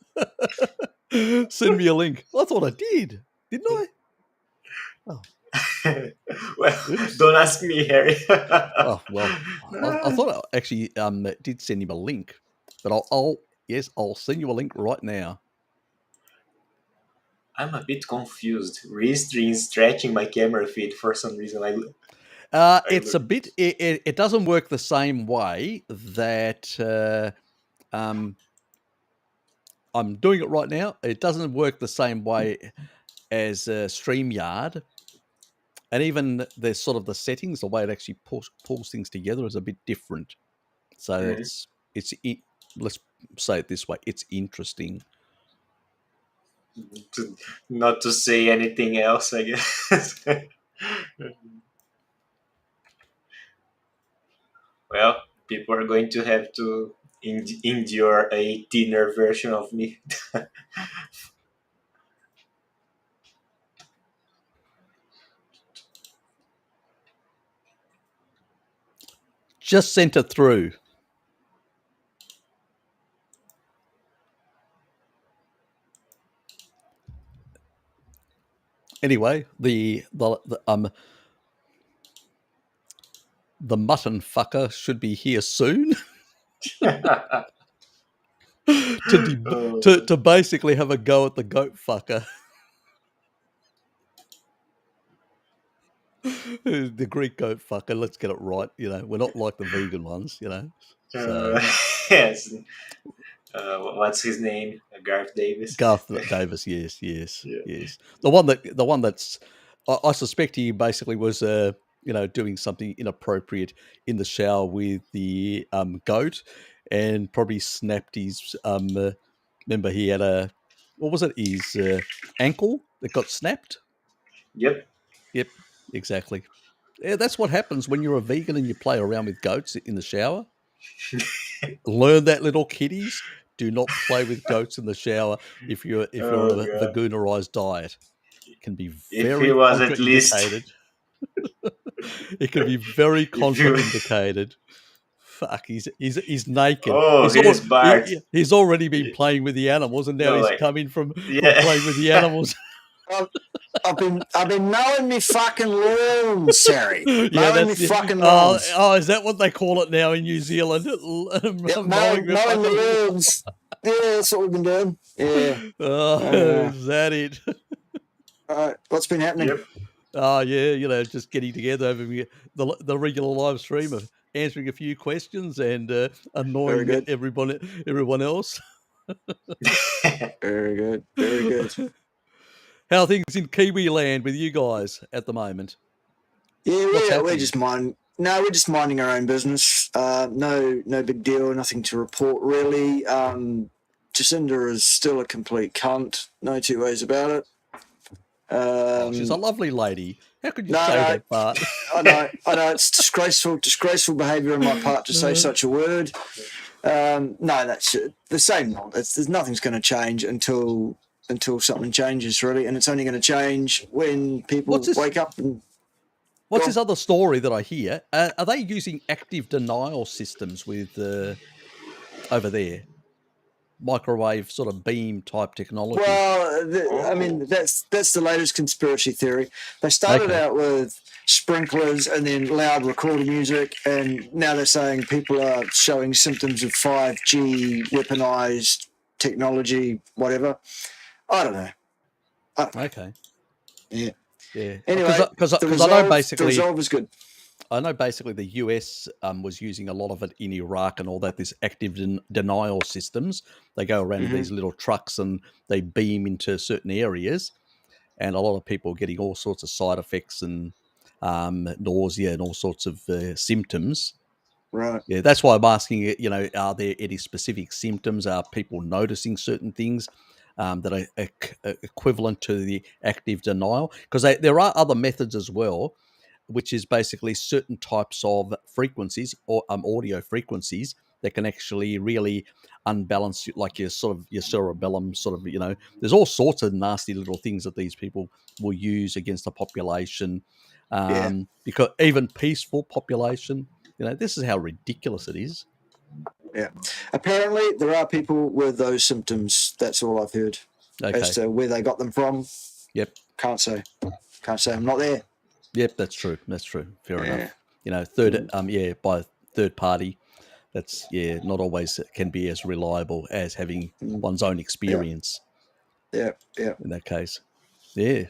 Send me a link. I thought I did, didn't I? Oh, Well, oops. don't ask me, Harry. Oh well, I thought I actually did send him a link, but I'll send you a link right now. I'm a bit confused. Restring stretching my camera feed for some reason. It's a bit. It doesn't work the same way that I'm doing it right now. It doesn't work the same way as StreamYard, and even the sort of the settings, the way it actually pulls things together is a bit different. So let's say it this way: it's interesting. Not to say anything else, I guess. Well, people are going to have to endure a thinner version of me. Just sent it through. Anyway, the mutton fucker should be here soon to basically have a go at the goat fucker. The Greek goat fucker. Let's get it right. We're not like the vegan ones. So Yes. What's his name? Garth Davis. Garth Davis. Yes. Yeah. The one that's I suspect he basically was doing something inappropriate in the shower with the goat, and probably snapped his remember he had his ankle that got snapped. Yep. Yep, exactly. Yeah, that's what happens when you're a vegan and you play around with goats in the shower. Learn that, little kiddies. Do not play with goats in the shower if you're on a God. veganerized diet. It can be If he very was at least, contraindicated. It can be very if you, contraindicated. Fuck, he's naked. oh, here's Bart. He's already been playing with the animals, and now No, he's like, coming from yeah. playing with the animals. I've been mowing me fucking lawn, Sari. Yeah, Mowing me fucking lawns. Oh, is that what they call it now in New Zealand? Yep, mowing the lawns. Yeah, that's what we've been doing. Yeah. Is that it? What's been happening? Yep. Oh yeah, just getting together, having the regular live stream of answering a few questions and annoying everyone else. Very good. Very good. How are things in Kiwi land with you guys at the moment? Yeah, we're just we're just minding our own business. No big deal. Nothing to report really. Jacinda is still a complete cunt. No two ways about it. She's a lovely lady. How could you say that, Bart? I know. It's disgraceful behaviour on my part to say such a word. No, that's the same. There's nothing's going to change until something changes, really, and it's only going to change when people wake up and. What's this other story that I hear? Are they using active denial systems with over there? Microwave sort of beam type technology. Well, I mean, that's the latest conspiracy theory. They started out with sprinklers and then loud recording music, and now they're saying people are showing symptoms of 5G weaponized technology, whatever. I don't know. Okay. Yeah. Yeah. Anyway, because I know basically the resolve is good. I know basically the US was using a lot of it in Iraq and all that. This active denial systems. They go around in these little trucks and they beam into certain areas, and a lot of people are getting all sorts of side effects and nausea and all sorts of symptoms. Right. Yeah, that's why I'm asking. Are there any specific symptoms? Are people noticing certain things that are equivalent to the active denial? Because there are other methods as well, which is basically certain types of frequencies or audio frequencies that can actually really unbalance like your cerebellum there's all sorts of nasty little things that these people will use against the population, because even peaceful population, this is how ridiculous it is. Yeah. Apparently, there are people with those symptoms. That's all I've heard. Okay. As to where they got them from, Yep. Can't say. I'm not there. Yep, that's true. Fair enough. By third party, that's not always can be as reliable as having one's own experience. Yeah. In that case, yeah.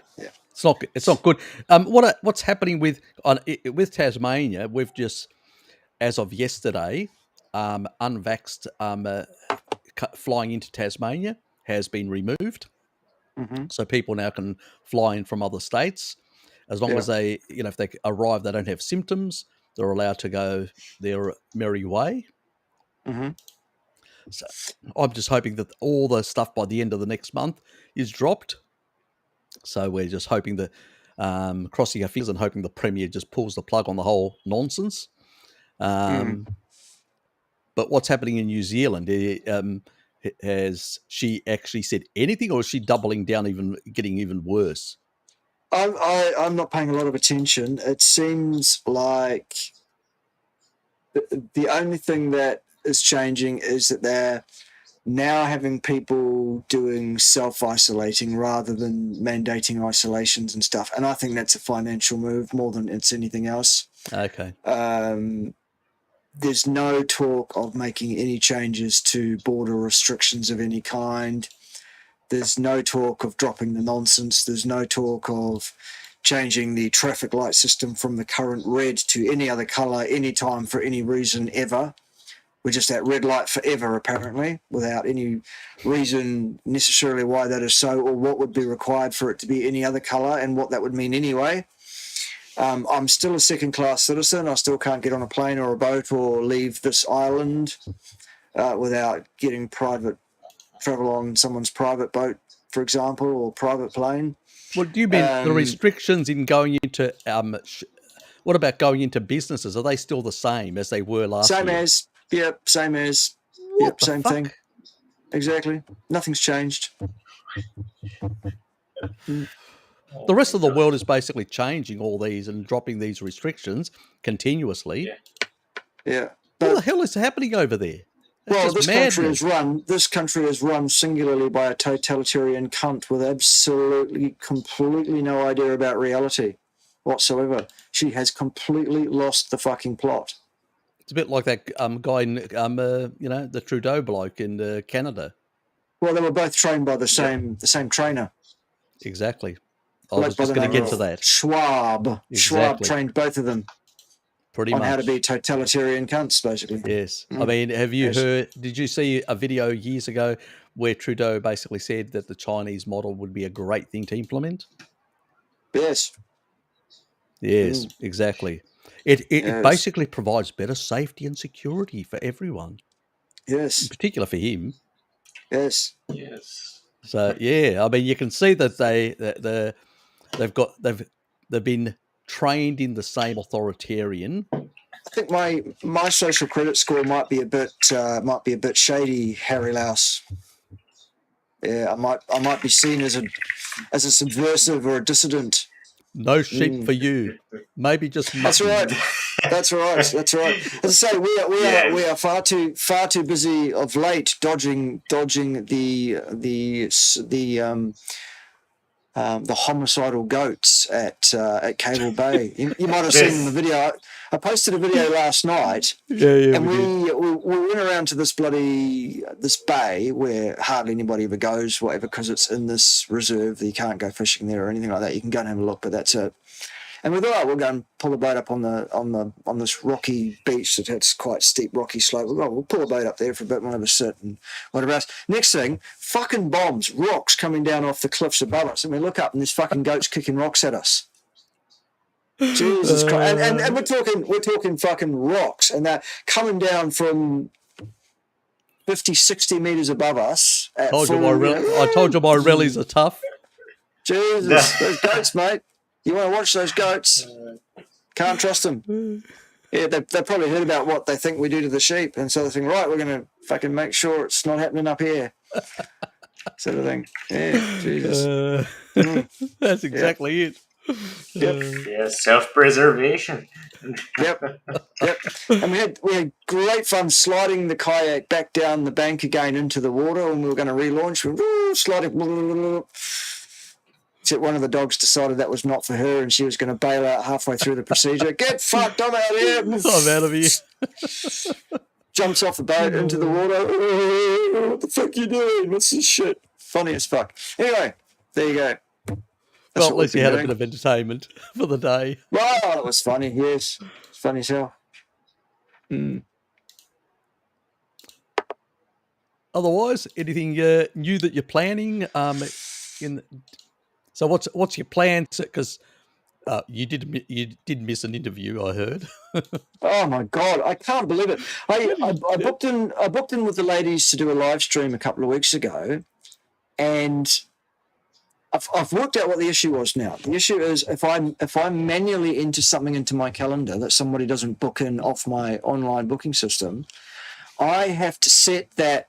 It's not good. What's happening with Tasmania? We've just, as of yesterday, unvaxxed flying into Tasmania has been removed. So people now can fly in from other states as long as they, if they arrive, they don't have symptoms, they're allowed to go their merry way. So I'm just hoping that all the stuff by the end of the next month is dropped. So we're just hoping that, crossing our fingers and hoping the Premier just pulls the plug on the whole nonsense. But what's happening in New Zealand? Has she actually said anything, or is she doubling down, getting even worse? I'm not paying a lot of attention. It seems like the only thing that is changing is that they're now having people doing self-isolating rather than mandating isolations and stuff. And I think that's a financial move more than it's anything else. Okay. There's no talk of making any changes to border restrictions of any kind. There's no talk of dropping the nonsense. There's no talk of changing the traffic light system from the current red to any other colour, anytime, for any reason, ever. We're just at red light forever, apparently, without any reason necessarily why that is so, or what would be required for it to be any other colour, and what that would mean anyway. I'm still a second-class citizen. I still can't get on a plane or a boat or leave this island without getting private travel on someone's private boat, for example, or private plane. What do you mean the restrictions in going into what about going into businesses? Are they still the same as they were last year? Same as. What the same fuck? thing. Exactly. Nothing's changed. The rest of the world is basically changing all these and dropping these restrictions continuously. Yeah. What the hell is happening over there? This country is run singularly by a totalitarian cunt with absolutely, completely no idea about reality whatsoever. She has completely lost the fucking plot. It's a bit like that guy in, the Trudeau bloke in Canada. Well, they were both trained by the same trainer. Exactly. I was just going to get to that. Schwab. Exactly. Schwab trained both of them. Pretty much. On how to be totalitarian cunts, basically. Yes. I mean, have you heard, did you see a video years ago where Trudeau basically said that the Chinese model would be a great thing to implement? Yes. Yes, exactly. It basically provides better safety and security for everyone. Yes. In particular for him. Yes. So I mean, you can see that they've been trained in the same authoritarian. I think my social credit score might be a bit shady, Harry Louse. Yeah, I might be seen as a subversive or a dissident. No sheep for you. Maybe just mutton. That's right. That's right. That's right. As I say, we are far too busy of late dodging the homicidal goats at Cable Bay. You might have seen the video. I posted a video last night, and we went around to this bay where hardly anybody ever goes, whatever, because it's in this reserve. You can't go fishing there or anything like that. You can go and have a look, but that's it. And we thought, we'll go and pull a boat up on this rocky beach that has quite steep rocky slope. We'll pull a boat up there for a bit, we'll have a sit and whatever else. Next thing, fucking bombs, rocks coming down off the cliffs above us, and we look up and there's fucking goats kicking rocks at us. Jesus Christ! And we're talking fucking rocks, and they're coming down from 50, 60 meters above us. I told you my rallies are tough. Jesus, those goats, mate. You want to watch those goats? Can't trust them. Yeah, they probably heard about what they think we do to the sheep, and so they think, right, we're going to fucking make sure it's not happening up here. Sort of thing. Yeah, Jesus. That's exactly it. Yep. Yeah, self-preservation. Yep. And we had great fun sliding the kayak back down the bank again into the water, and we were going to relaunch. We were sliding. Except one of the dogs decided that was not for her, and she was going to bail out halfway through the procedure. Get fucked! I'm out of here. I'm out of here. Jumps off the boat into the water. What the fuck are you doing? What's this shit? Funny as fuck. Anyway, there you go. Well, at least you had a bit of entertainment for the day. Well, it was funny. Yes, it's funny as hell. Otherwise, anything new that you're planning? So what's your plans? Because you did miss an interview, I heard. Oh my God, I can't believe it. I booked in with the ladies to do a live stream a couple of weeks ago, and I've worked out what the issue was now. The issue is if I manually enter something into my calendar that somebody doesn't book in off my online booking system, I have to set that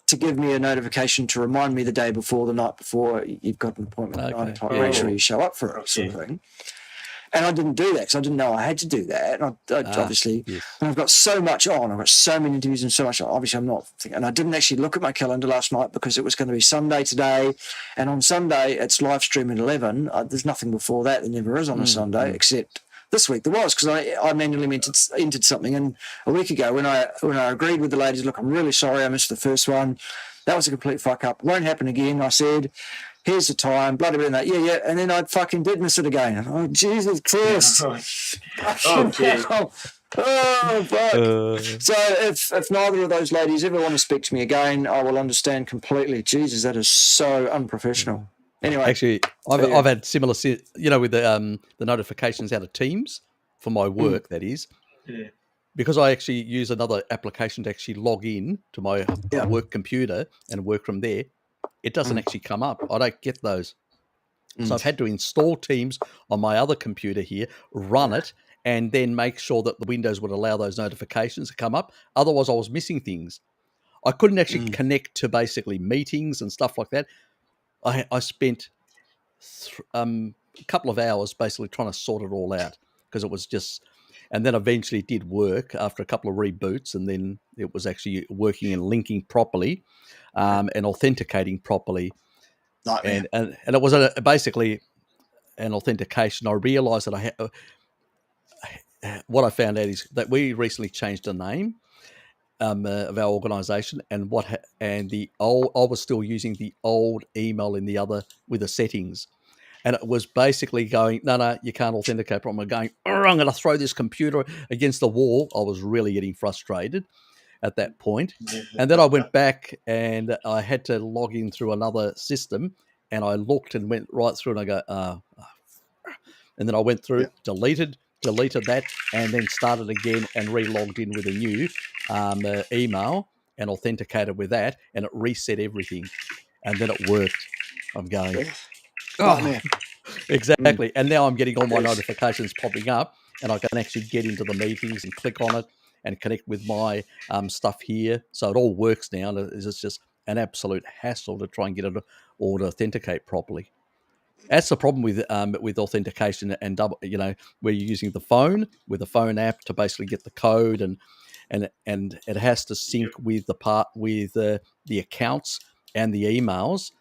to give me a notification to remind me the day before, the night before, you've got an appointment. Okay. Make sure you show up for it, sort of thing. And I didn't do that because I didn't know I had to do that. And obviously, and I've got so much on. I've got so many interviews and so much on. Obviously, I'm not thinking. And I didn't actually look at my calendar last night because it was going to be Sunday today. And on Sunday, it's live stream at 11. There's nothing before that. There never is on a Sunday, except this week there was, because I manually entered something. And a week ago when I agreed with the ladies, look, I'm really sorry I missed the first one. That was a complete fuck up. Won't happen again. I said, here's the time, bloody bit of that. Yeah. And then I fucking did miss it again. Oh, Jesus Christ. Okay. Oh, fuck. So if neither of those ladies ever want to speak to me again, I will understand completely. Jesus, that is so unprofessional. Anyway. Actually, I've had similar, with the notifications out of Teams for my work, that is. Yeah. Because I actually use another application to actually log in to my work computer and work from there, it doesn't actually come up. I don't get those. So I've had to install Teams on my other computer here, run it, and then make sure that the Windows would allow those notifications to come up. Otherwise, I was missing things. I couldn't actually connect to basically meetings and stuff like that. I spent a couple of hours basically trying to sort it all out because it was just... And then eventually it did work after a couple of reboots, and then it was actually working and linking properly and authenticating properly. And it was basically an authentication. I realised that what I found out is that we recently changed the name of our organisation, and I was still using the old email in the other with the settings. And it was basically going, no, you can't authenticate properly. I'm going, I'm going to throw this computer against the wall. I was really getting frustrated at that point. And then I went back and I had to log in through another system. And I looked and went right through and I go, and then I went through, deleted that, and then started again and re-logged in with a new email and authenticated with that. And it reset everything. And then it worked. I'm going... man. Exactly. And now I'm getting all my notifications popping up, and I can actually get into the meetings and click on it and connect with my stuff here. So it all works now. It's just an absolute hassle to try and get it all to authenticate properly. That's the problem with authentication and double, where you're using the phone with the phone app to basically get the code, and it has to sync with the accounts and the emails.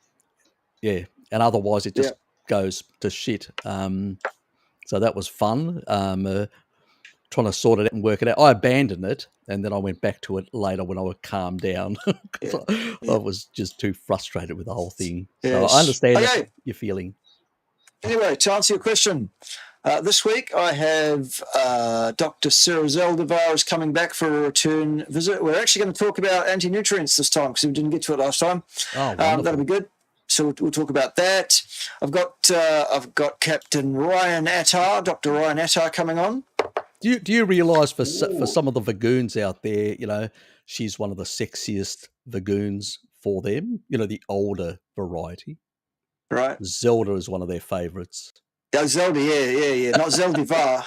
Yeah, and otherwise it just goes to shit. So that was fun. Trying to sort it out and work it out. I abandoned it, and then I went back to it later when I was calmed down. I was just too frustrated with the whole thing. So I understand your feeling. Anyway, to answer your question, this week I have Dr. Sarah Zaldivar is coming back for a return visit. We're actually going to talk about anti-nutrients this time because we didn't get to it last time. Oh, that'll be good. So we'll talk about that. I've got Captain Ryan Attar, Dr. Ryan Attar, coming on. Do you realise for some of the Vagoons out there, she's one of the sexiest Vagoons for them, the older variety. Right. Zelda is one of their favourites. Oh, Zelda, yeah. Not Zeldivar.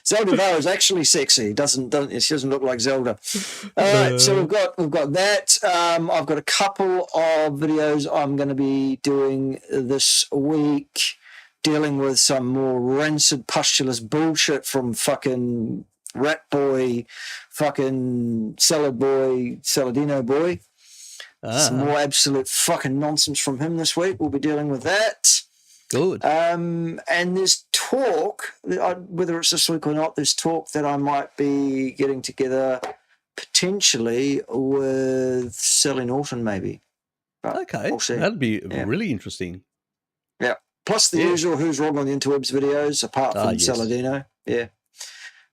Zeldivar is actually sexy. She doesn't look like Zelda. All right, so we've got that. I've got a couple of videos I'm going to be doing this week, dealing with some more rancid pustulous bullshit from fucking Rat Boy, fucking Salad Boy, Saladino Boy. Some more absolute fucking nonsense from him this week. We'll be dealing with that. Good. And there's talk, whether it's this week or not, there's talk that I might be getting together potentially with Sally Norton, maybe. But okay. We'll see. That'd be really interesting. Yeah. Plus the usual Who's Wrong on the Interwebs videos, apart from Saladino. Yeah.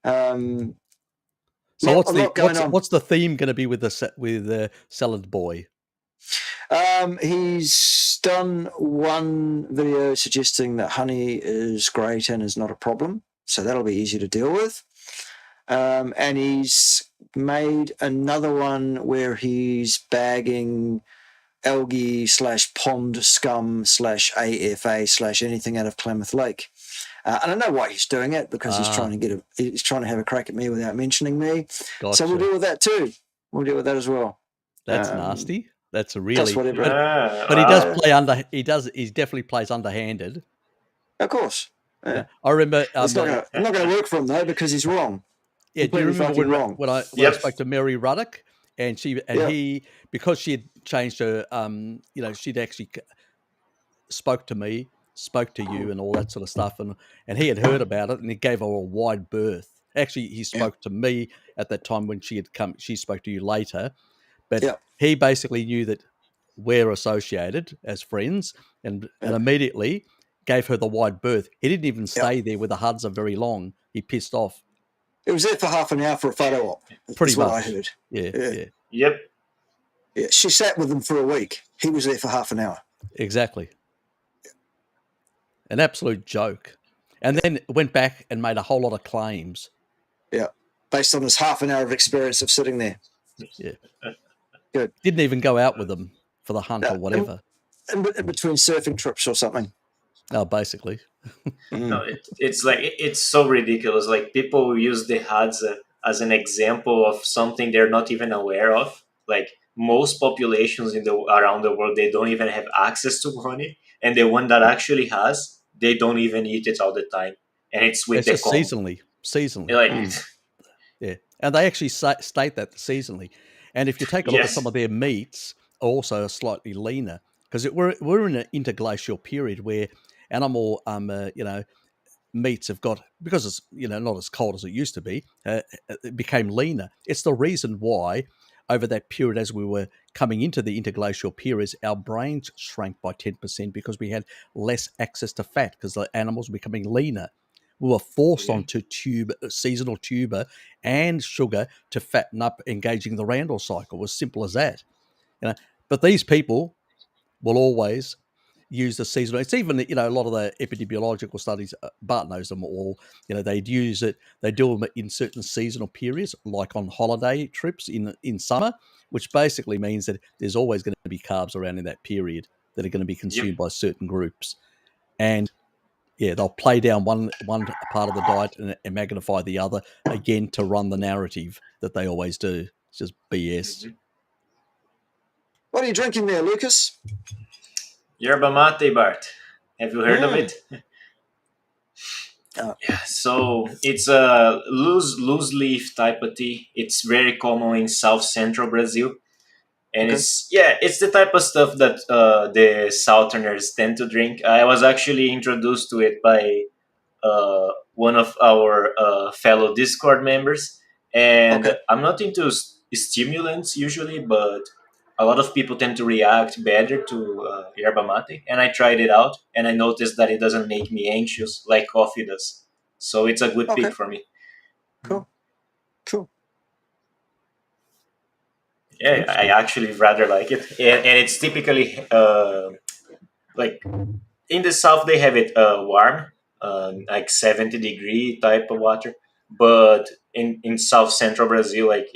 So what's the theme going to be with the Salad Boy? He's done one video suggesting that honey is great and is not a problem, so that'll be easy to deal with. And he's made another one where he's bagging algae /pond scum /AFA /anything out of Klamath Lake. And I know why he's doing it, because he's trying to have a crack at me without mentioning me. Gotcha. So we'll deal with that too. We'll deal with that as well. That's nasty. That's a really. But he does play under. He definitely plays underhanded. Of course. Yeah. I remember. It's not going to work for him though, because he's wrong. Yeah. Do you remember when I spoke to Mary Ruddock, and he, because she had changed her, she'd actually spoke to me, spoke to you, and all that sort of stuff, and he had heard about it, and he gave her a wide berth. Actually, he spoke to me at that time when she had come. She spoke to you later, but he basically knew that we're associated as friends, and immediately gave her the wide berth. He didn't even stay there with the Hudson very long. He pissed off. It was there for half an hour for a photo op. Pretty much. What I heard. Yeah. Yep. Yeah, she sat with him for a week. He was there for half an hour. Exactly. An absolute joke. And then went back and made a whole lot of claims. Yeah. Based on his half an hour of experience of sitting there. Yeah. Good. Didn't even go out with them for the hunt or whatever. In between surfing trips or something. No, basically. No, it's so ridiculous. Like, people use the HUDs as an example of something they're not even aware of. Like, most populations around the world, they don't even have access to honey, and the one that actually has, they don't even eat it all the time, and it's with the just seasonally. Yeah, and they actually state that seasonally. And if you take a look at some of their meats, also are slightly leaner, because we're in an interglacial period where animal meats have got, because it's not as cold as it used to be, it became leaner. It's the reason why over that period, as we were coming into the interglacial periods, our brains shrank by 10% because we had less access to fat because the animals were becoming leaner. We were forced onto seasonal tuber and sugar to fatten up, engaging the Randall cycle. It was simple as that. But these people will always use the seasonal. It's even, a lot of the epidemiological studies, Bart knows them all, they'd use it, they do them in certain seasonal periods, like on holiday trips in summer, which basically means that there's always going to be carbs around in that period that are going to be consumed by certain groups. And they'll play down one part of the diet and magnify the other, again, to run the narrative that they always do. It's just BS. What are you drinking there, Lucas? Yerba mate, Bart. Have you heard of it? Oh. Yeah, so it's a loose leaf type of tea. It's very common in South Central Brazil, and Okay. it's the type of stuff that the Southerners tend to drink. I was actually introduced to it by one of our fellow Discord members, and Okay. I'm not into stimulants usually, but a lot of people tend to react better to yerba mate, and I tried it out, and I noticed that it doesn't make me anxious like coffee does. So it's a good Okay. pick for me. Cool. Yeah, I actually rather like it, and it's typically like in the south they have it warm, like 70-degree type of water, but in South Central Brazil, like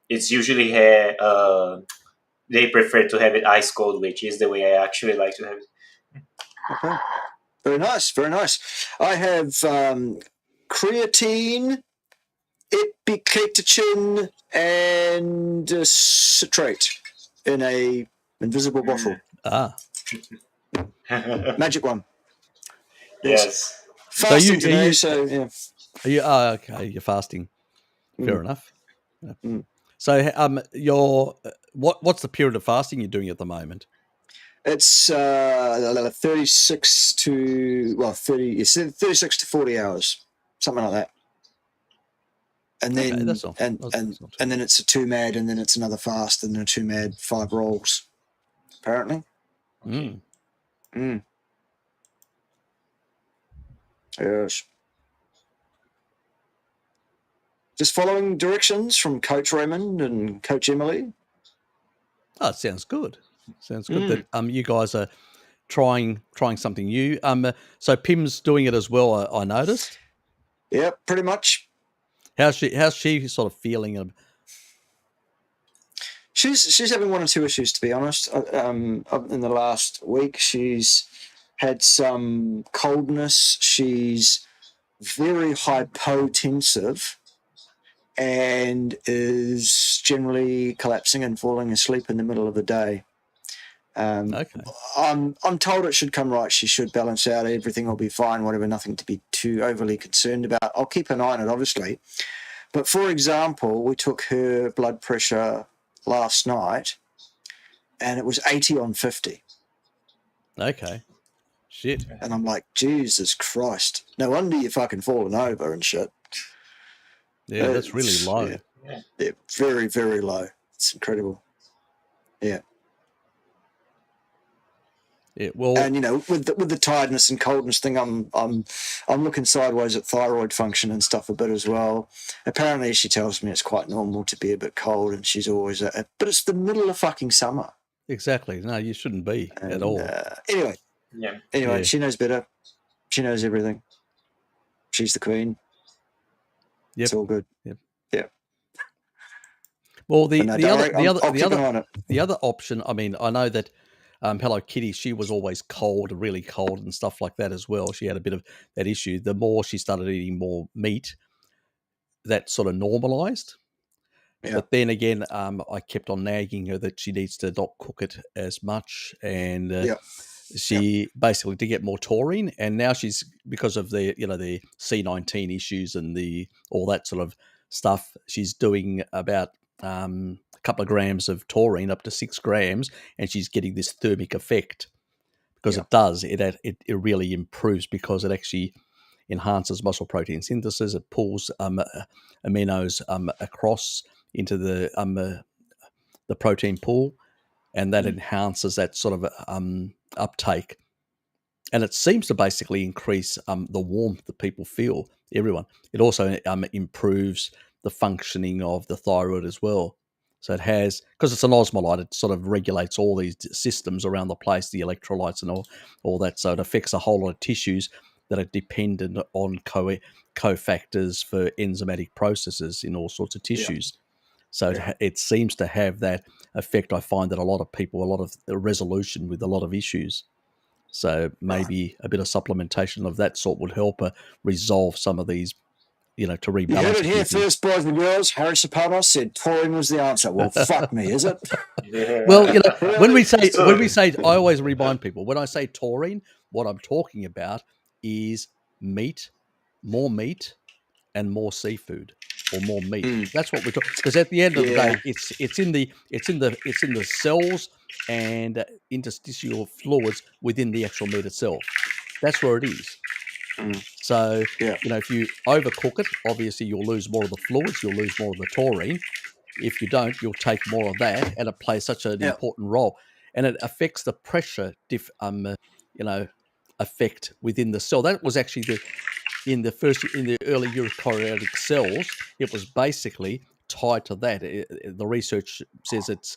it's usually they prefer to have it ice cold, which is the way I actually like to have it. Okay. Very nice. Very nice. I have creatine, epicatechin, and citrate in a invisible bottle. Magic one. Yes. Fasting today, so yeah. Are you? Okay, you're fasting. Fair enough. Yeah. Mm. So, what's the period of fasting you're doing at the moment? It's 36 to 40 hours, something like that. And then Okay, that's not, and then it's a 2 mad, and then it's another fast, and then a 2 mad, 5 rolls. Apparently. Okay. Yes. Just following directions from Coach Raymond and Coach Emily. Oh, it sounds good. Sounds good that you guys are trying something new. So Pim's doing it as well. I noticed. Yeah, pretty much. How's she sort of feeling? She's having one or two issues, to be honest. In the last week, she's had some coldness. She's very hypotensive and is generally collapsing and falling asleep in the middle of the day. Okay. I'm told it should come right. She should balance out. Everything will be fine. Whatever. Nothing to be too overly concerned about. I'll keep an eye on it, obviously. But for example, we took her blood pressure last night, and it was 80 on 50. Okay. Shit. And I'm like, Jesus Christ! No wonder you're fucking falling over and shit. Yeah, that's really low. Yeah, very, very low. It's incredible. Yeah. Yeah, well, and with the tiredness and coldness thing, I'm looking sideways at thyroid function and stuff a bit as well. Apparently, she tells me it's quite normal to be a bit cold, and she's always but it's the middle of fucking summer. Exactly. No, you shouldn't be at all. Anyway, Yeah. she knows better. She knows everything. She's the queen. Yep. It's all good. Yep. Yeah. Well, the other option. I mean, I know that. Hello Kitty, she was always cold, really cold and stuff like that as well. She had a bit of that issue. The more she started eating more meat, that sort of normalized. Yeah. But then again, I kept on nagging her that she needs to not cook it as much. And she basically did get more taurine. And now she's, because of the C19 issues and all that sort of stuff, she's doing about couple of grams of taurine, up to 6 grams, and she's getting this thermic effect because it really improves, because it actually enhances muscle protein synthesis. It pulls aminos across into the protein pool, and that enhances that sort of uptake. And it seems to basically increase the warmth that people feel, everyone. It also improves the functioning of the thyroid as well. So it has, because it's an osmolyte, it sort of regulates all these systems around the place, the electrolytes and all that. So it affects a whole lot of tissues that are dependent on cofactors for enzymatic processes in all sorts of tissues. So it seems to have that effect. I find that a lot of people, a lot of resolution with a lot of issues. So maybe a bit of supplementation of that sort would help resolve some of these, to rebalance. You heard it here first, boys and girls. Harry Serpanos said taurine was the answer. Well, fuck me, is it? Well, when we say, I always remind people, when I say taurine, what I'm talking about is meat, more meat, and more seafood, or more meat. That's what we're talking. Because at the end of the day, it's in the cells and interstitial fluids within the actual meat itself. That's where it is. So, if you overcook it, obviously you'll lose more of the fluids, you'll lose more of the taurine. If you don't, you'll take more of that, and it plays such an important role, and it affects the pressure effect within the cell. That was actually in the early eukaryotic cells. It was basically tied to that. The research says it's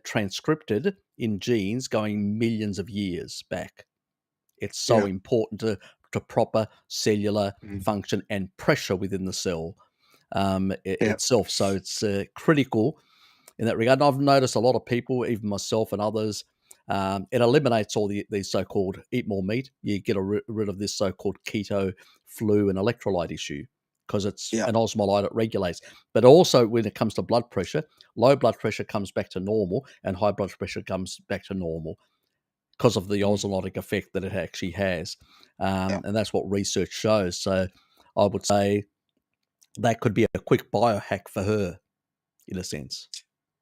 transcripted in genes going millions of years back. It's so important to proper cellular function and pressure within the cell itself. So it's critical in that regard. And I've noticed a lot of people, even myself and others, it eliminates all these so-called eat more meat. You get rid of this so-called keto, flu, and electrolyte issue because it's an osmolyte, it regulates. But also when it comes to blood pressure, low blood pressure comes back to normal and high blood pressure comes back to normal because of the osmolytic effect that it actually has. And that's what research shows. So I would say that could be a quick biohack for her, in a sense.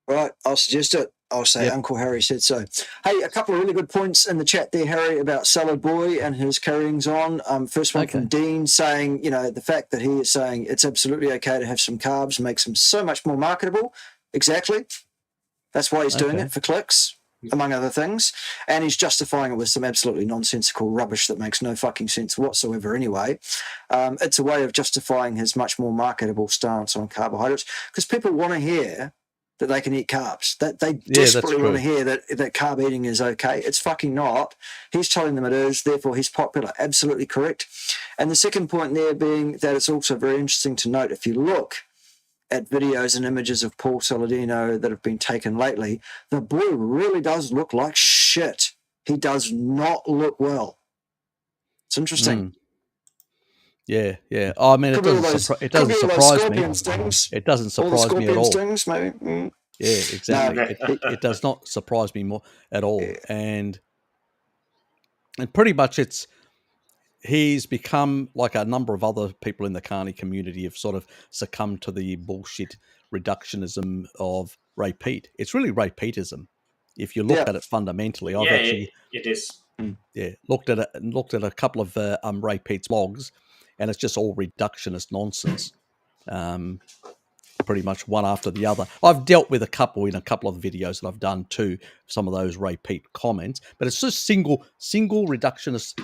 Right, I'll suggest it. I'll say Uncle Harry said so. Hey, a couple of really good points in the chat there, Harry, about Salad Boy and his carryings on. First one from Dean saying, the fact that he is saying it's absolutely okay to have some carbs makes him so much more marketable. Exactly. That's why he's doing it, for clicks, among other things. And he's justifying it with some absolutely nonsensical rubbish that makes no fucking sense whatsoever anyway. It's a way of justifying his much more marketable stance on carbohydrates because people want to hear that they can eat carbs. That they desperately want to hear that carb eating is okay. It's fucking not. He's telling them it is, therefore he's popular. Absolutely correct. And the second point there being that it's also very interesting to note, if you look at videos and images of Paul Saladino that have been taken lately, the boy really does look like shit. He does not look well. It's interesting. Yeah. I mean, it doesn't surprise me. It doesn't surprise me at all. Stings, maybe. Yeah, exactly. It does not surprise me more at all. And pretty much he's become like a number of other people in the carny community have sort of succumbed to the bullshit reductionism of Ray Peat. It's really Ray Peatism. If you look at it fundamentally, I've actually it is. Looked at a couple of Ray Peat's blogs, and it's just all reductionist nonsense. Pretty much one after the other. I've dealt with a couple in a couple of videos that I've done too, some of those Ray Peat comments, but it's just single reductionist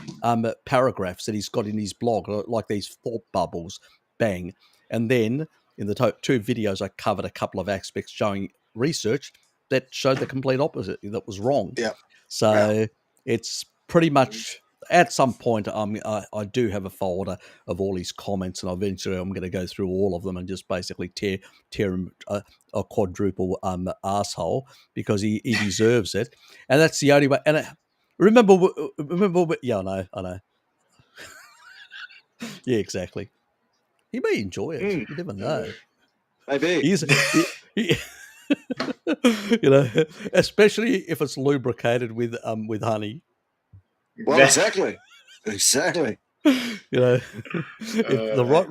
paragraphs that he's got in his blog, like these thought bubbles, bang. And then in the two videos, I covered a couple of aspects showing research that showed the complete opposite, that was wrong. Yeah. So it's pretty much, at some point, I do have a folder of all his comments, and eventually I'm going to go through all of them and just basically tear him a quadruple asshole because he deserves it, and that's the only way. And remember, yeah, I know, yeah, exactly. He may enjoy it. You never know. Maybe. Especially if it's lubricated with honey. Well, exactly. If the right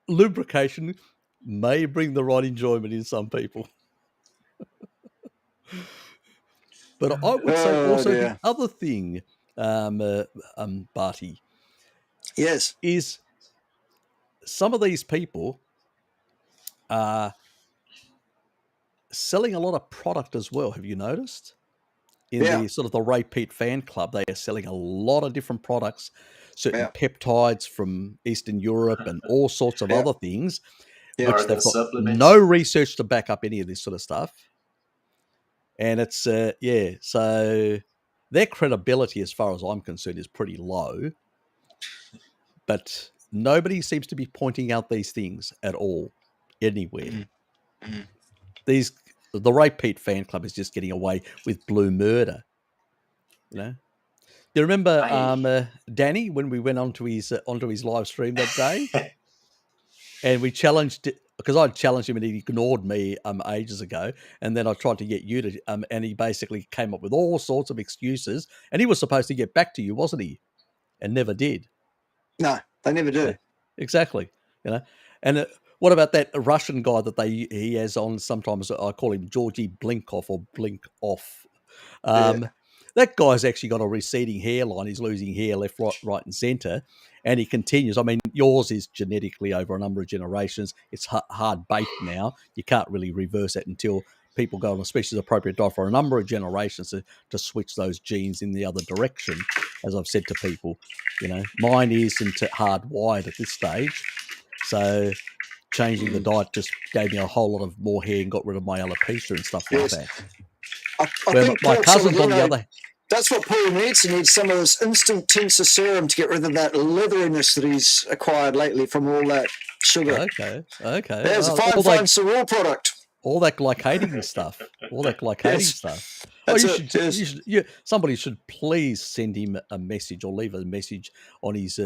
lubrication may bring the right enjoyment in some people. But I would say also the other thing, Barty, yes, is some of these people are selling a lot of product as well. Have you noticed? In the sort of the Ray Peat fan club, they are selling a lot of different products, certain peptides from Eastern Europe and all sorts of other things, which they've got no research to back up any of this sort of stuff. And it's, so their credibility, as far as I'm concerned, is pretty low. But nobody seems to be pointing out these things at all, anywhere. The Ray Peat fan club is just getting away with blue murder. Do you remember Danny when we went onto his live stream that day, and we challenged because I challenged him and he ignored me ages ago, and then I tried to get you to, and he basically came up with all sorts of excuses, and he was supposed to get back to you, wasn't he? And never did. No, they never do. Yeah, exactly. And what about that Russian guy that he has on sometimes? I call him Georgy Blinkov or Blink Off. That guy's actually got a receding hairline. He's losing hair left, right, and centre. And he continues. I mean, yours is genetically over a number of generations. It's hard baked now. You can't really reverse it until people go on a species-appropriate diet for a number of generations to switch those genes in the other direction, as I've said to people. Mine isn't hardwired at this stage. So changing the diet just gave me a whole lot of more hair and got rid of my alopecia and stuff like that. I think my cousin on the other... That's what Paul needs. He needs some of this instant tensor serum to get rid of that leatheriness that he's acquired lately from all that sugar. Okay. There's a fine cereal product. All that glycating stuff. stuff. Somebody should please send him a message or leave a message on his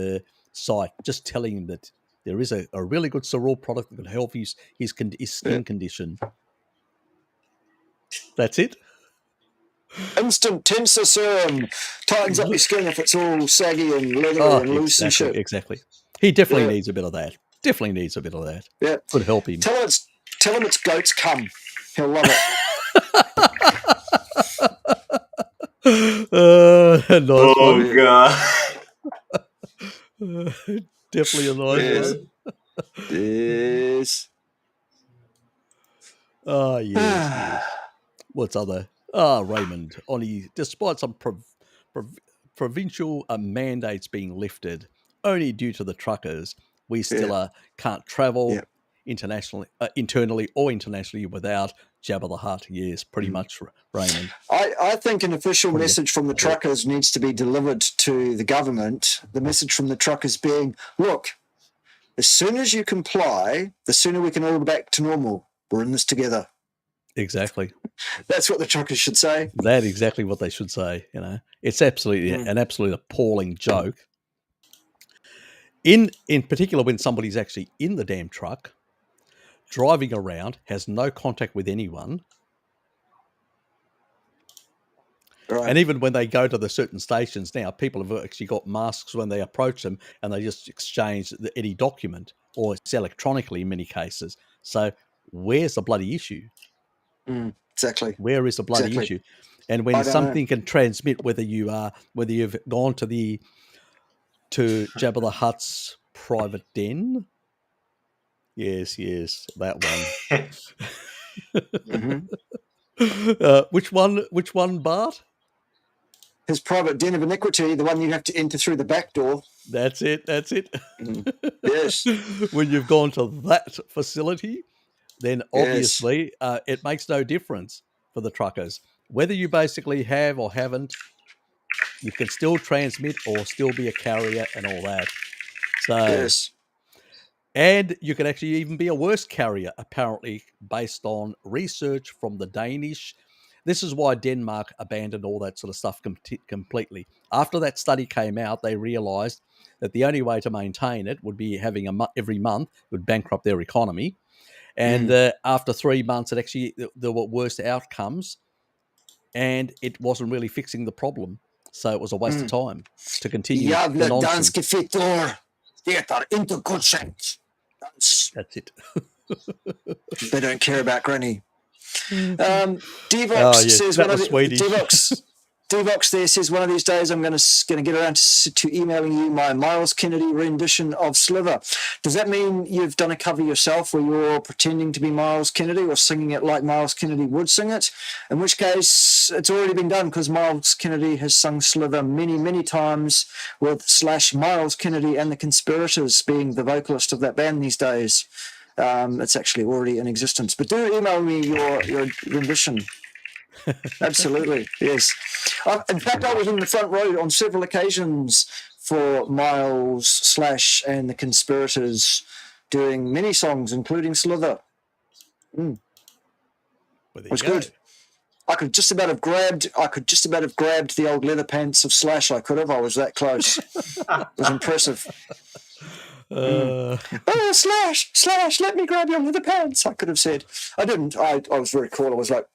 site just telling him that there is a really good cereal product that can help his skin condition. That's it. Instant tensor serum tightens up your skin if it's all saggy and leathery and loose and shit. Exactly. He definitely needs a bit of that. Yeah. Could help him. Tell him it's goat's cum. He'll love it. Nice one. God. Definitely a nice one. Yes. Oh, yes. What's other? Raymond, despite some provincial mandates being lifted only due to the truckers, we still can't travel internally or internationally without Jabba the Hutt. Yes, pretty much, Raymond. I think an official message from the truckers needs to be delivered to the government. The message from the truckers being, look, as soon as you comply, the sooner we can all go back to normal. We're in this together. Exactly. That's what the truckers should say. That's exactly what they should say. It's absolutely an absolutely appalling joke. In particular, when somebody's actually in the damn truck, driving around, has no contact with anyone. Right. And even when they go to the certain stations now, people have actually got masks when they approach them, and they just exchange any document, or it's electronically in many cases. So where's the bloody issue? Exactly. Where is the bloody issue? And when something can transmit, whether you've gone to Jabba the Hutt's private den. Yes, that one. Which one, Bart? His private den of iniquity, the one you have to enter through the back door. That's it. Yes. When you've gone to that facility, then obviously it makes no difference for the truckers. Whether you basically have or haven't, you can still transmit or still be a carrier and all that. So, and you can actually even be a worse carrier, apparently, based on research from the Danish. This is why Denmark abandoned all that sort of stuff completely. After that study came out, they realized that the only way to maintain it would be having every month. It would bankrupt their economy. And after 3 months, there were worse outcomes, and it wasn't really fixing the problem. So it was a waste of time to continue the nonsense. That's it. They don't care about Granny. Devox says one of the Devox there says one of these days I'm going to get around to emailing you my Miles Kennedy rendition of Sliver. Does that mean you've done a cover yourself where you're pretending to be Miles Kennedy or singing it like Miles Kennedy would sing it? In which case it's already been done, because Miles Kennedy has sung Sliver many, many times, with / Miles Kennedy and the Conspirators being the vocalist of that band these days. It's actually already in existence. But do email me your rendition. Absolutely, yes. In fact, I was in the front row on several occasions for Miles / and the Conspirators doing many songs, including Slither. It was good. I could just about have grabbed the old leather pants of Slash. I was that close. It was impressive. Oh, slash, let me grab you under the pants. I could have said. I didn't. I was very cool. I was like,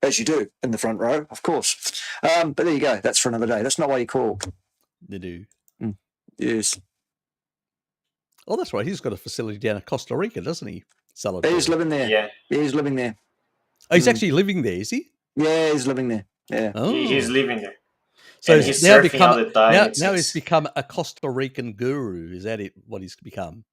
as you do in the front row, of course. But there you go. That's for another day. That's not why you call. They do. Yes. Oh, that's right. He's got a facility down in Costa Rica, doesn't he? Salvatore? He's living there. Yeah. He's living there. Oh, he's actually living there, is he? Yeah, he's living there. Yeah. Oh. He's living there. So and he's surfing all the time. Now he's become a Costa Rican guru. Is that it? What he's become?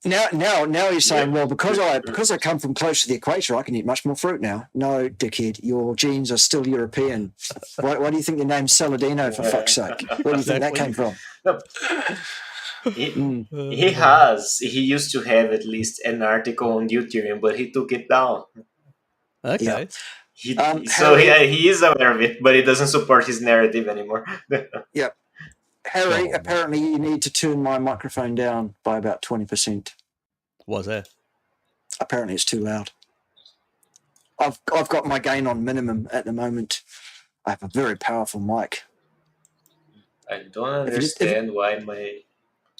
Now he's saying, well, because I come from close to the equator, I can eat much more fruit now. No, dickhead, your genes are still European. Why do you think your name's Saladino, for fuck's sake? Where do you think that came from? He used to have at least an article on Deuterium, but he took it down. Okay. Yeah. He is aware of it, but he doesn't support his narrative anymore. Yeah. Harry, apparently you need to turn my microphone down by about 20%. What's that? Apparently it's too loud. I've got my gain on minimum at the moment. I have a very powerful mic. I don't understand why my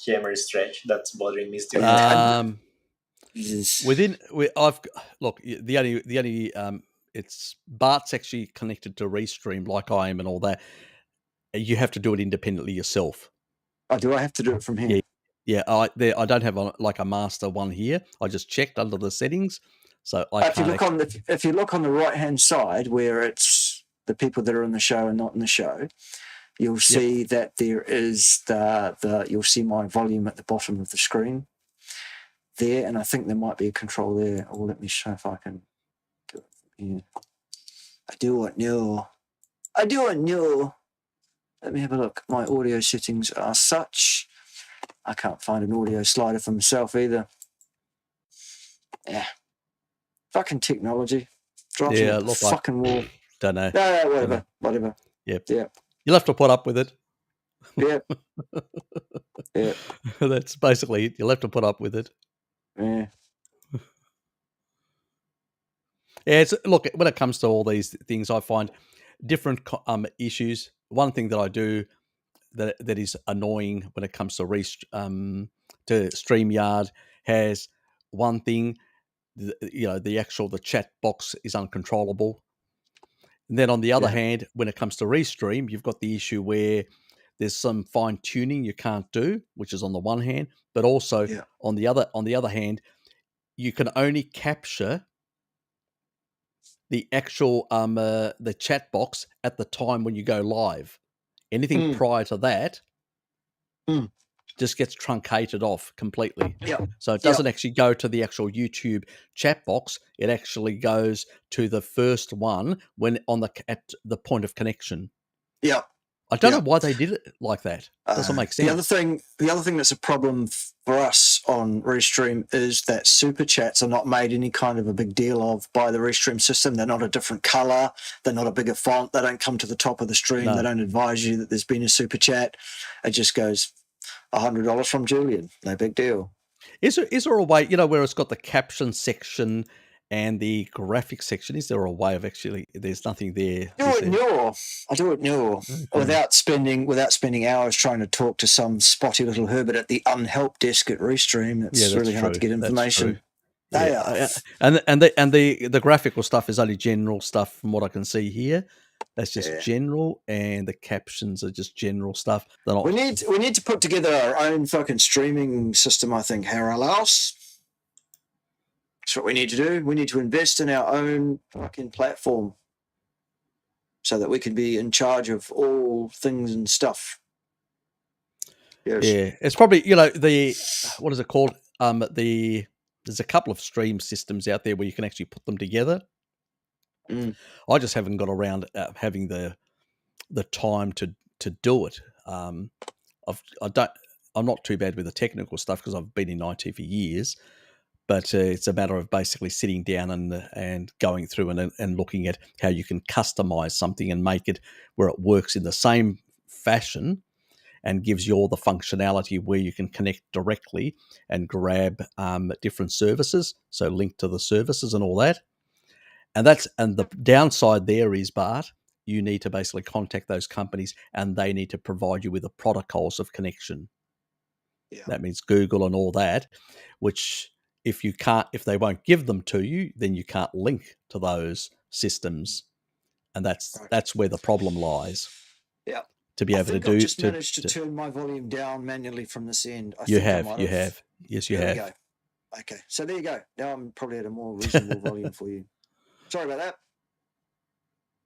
camera is stretched. That's bothering me still. It's Bart's actually connected to Restream like I am and all that. You have to do it independently yourself. Oh, do I have to do it from here? Yeah. I don't have a master one here. I just checked under the settings, so if you look on the right hand side where it's the people that are in the show and not in the show, you'll see that there is you'll see my volume at the bottom of the screen there, and I think there might be a control there. Or let me show if I can do it from here. I don't know. Let me have a look. My audio settings are such. I can't find an audio slider for myself either. Yeah. Fucking technology. Drives me up the fucking wall. Don't know. No, whatever. Yep. Yeah. You'll have to put up with it. Yeah. Yeah. That's basically it. You'll have to put up with it. Yeah. Yeah. Look, when it comes to all these things, I find different issues. One thing that I do that is annoying when it comes to StreamYard has one thing, the chat box is uncontrollable. And then on the other hand, when it comes to Restream, you've got the issue where there's some fine tuning you can't do, which is on the one hand, but also on the other hand, you can only capture the actual the chat box at the time when you go live. Anything prior to that just gets truncated off completely. Yeah. So it doesn't actually go to the actual YouTube chat box. It actually goes to the first one when at the point of connection. Yeah. I don't know why they did it like that. Doesn't make sense. The other thing that's a problem for us on Restream is that super chats are not made any kind of a big deal of by the Restream system. They're not a different color. They're not a bigger font. They don't come to the top of the stream. No. They don't advise you that there's been a super chat. It just goes $100 from Julian. No big deal. Is there a way, where it's got the caption section and the graphic section? Is there a way of actually? There's nothing there. I do it now without spending hours trying to talk to some spotty little Herbert at the unhelp desk at Restream. It's really hard to get information. And the graphical stuff is only general stuff from what I can see here. That's just general, and the captions are just general stuff. We need to put together our own fucking streaming system. I think, Haralaus. That's what we need to do. We need to invest in our own fucking platform so that we can be in charge of all things and stuff. Yes. Yeah, it's probably, what is it called? There's a couple of stream systems out there where you can actually put them together. I just haven't got around having the time to do it. I'm not too bad with the technical stuff because I've been in IT for years. But it's a matter of basically sitting down and going through and looking at how you can customize something and make it where it works in the same fashion and gives you all the functionality where you can connect directly and grab different services, so link to the services and all that. And the downside there is, Bart, you need to basically contact those companies, and they need to provide you with the protocols of connection. Yeah. That means Google and all that, which if they won't give them to you, then you can't link to those systems, and that's where the problem lies. Yeah. To be able to do. I've just managed to turn my volume down manually from this end. You have. Yes, you have. There we go. Okay, so there you go. Now I'm probably at a more reasonable volume for you. Sorry about that.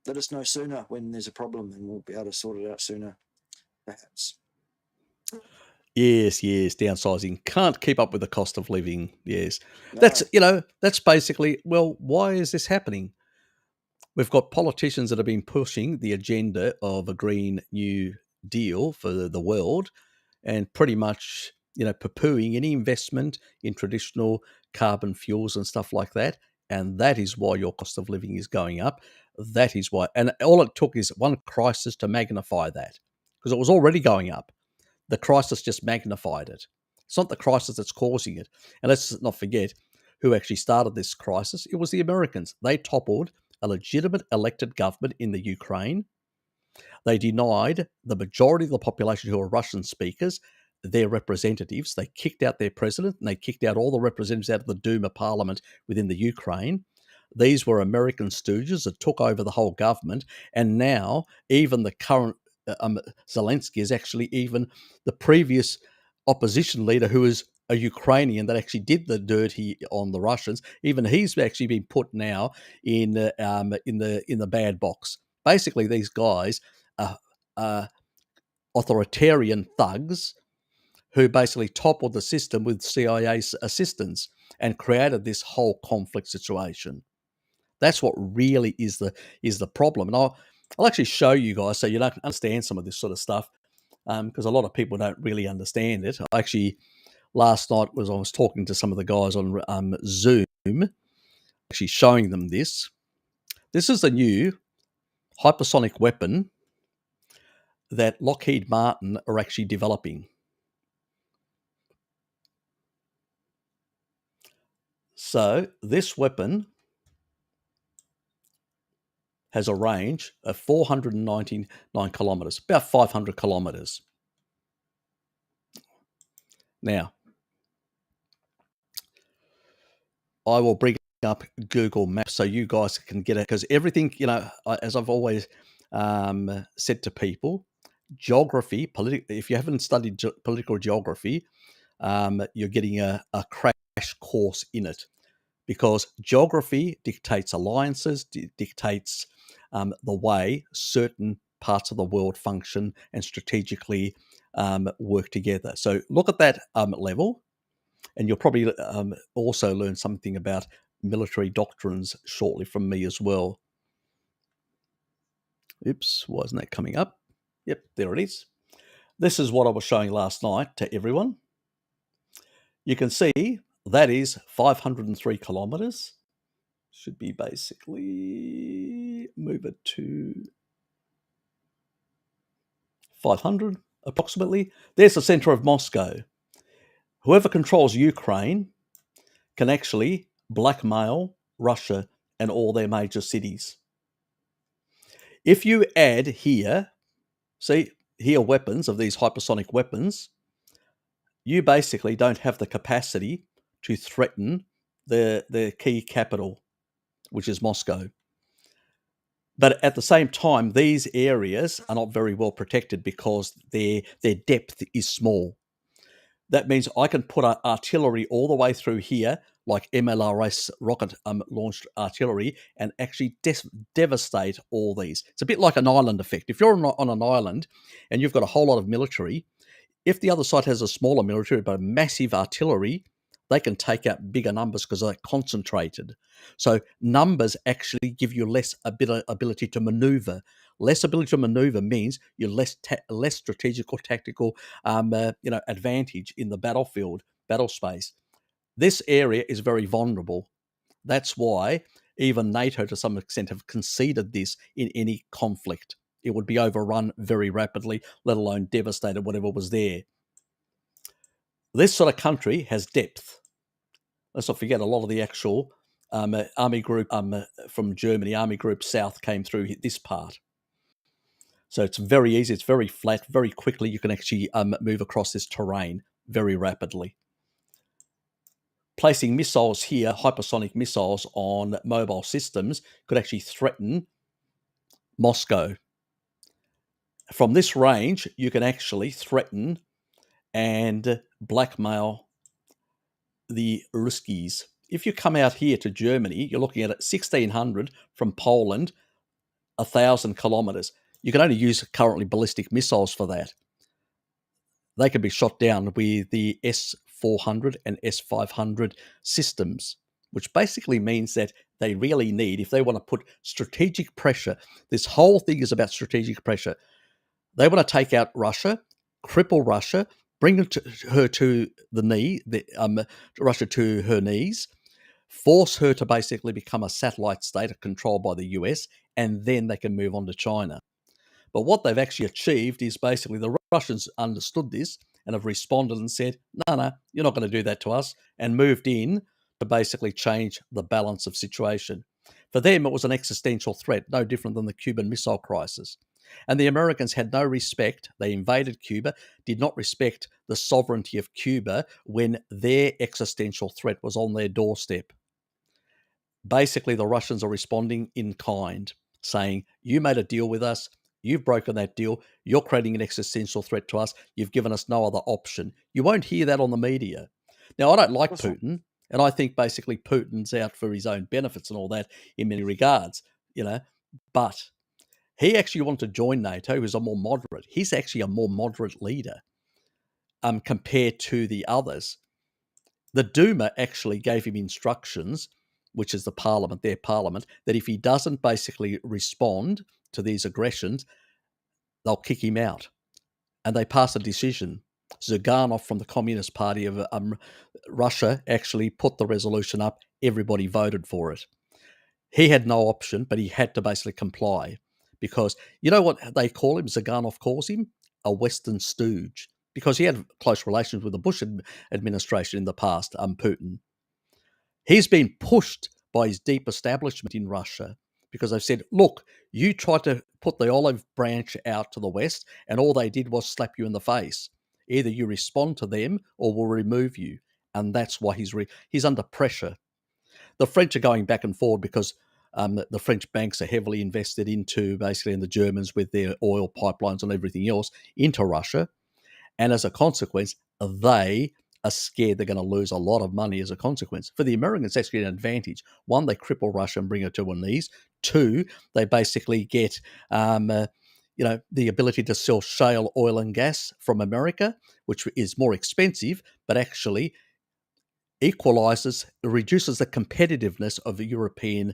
Let us know sooner when there's a problem, and we'll be able to sort it out sooner, perhaps. Yes, downsizing. Can't keep up with the cost of living. Yes. No. That's basically, well, why is this happening? We've got politicians that have been pushing the agenda of a Green New Deal for the world, and pretty much, poo-pooing any investment in traditional carbon fuels and stuff like that. And that is why your cost of living is going up. That is why. And all it took is one crisis to magnify that, because it was already going up. The crisis just magnified it. It's not the crisis that's causing it. And let's not forget who actually started this crisis. It was the Americans. They toppled a legitimate elected government in the Ukraine. They denied the majority of the population, who are Russian speakers, their representatives. They kicked out their president, and they kicked out all the representatives out of the Duma parliament within the Ukraine. These were American stooges that took over the whole government. And now even the current Zelensky is actually even the previous opposition leader, who is a Ukrainian that actually did the dirty on the Russians. Even he's actually been put now in the bad box. Basically, these guys are authoritarian thugs who basically toppled the system with CIA assistance and created this whole conflict situation. That's what really is the problem. And I'll actually show you guys so you don't understand some of this sort of stuff, because a lot of people don't really understand it. Actually, last night I was talking to some of the guys on Zoom, actually showing them this. This is a new hypersonic weapon that Lockheed Martin are actually developing. So this weapon has a range of 499 kilometers, about 500 kilometers. Now, I will bring up Google Maps so you guys can get it, because everything, as I've always said to people, geography, if you haven't studied political geography, you're getting a crash course in it, because geography dictates alliances, dictates the way certain parts of the world function and strategically work together. So look at that level, and you'll probably also learn something about military doctrines shortly from me as well. Oops, why isn't that coming up? Yep, there it is. This is what I was showing last night to everyone. You can see that is 503 kilometers. Should be basically move it to 500 approximately. There's the center of Moscow. Whoever controls Ukraine can actually blackmail Russia and all their major cities. If you add here, see here weapons of these hypersonic weapons, you basically don't have the capacity to threaten the key capital, which is Moscow. But at the same time, these areas are not very well protected because their depth is small. That means I can put artillery all the way through here, like MLRS rocket launched artillery, and actually devastate all these. It's a bit like an island effect. If you're on an island and you've got a whole lot of military, if the other side has a smaller military but a massive artillery, they can take out bigger numbers because they're concentrated. So numbers actually give you less ability to maneuver. Less ability to maneuver means you're less strategic or tactical advantage in the battlefield, battle space. This area is very vulnerable. That's why even NATO, to some extent, have conceded this in any conflict. It would be overrun very rapidly, let alone devastated whatever was there. This sort of country has depth. Let's not forget a lot of the actual army group from Germany, Army Group South, came through this part. So it's very easy. It's very flat. Very quickly, you can actually move across this terrain very rapidly. Placing missiles here, hypersonic missiles on mobile systems, could actually threaten Moscow. From this range, you can actually threaten and blackmail the Ruskies. If you come out here to Germany, you're looking at 1,600 from Poland, 1,000 kilometers. You can only use currently ballistic missiles for that. They can be shot down with the S-400 and S-500 systems, which basically means that they really need, if they want to put strategic pressure, this whole thing is about strategic pressure. They want to take out Russia, cripple Russia, bring her to the knee, Russia to her knees, force her to basically become a satellite state controlled by the US, and then they can move on to China. But what they've actually achieved is basically the Russians understood this and have responded and said, no, you're not going to do that to us, and moved in to basically change the balance of situation. For them, it was an existential threat, no different than the Cuban Missile Crisis. And the Americans had no respect. They invaded Cuba, did not respect the sovereignty of Cuba when their existential threat was on their doorstep. Basically, the Russians are responding in kind, saying, you made a deal with us, you've broken that deal, you're creating an existential threat to us, you've given us no other option. You won't hear that on the media. Now, I don't like Putin, and I think basically Putin's out for his own benefits and all that in many regards, but he actually wanted to join NATO. He's a more moderate. He's actually a more moderate leader compared to the others. The Duma actually gave him instructions, which is the parliament, their parliament, that if he doesn't basically respond to these aggressions, they'll kick him out. And they passed a decision. Zyuganov from the Communist Party of Russia actually put the resolution up. Everybody voted for it. He had no option, but he had to basically comply. Because you know what they call him, Zyuganov calls him? A Western stooge. Because he had close relations with the Bush administration in the past, Putin. He's been pushed by his deep establishment in Russia because they've said, look, you tried to put the olive branch out to the West and all they did was slap you in the face. Either you respond to them or we'll remove you. And that's why he's under pressure. The French are going back and forward because the French banks are heavily invested into basically, and the Germans with their oil pipelines and everything else into Russia. And as a consequence, they are scared they're going to lose a lot of money as a consequence. For the Americans, that's an advantage. One, they cripple Russia and bring her to her knees. Two, they basically get the ability to sell shale oil and gas from America, which is more expensive, but actually reduces the competitiveness of the European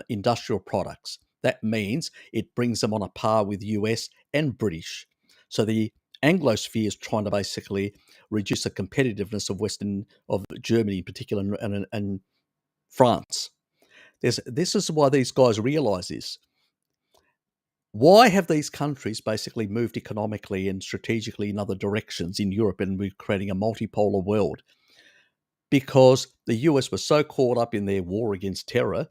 industrial products. That means it brings them on a par with US and British. So the Anglosphere is trying to basically reduce the competitiveness of Germany in particular and France. This is why these guys realize this. Why have these countries basically moved economically and strategically in other directions in Europe, and we're creating a multipolar world? Because the US was so caught up in their war against terror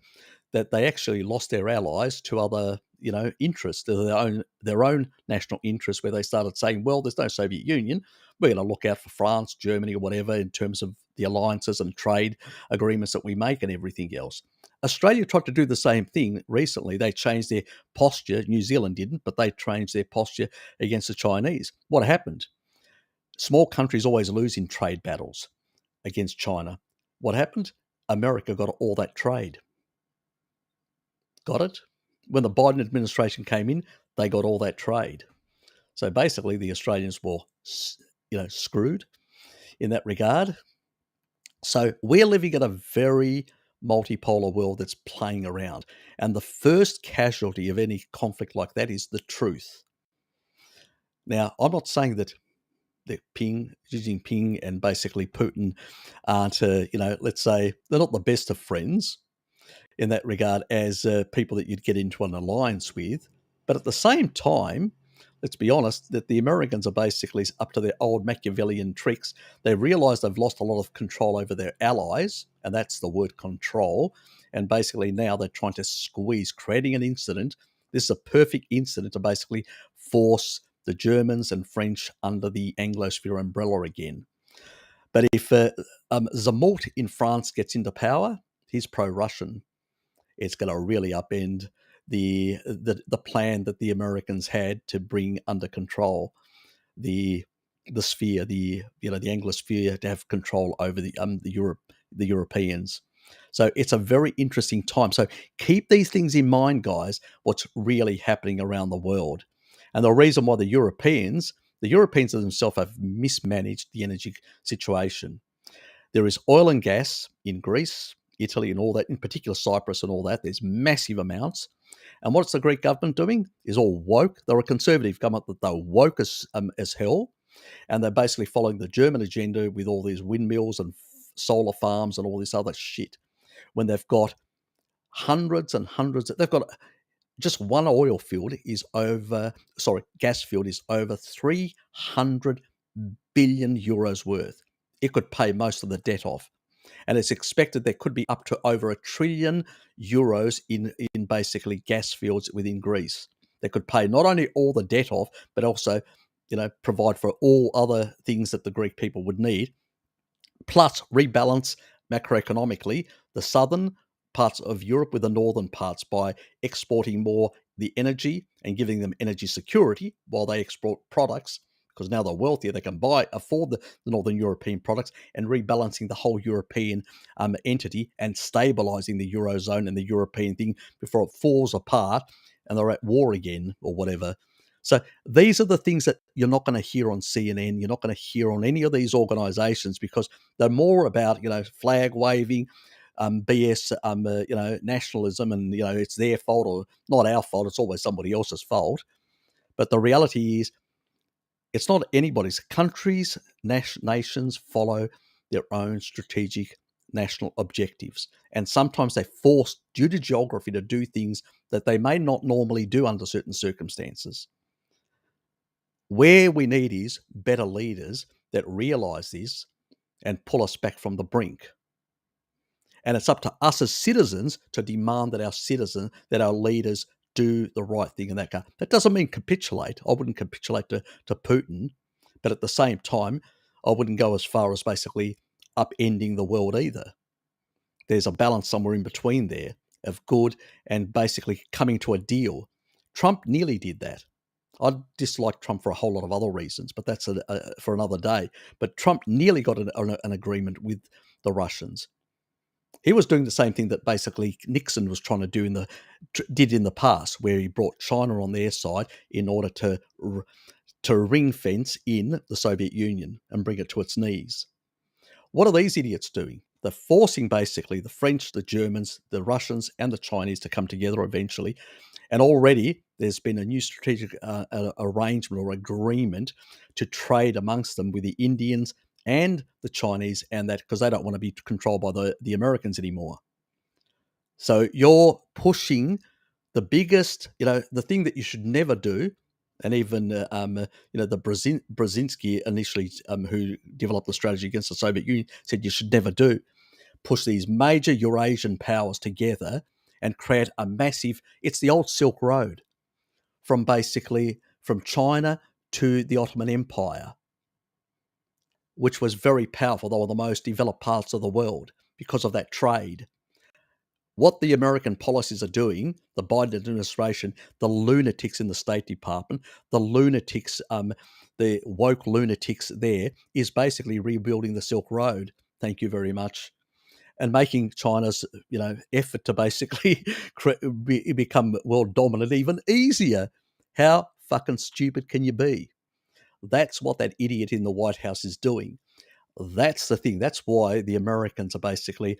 that they actually lost their allies to other interests, their own national interests, where they started saying, well, there's no Soviet Union. We're going to look out for France, Germany, or whatever in terms of the alliances and trade agreements that we make and everything else. Australia tried to do the same thing recently. They changed their posture. New Zealand didn't, but they changed their posture against the Chinese. What happened? Small countries always lose in trade battles against China. What happened? America got all that trade. Got it? When the Biden administration came in, they got all that trade. So basically, the Australians were, screwed in that regard. So we're living in a very multipolar world that's playing around. And the first casualty of any conflict like that is the truth. Now, I'm not saying that Xi Jinping and basically Putin aren't, let's say, they're not the best of friends in that regard as people that you'd get into an alliance with. But at the same time, let's be honest, that the Americans are basically up to their old Machiavellian tricks. They realize they've lost a lot of control over their allies, and that's the word control. And basically now they're trying to creating an incident. This is a perfect incident to basically force the Germans and French under the Anglosphere umbrella again. But if Zemmour in France gets into power, he's pro-Russian. It's going to really upend the plan that the Americans had to bring under control the sphere, the Anglosphere, to have control over the Europeans. So it's a very interesting time. So keep these things in mind, guys, what's really happening around the world. And the reason why the Europeans themselves have mismanaged the energy situation. There is oil and gas in Greece, Italy, and all that, in particular Cyprus and all that. There's massive amounts. And what's the Greek government doing? Is all woke. They're a conservative government that they're woke as hell. And they're basically following the German agenda with all these windmills and solar farms and all this other shit. When they've got hundreds and hundreds, they've got just one gas field is over 300 billion euros worth. It could pay most of the debt off. And it's expected there could be up to over €1 trillion in basically gas fields within Greece. They could pay not only all the debt off, but also, provide for all other things that the Greek people would need, plus rebalance macroeconomically the southern parts of Europe with the northern parts by exporting more the energy and giving them energy security while they export products, because now they're wealthier, they can afford the Northern European products, and rebalancing the whole European entity and stabilizing the Eurozone and the European thing before it falls apart and they're at war again or whatever. So these are the things that you're not going to hear on CNN. You're not going to hear on any of these organizations, because they're more about, flag waving, BS, nationalism, and, it's their fault or not our fault. It's always somebody else's fault. But the reality is, it's not anybody's. Countries, nations follow their own strategic national objectives. And sometimes they're forced, due to geography, to do things that they may not normally do under certain circumstances. Where we need is better leaders that realize this and pull us back from the brink. And it's up to us as citizens to demand that our leaders do the right thing in that case. That doesn't mean capitulate. I wouldn't capitulate to Putin. But at the same time, I wouldn't go as far as basically upending the world either. There's a balance somewhere in between there of good and basically coming to a deal. Trump nearly did that. I dislike Trump for a whole lot of other reasons, but that's for another day. But Trump nearly got an agreement with the Russians. He was doing the same thing that basically Nixon was trying to do did in the past, where he brought China on their side in order to ring fence in the Soviet Union and bring it to its knees. What are these idiots doing? They're forcing basically the French, the Germans, the Russians, and the Chinese to come together eventually. And already there's been a new strategic arrangement or agreement to trade amongst them with the Indians and the Chinese, and that because they don't want to be controlled by the Americans anymore. So you're pushing the biggest, the thing that you should never do. And even, the Brzezinski initially, who developed the strategy against the Soviet Union, said you should never do. Push these major Eurasian powers together and create a massive, it's the old Silk Road from China to the Ottoman Empire, which was very powerful. They were the most developed parts of the world because of that trade. What the American policies are doing, the Biden administration, the lunatics in the State Department, the lunatics, the woke lunatics there, is basically rebuilding the Silk Road. Thank you very much. And making China's, effort to basically become world dominant even easier. How fucking stupid can you be? That's what that idiot in the White House is doing. That's the thing. That's why the Americans are basically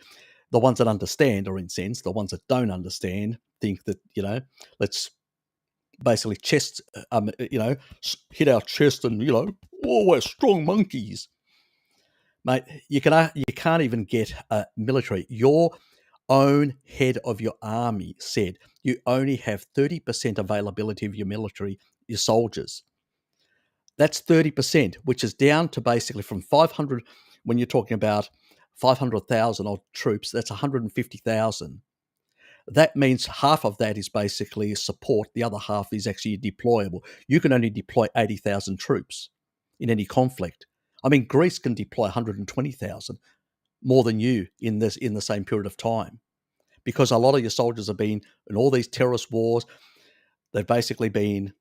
the ones that understand are incensed. The ones that don't understand think that, let's basically hit our chest and, we're strong monkeys. Mate, you can't even get military. Your own head of your army said you only have 30% availability of your military, your soldiers. That's 30%, which is down to basically from 500, when you're talking about 500,000 odd troops, that's 150,000. that means half of that is basically support. The other half is actually deployable. You can only deploy 80,000 troops in any conflict. I mean, Greece can deploy 120,000, more than you in the same period of time, because a lot of your soldiers have been in all these terrorist wars. They've basically been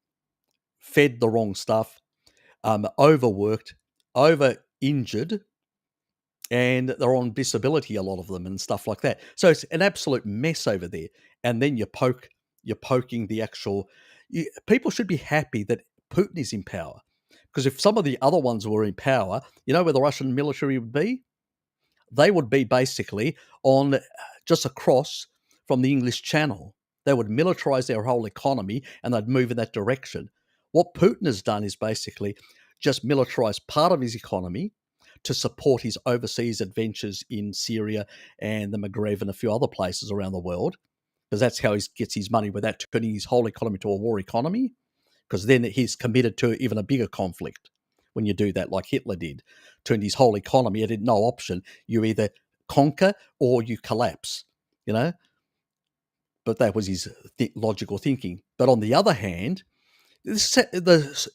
fed the wrong stuff, overworked, over-injured, and they're on disability, a lot of them, and stuff like that. So it's an absolute mess over there. And then you're poking the actual. People should be happy that Putin is in power, because if some of the other ones were in power, you know where the Russian military would be? They would be basically on just across from the English Channel. They would militarize their whole economy and they'd move in that direction. What Putin has done is basically just militarize part of his economy to support his overseas adventures in Syria and the Maghreb and a few other places around the world, because that's how he gets his money, without turning his whole economy to a war economy, because then he's committed to even a bigger conflict. When you do that, like Hitler did, turned his whole economy, it had no option. You either conquer or you collapse, you know? But that was his logical thinking. But on the other hand,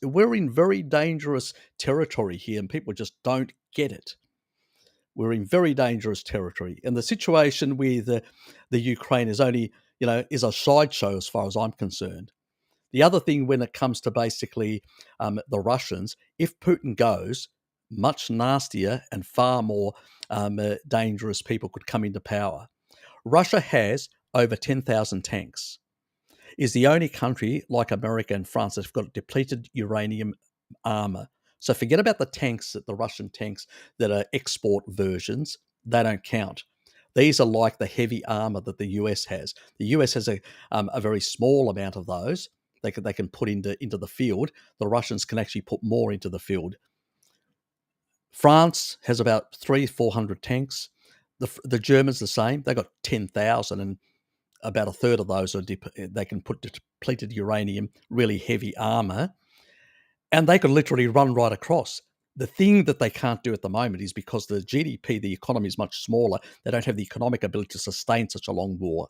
we're in very dangerous territory here, and people just don't get it. We're in very dangerous territory. And the situation with the Ukraine is only, is a sideshow as far as I'm concerned. The other thing, when it comes to basically the Russians, if Putin goes, much nastier and far more dangerous people could come into power. Russia has over 10,000 tanks. Is the only country like America and France that's got depleted uranium armor. So forget about the tanks, the Russian tanks that are export versions. They don't count. These are like the heavy armor that the US has. The US has a very small amount of those. They can put into the field. The Russians can actually put more into the field. France has about 300-400 tanks. The Germans the same. They got 10,000, and about a third of those they can put depleted uranium, really heavy armor, and they could literally run right across. The thing that they can't do at the moment is because the GDP, the economy is much smaller. They don't have the economic ability to sustain such a long war.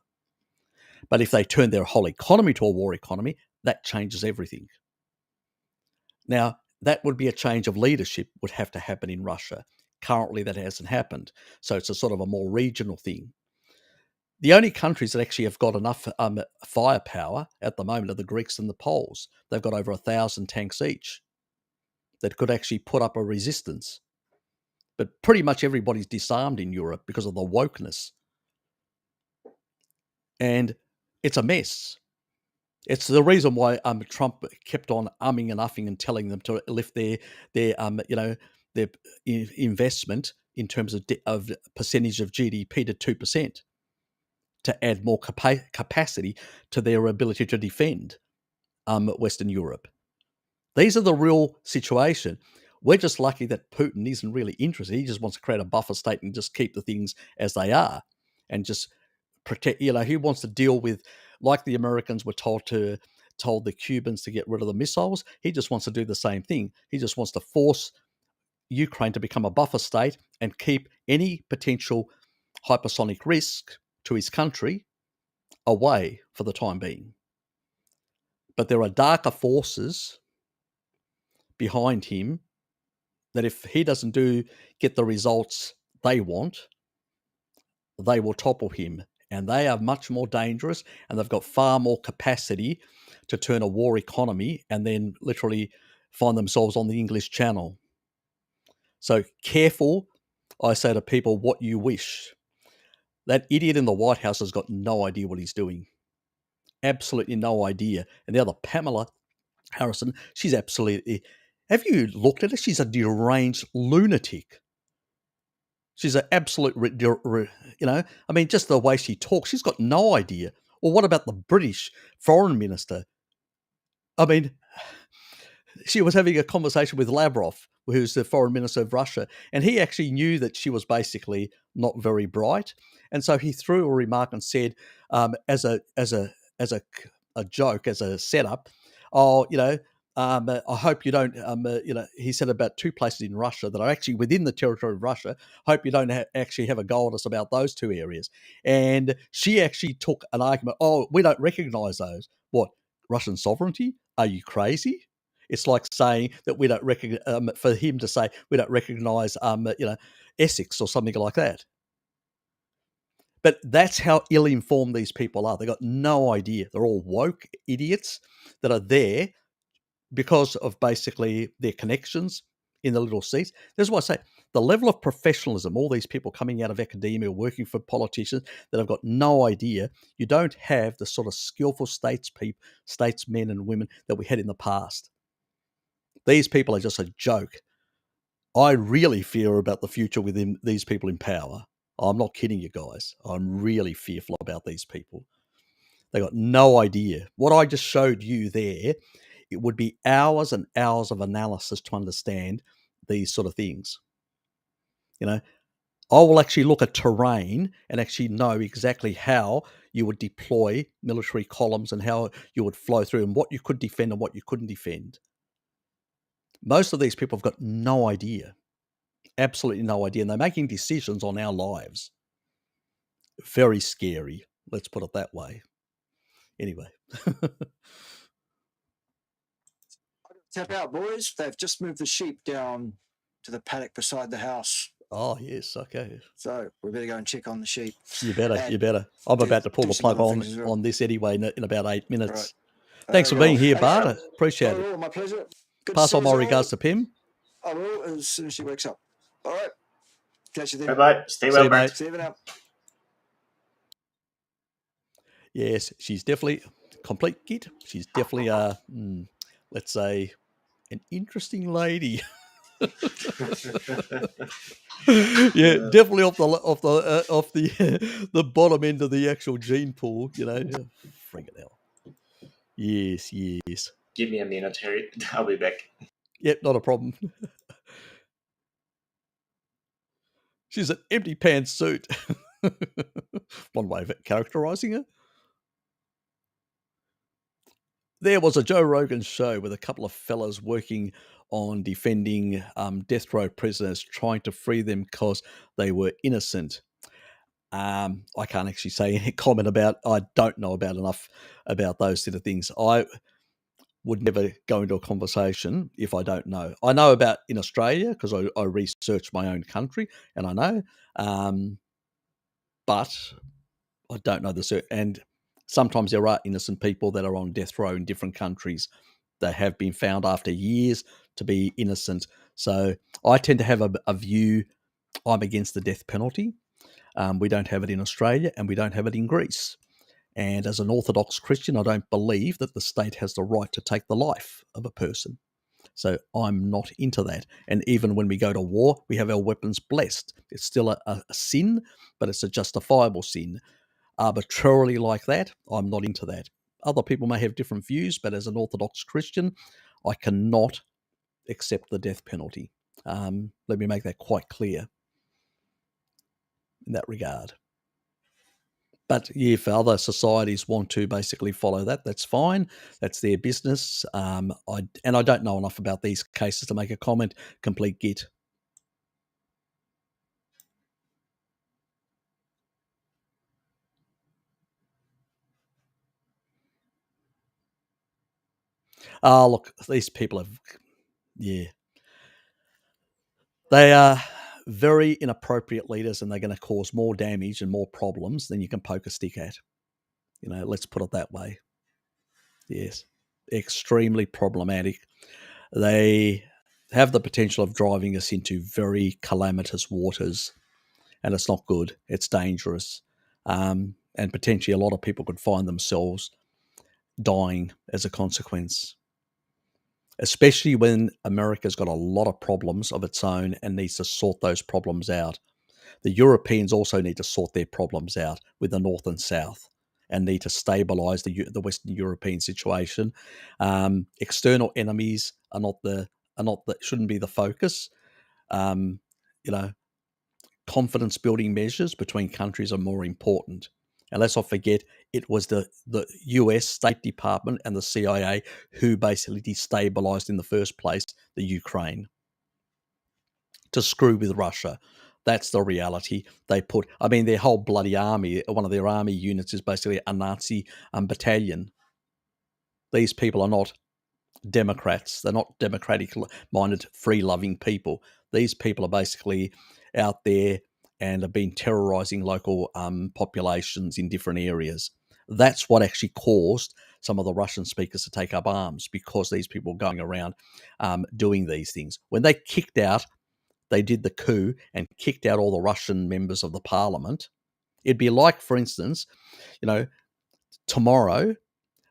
But if they turn their whole economy to a war economy, that changes everything. Now, that would be a change of leadership would have to happen in Russia. Currently, that hasn't happened. So it's a sort of a more regional thing. The only countries that actually have got enough firepower at the moment are the Greeks and the Poles. They've got over 1,000 tanks each that could actually put up a resistance. But pretty much everybody's disarmed in Europe because of the wokeness. And it's a mess. It's the reason why Trump kept on umming and uffing and telling them to lift their investment in terms of percentage of GDP to 2%. To add more capacity to their ability to defend Western Europe. These are the real situation. We're just lucky that Putin isn't really interested. He just wants to create a buffer state and just keep the things as they are and just protect. He wants to deal with, like the Americans were told the Cubans to get rid of the missiles. He just wants to do the same thing. He just wants to force Ukraine to become a buffer state and keep any potential hypersonic risk to his country away for the time being. But there are darker forces behind him that if he doesn't get the results they want, they will topple him. And they are much more dangerous, and they've got far more capacity to turn a war economy and then literally find themselves on the English Channel. So careful, I say to people, what you wish. That idiot in the White House has got no idea what he's doing. Absolutely no idea. And the other, Pamela Harrison, she's absolutely... Have you looked at her? She's a deranged lunatic. She's an absolute... just the way she talks, she's got no idea. Or what about the British foreign minister? I mean, she was having a conversation with Lavrov, who's the foreign minister of Russia, and he actually knew that she was basically not very bright. And so he threw a remark and said, as a joke, as a setup, I hope you don't, he said about 2 places in Russia that are actually within the territory of Russia. Hope you don't actually have a go at us about those 2 areas. And she actually took an argument, oh, we don't recognize those. What, Russian sovereignty? Are you crazy? It's like saying that we don't recognize, for him to say we don't recognize, Essex or something like that. But that's how ill-informed these people are. They've got no idea. They're all woke idiots that are there because of basically their connections in the little seats. That's why I say the level of professionalism, all these people coming out of academia, working for politicians that have got no idea. You don't have the sort of skillful statesmen and women that we had in the past. These people are just a joke. I really fear about the future with these people in power. I'm not kidding you guys. I'm really fearful about these people. They got no idea. What I just showed you there, it would be hours and hours of analysis to understand these sort of things. I will actually look at terrain and actually know exactly how you would deploy military columns and how you would flow through and what you could defend and what you couldn't defend. Most of these people have got no idea. Absolutely no idea. And they're making decisions on our lives. Very scary. Let's put it that way. Anyway. Tap out, boys. They've just moved the sheep down to the paddock beside the house. Oh, yes. Okay. So we better go and check on the sheep. You better. I'm about to pull the plug on this anyway in about 8 minutes. Right. Thanks for being here, Bart. Appreciate it. My pleasure. Good Pass on my regards to Pim. I will as soon as she wakes up. All right. Catch you then. Bye-bye. Stay well, mate. See you now. Yes, she's definitely complete git. She's definitely let's say an interesting lady. Yeah, definitely off the bottom end of the actual gene pool, Freak it hell. Yes. Give me a minute, Harry. I'll be back. Yep, not a problem. She's an empty pantsuit. One way of characterizing her. There was a Joe Rogan show with a couple of fellas working on defending death row prisoners, trying to free them because they were innocent. I can't actually say any comment about. I don't know about enough about those sort of things. I would never go into a conversation if I don't know. I know about in Australia because I research my own country and I know, but I don't know and sometimes there are innocent people that are on death row in different countries. They have been found after years to be innocent. So I tend to have a view. I'm against the death penalty. We don't have it in Australia and we don't have it in Greece. And as an Orthodox Christian, I don't believe that the state has the right to take the life of a person. So I'm not into that. And even when we go to war, we have our weapons blessed. It's still a sin, but it's a justifiable sin. Arbitrarily like that, I'm not into that. Other people may have different views, but as an Orthodox Christian, I cannot accept the death penalty. Let me make that quite clear in that regard. But if other societies want to basically follow that, that's fine. That's their business. I don't know enough about these cases to make a comment. Complete git. Look, these people have, they are very inappropriate leaders, and they're going to cause more damage and more problems than you can poke a stick at. Let's put it that way. Yes, extremely problematic. They have the potential of driving us into very calamitous waters, and it's not good. It's dangerous. And potentially a lot of people could find themselves dying as a consequence, especially when America's got a lot of problems of its own and needs to sort those problems out. The Europeans also need to sort their problems out with the North and South and need to stabilize the Western European situation. External enemies shouldn't be the focus. Confidence building measures between countries are more important. And let's not forget, it was the US State Department and the CIA who basically destabilized in the first place the Ukraine to screw with Russia. That's the reality. They put, I mean, their whole bloody army, one of their army units is basically a Nazi battalion. These people are not Democrats. They're not democratic-minded, free-loving people. These people are basically out there and have been terrorizing local populations in different areas. That's what actually caused some of the Russian speakers to take up arms, because these people were going around doing these things. When they kicked out, they did the coup and kicked out all the Russian members of the parliament. It'd be like, for instance, tomorrow,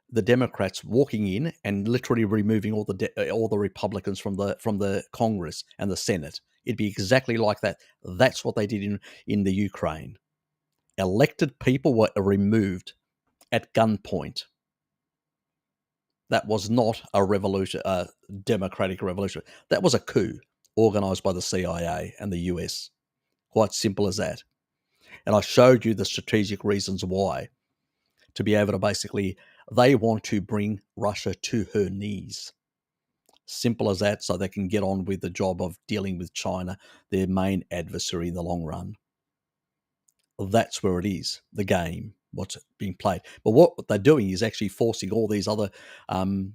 the Democrats walking in and literally removing all the Republicans from the Congress and the Senate. It'd be exactly like that. That's what they did in the Ukraine. Elected people were removed at gunpoint. That was not a revolution, a democratic revolution. That was a coup organized by the CIA and the US. Quite simple as that. And I showed you the strategic reasons why. To be able to basically, they want to bring Russia to her knees. Simple as that, so they can get on with the job of dealing with China, their main adversary in the long run. That's where it is, the game, what's being played. But what they're doing is actually forcing all these other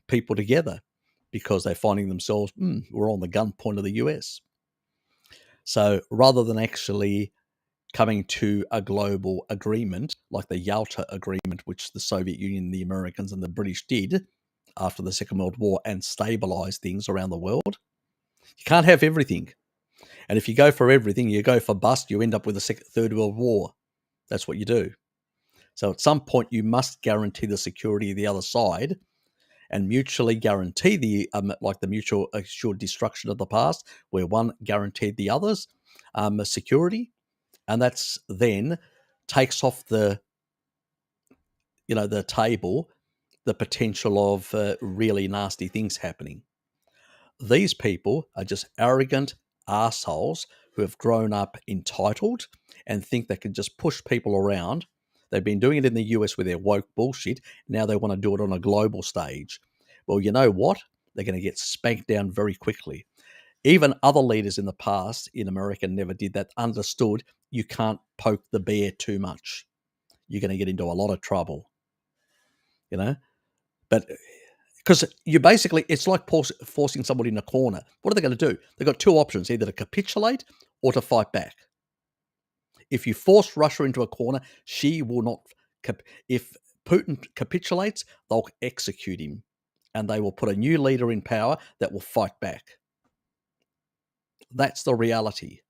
people together, because they're finding themselves, we're on the gunpoint of the US. So rather than actually coming to a global agreement like the Yalta Agreement, which the Soviet Union, the Americans and the British did after the Second World War, and stabilize things around the world. You can't have everything. And if you go for everything, you go for bust, you end up with a Third World War. That's what you do. So at some point, you must guarantee the security of the other side and mutually guarantee the mutual assured destruction of the past, where one guaranteed the others security. And that's then takes off the table the potential of really nasty things happening. These people are just arrogant assholes who have grown up entitled and think they can just push people around. They've been doing it in the US with their woke bullshit. Now they want to do it on a global stage. Well, you know what? They're going to get spanked down very quickly. Even other leaders in the past in America never did that, understood you can't poke the bear too much. You're going to get into a lot of trouble, But because you basically, it's like forcing somebody in a corner. What are they going to do? They've got two options, either to capitulate or to fight back. If you force Russia into a corner, she will not. If Putin capitulates, they'll execute him, and they will put a new leader in power that will fight back. That's the reality.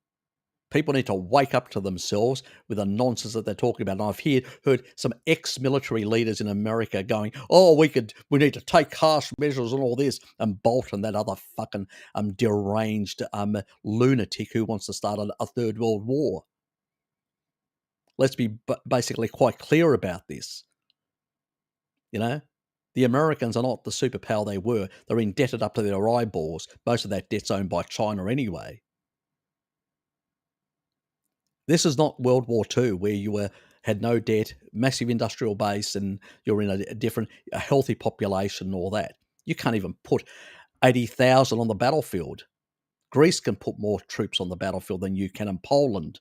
People need to wake up to themselves with the nonsense that they're talking about. And I've heard some ex-military leaders in America going, we need to take harsh measures and all this, and Bolton, that other fucking deranged lunatic who wants to start a third world war. Let's be basically quite clear about this. The Americans are not the superpower they were. They're indebted up to their eyeballs. Most of that debt's owned by China anyway. This is not World War II, where you had no debt, massive industrial base, and you're in a healthy population and all that. You can't even put 80,000 on the battlefield. Greece can put more troops on the battlefield than you can in Poland.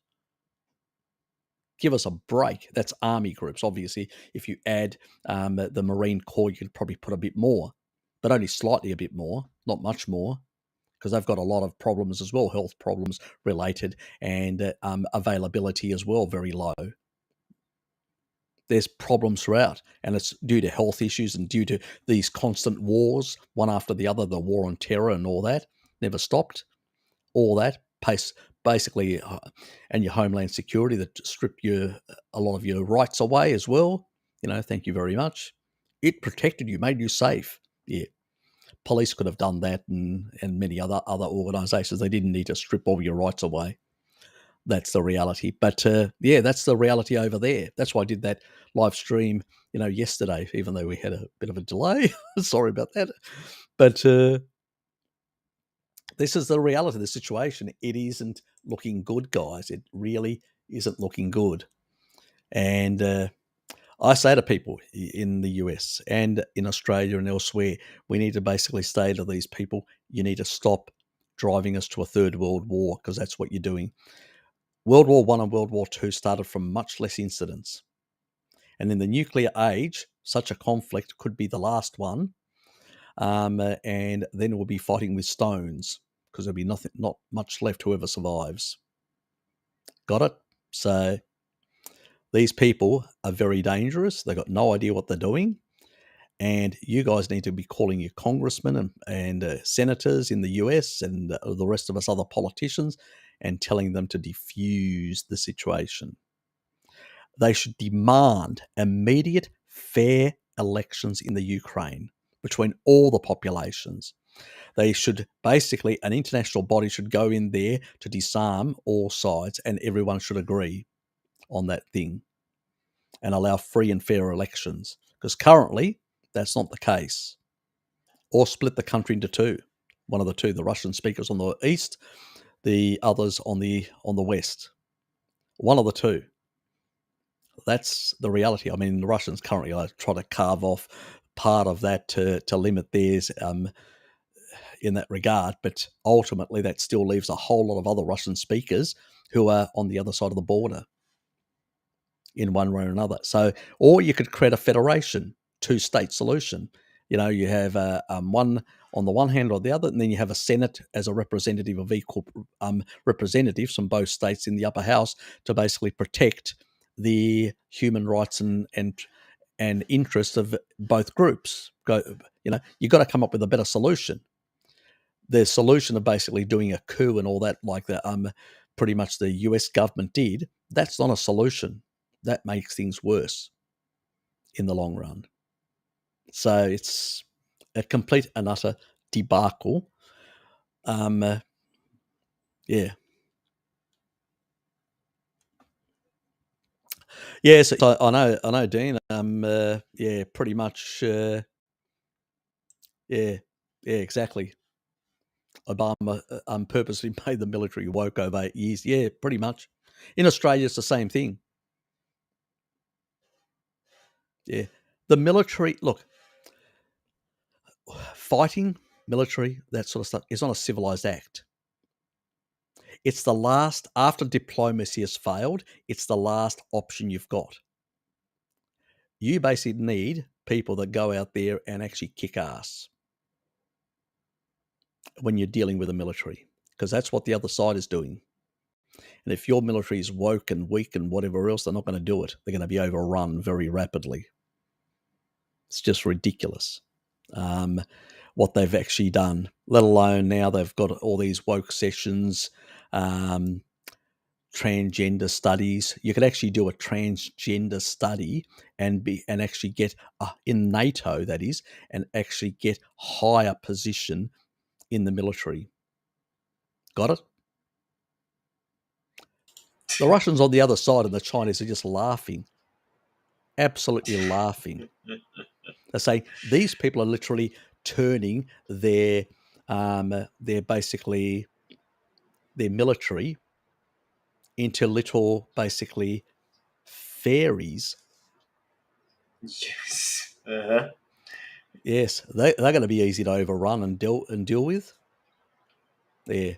Give us a break. That's army groups. Obviously, if you add the Marine Corps, you could probably put a bit more, but only slightly a bit more, not much more, because they've got a lot of problems as well, health problems related, and availability as well, very low. There's problems throughout, and it's due to health issues and due to these constant wars, one after the other, the war on terror and all that, never stopped. All that, basically, and your homeland security that strip a lot of your rights away as well. Thank you very much. It protected you, made you safe. Yeah. Police could have done that, and many other organisations. They didn't need to strip all your rights away. That's the reality. But that's the reality over there. That's why I did that live stream, yesterday, even though we had a bit of a delay. Sorry about that. But this is the reality of the situation. It isn't looking good, guys. It really isn't looking good. And I say to people in the US and in Australia and elsewhere, we need to basically say to these people, you need to stop driving us to a third world war, because that's what you're doing. World War I and World War II started from much less incidents. And in the nuclear age, such a conflict could be the last one. And then we'll be fighting with stones, because there'll be not much left, whoever survives. Got it? So these people are very dangerous. They've got no idea what they're doing. And you guys need to be calling your congressmen and senators in the US and the rest of us other politicians and telling them to defuse the situation. They should demand immediate, fair elections in the Ukraine between all the populations. They should basically, an international body should go in there to disarm all sides, and everyone should agree on that thing and allow free and fair elections. Because currently, that's not the case. Or split the country into two. One of the two, the Russian speakers on the east, the others on the west. One of the two. That's the reality. I mean, the Russians currently are trying to carve off part of that to limit theirs in that regard. But ultimately, that still leaves a whole lot of other Russian speakers who are on the other side of the border in one way or another. So, or you could create a federation, two-state solution. You know, you have one on the one hand or the other, and then you have a Senate as a representative of equal representatives from both states in the upper house to basically protect the human rights and interests of both groups. You've got to come up with a better solution. The solution of basically doing a coup and all that, like the pretty much the US government did, that's not a solution. That makes things worse in the long run. So it's a complete and utter debacle. Yeah. Yes, I know, Dean. Yeah, pretty much. Yeah, exactly. Obama purposely made the military woke over 8 years. Yeah, pretty much. In Australia, it's the same thing. Yeah, the military. Look, fighting, military, that sort of stuff is not a civilized act. It's the last, after diplomacy has failed, it's the last option you've got. You basically need people that go out there and actually kick ass when you're dealing with the military, because that's what the other side is doing. And if your military is woke and weak and whatever else, they're not going to do it. They're going to be overrun very rapidly. It's just ridiculous what they've actually done, let alone now they've got all these woke sessions, transgender studies. You could actually do a transgender study and actually get in NATO, that is, and actually get higher position in the military. Got it? The Russians on the other side and the Chinese are just laughing, absolutely laughing. They're saying these people are literally turning their basically their military into little basically fairies. Yes. Uh-huh. Yes, they're going to be easy to overrun and deal with. Yeah.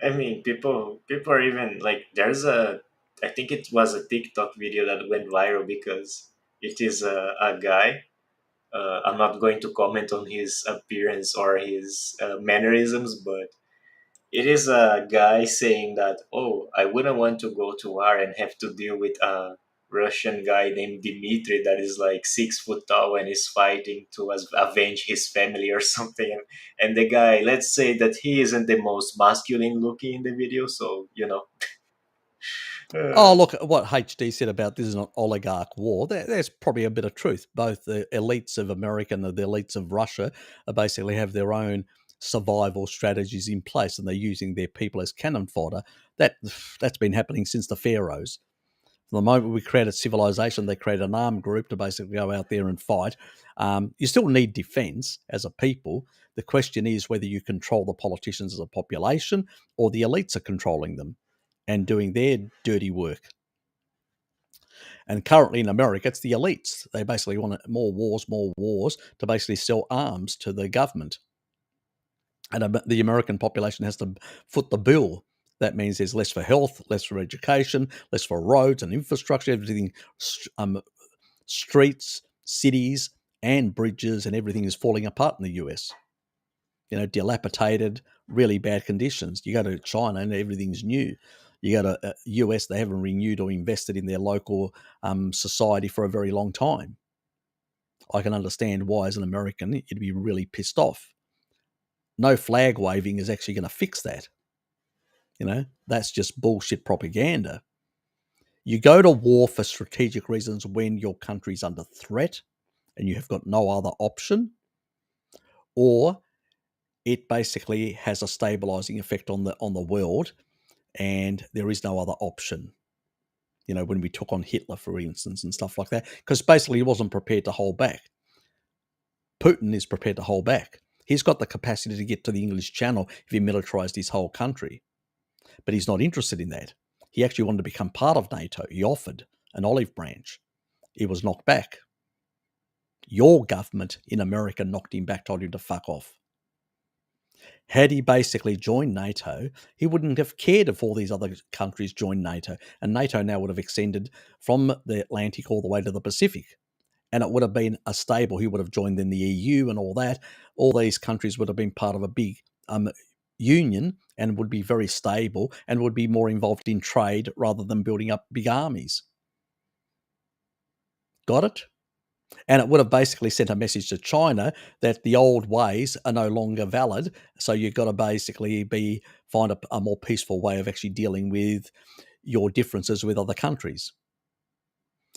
I mean, people are even like, I think it was a TikTok video that went viral because it is a guy. I'm not going to comment on his appearance or his mannerisms, but it is a guy saying that, oh, I wouldn't want to go to war and have to deal with a Russian guy named Dmitry that is like 6 foot tall and is fighting to avenge his family or something. And the guy, let's say that he isn't the most masculine looking in the video, so, Oh, look, what HD said about this is an oligarch war. There's probably a bit of truth. Both the elites of America and the elites of Russia basically have their own survival strategies in place, and they're using their people as cannon fodder. That's been happening since the pharaohs. From the moment we created civilization, they created an armed group to basically go out there and fight. You still need defense as a people. The question is whether you control the politicians as a population or the elites are controlling them and doing their dirty work. And currently in America, it's the elites. They basically want more wars to basically sell arms to the government. And the American population has to foot the bill. That means there's less for health, less for education, less for roads and infrastructure, everything, streets, cities, and bridges, and everything is falling apart in the US. Dilapidated, really bad conditions. You go to China and everything's new. You go to US, they haven't renewed or invested in their local society for a very long time. I can understand why, as an American, you'd be really pissed off. No flag waving is actually going to fix that. That's just bullshit propaganda. You go to war for strategic reasons when your country's under threat and you have got no other option, or it basically has a stabilizing effect on the world and there is no other option. When we took on Hitler, for instance, and stuff like that, because basically he wasn't prepared to hold back. Putin is prepared to hold back. He's got the capacity to get to the English Channel if he militarized his whole country. But he's not interested in that. He actually wanted to become part of NATO. He offered an olive branch. He was knocked back. Your government in America knocked him back, told him to fuck off. Had he basically joined NATO, he wouldn't have cared if all these other countries joined NATO. And NATO now would have extended from the Atlantic all the way to the Pacific. And it would have been a stable. He would have joined in the EU and all that. All these countries would have been part of a big union and would be very stable and would be more involved in trade rather than building up big armies. Got it? And it would have basically sent a message to China that the old ways are no longer valid. So you've got to basically find a more peaceful way of actually dealing with your differences with other countries.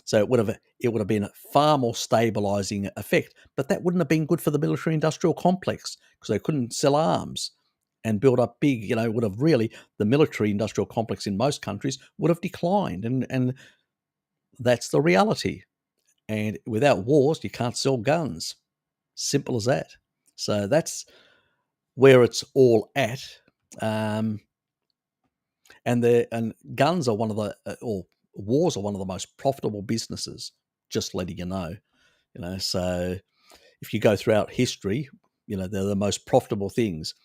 So it would have been a far more stabilizing effect, but that wouldn't have been good for the military-industrial complex because they couldn't sell arms and build up big. Would have really, the military-industrial complex in most countries would have declined, and that's the reality. And without wars, you can't sell guns. Simple as that. So that's where it's all at. And guns are one of the wars are one of the most profitable businesses, just letting you know. So if you go throughout history, they're the most profitable things.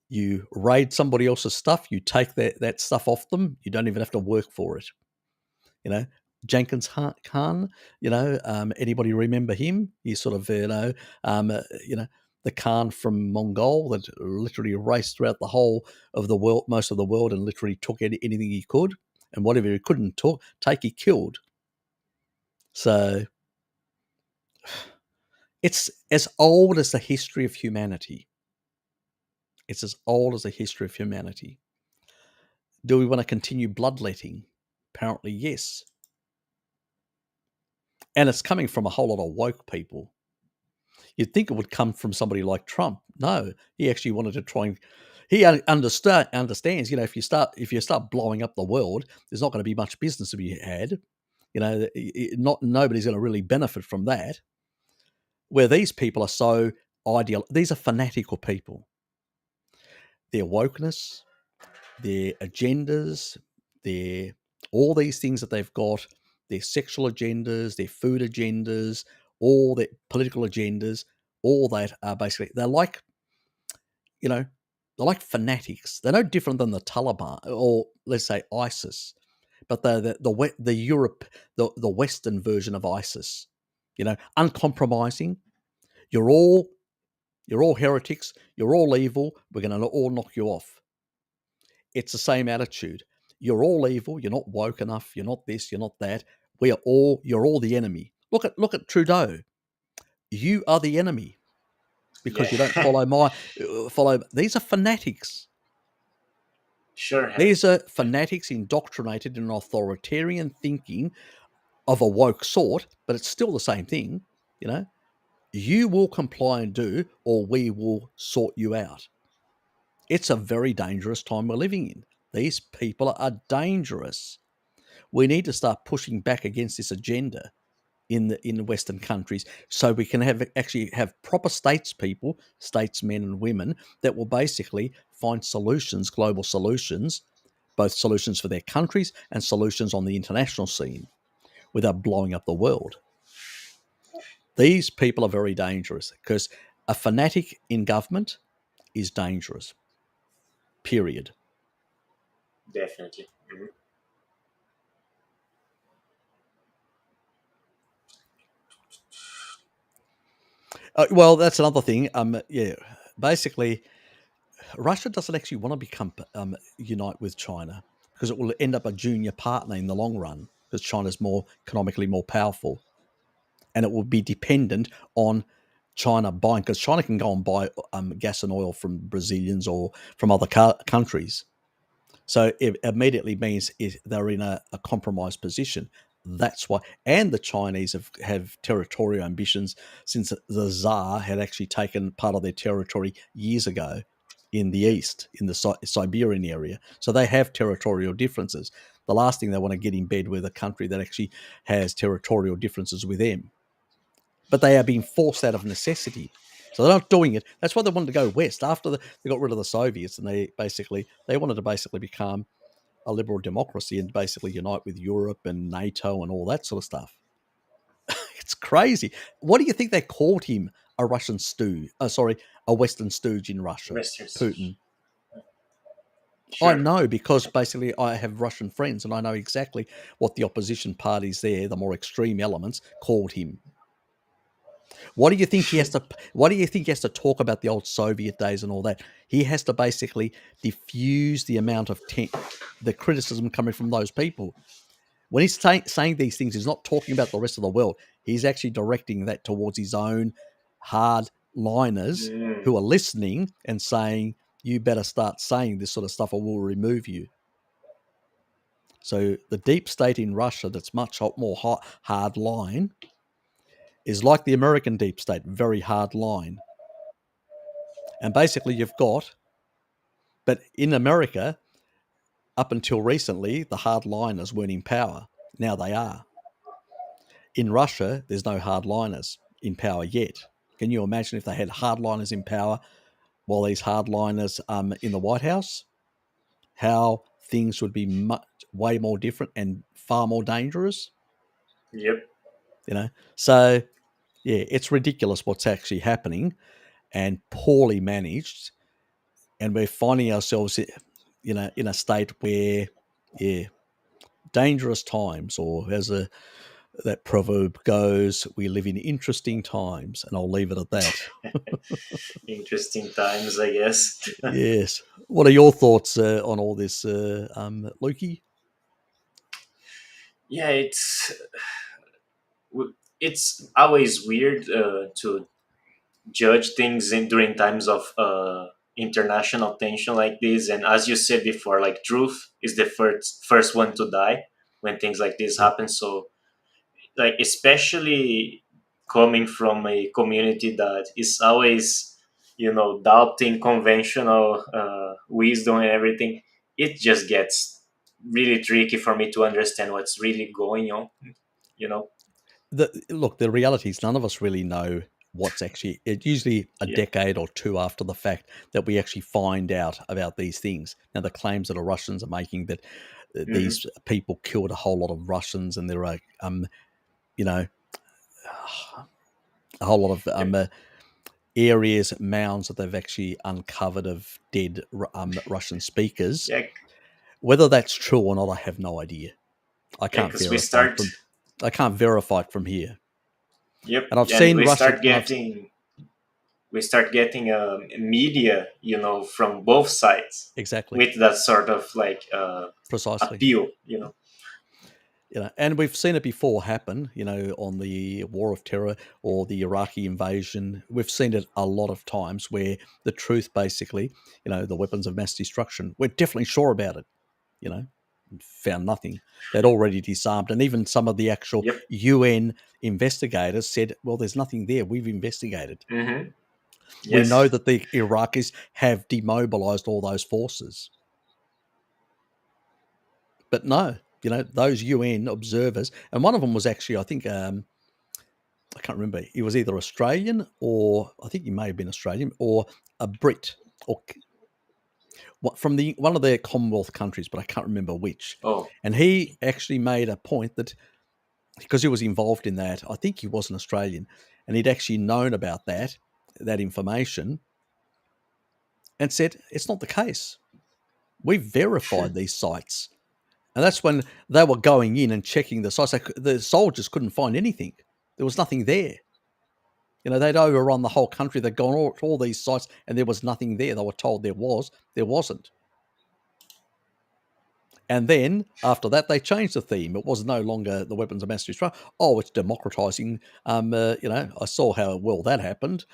You raid somebody else's stuff, you take that stuff off them, you don't even have to work for it. Jenkins Khan, anybody remember him? He's sort of, the Khan from Mongol that literally raced throughout the whole of the world, most of the world, and literally took anything he could. And whatever he couldn't take, he killed. So it's as old as the history of humanity. It's as old as the history of humanity. Do we want to continue bloodletting? Apparently, yes. And it's coming from a whole lot of woke people. You'd think it would come from somebody like Trump. No, he actually wanted to try and... He understands, if you start blowing up the world, there's not going to be much business to be had. Nobody's going to really benefit from that. Where these people are so ideal, these are fanatical people. Their wokeness, their agendas, all these things that they've got, their sexual agendas, their food agendas, all their political agendas, all that are basically, they're like fanatics. They're no different than the Taliban or let's say ISIS, but they're the Western version of ISIS. Uncompromising. You're all heretics. You're all evil. We're going to all knock you off. It's the same attitude. You're all evil. You're not woke enough. You're not this. You're not that. You're all the enemy. Look at Trudeau. You are the enemy because you don't follow. These are fanatics. Sure. These are fanatics indoctrinated in authoritarian thinking of a woke sort, but it's still the same thing. You will comply and do, or we will sort you out. It's a very dangerous time we're living in. These people are dangerous. We need to start pushing back against this agenda in the Western countries, so we can actually have proper statesmen and women that will basically find global solutions, both solutions for their countries and solutions on the international scene. without blowing up the world. These people are very dangerous because a fanatic in government is dangerous. Period. Definitely. Mhm. Well, that's another thing. Basically, Russia doesn't actually want to become unite with China because it will end up a junior partner in the long run because China's more economically more powerful, and it will be dependent on China buying, because China can go and buy gas and oil from Brazilians or from other countries. So it immediately means they're in a compromised position. That's why. And the Chinese have territorial ambitions since the Tsar had actually taken part of their territory years ago in the east, in the Siberian area. So they have territorial differences. The last thing they want to get in bed with a country that actually has territorial differences with them. But they are being forced out of necessity. So they're not doing it. That's why they wanted to go west after they got rid of the Soviets, and they wanted to basically become a liberal democracy and basically unite with Europe and NATO and all that sort of stuff. It's crazy. What do you think they called him? A Russian stooge? A Western stooge in Russia. Western Putin. Sure. I know because basically I have Russian friends and I know exactly what the opposition parties there, the more extreme elements, called him. What do you think he has to? What do you think he has to talk about the old Soviet days and all that? He has to basically diffuse the amount of the criticism coming from those people. When he's saying these things, he's not talking about the rest of the world. He's actually directing that towards his own hardliners who are listening and saying, "You better start saying this sort of stuff, or we'll remove you." So the deep state in Russia, that's much more hard line, is like the American deep state, very hard line. And basically you've got, but in America, up until recently, the hardliners weren't in power. Now they are. In Russia, there's no hardliners in power yet. Can you imagine if they had hardliners in power while these hardliners in the White House? How things would be way more different and far more dangerous? Yep. So yeah, it's ridiculous what's actually happening and poorly managed. And we're finding ourselves, in a state where, dangerous times, or as that proverb goes, we live in interesting times, and I'll leave it at that. Interesting times, I guess. Yes. What are your thoughts on all this, Lukey? Yeah, it's always weird to judge things during times of international tension like this. And as you said before, like truth is the first one to die when things like this happen. So, like, especially coming from a community that is always, doubting conventional wisdom and everything, it just gets really tricky for me to understand what's really going on. You know. The reality is none of us really know what's actually. It's usually a decade or two after the fact that we actually find out about these things. Now, the claims that the Russians are making that these people killed a whole lot of Russians, and there are, a whole lot of areas, mounds that they've actually uncovered of dead Russian speakers. Yeah. Whether that's true or not, I have no idea. I can't verify I can't verify it from here. Yep, and I've seen we Russia. start getting media, from both sides, Exactly, with that sort of like precisely appeal, and we've seen it before happen, on the War of Terror or the Iraqi invasion. We've seen it a lot of times where the truth, basically, the weapons of mass destruction, we're definitely sure about it, found nothing. They'd already disarmed, and even some of the actual UN investigators said, well, there's nothing there, we've investigated. Mm-hmm. Yes. We know that the Iraqis have demobilized all those forces. But no, those UN observers, and one of them was actually, I think, I can't remember, he was either Australian, or I think he may have been Australian, or a Brit, or from one of the Commonwealth countries, but I can't remember which. Oh. And he actually made a point that because he was involved in that. I think he was an Australian, and he'd actually known about that information, and said it's not the case. We've verified these sites. And that's when they were going in and checking the sites. The soldiers couldn't find anything. There was nothing there. They'd overrun the whole country. They'd gone to all these sites and there was nothing there. They were told there wasn't. And then after that, they changed the theme. It was no longer the weapons of mass destruction. Oh, it's democratizing. I saw how well that happened.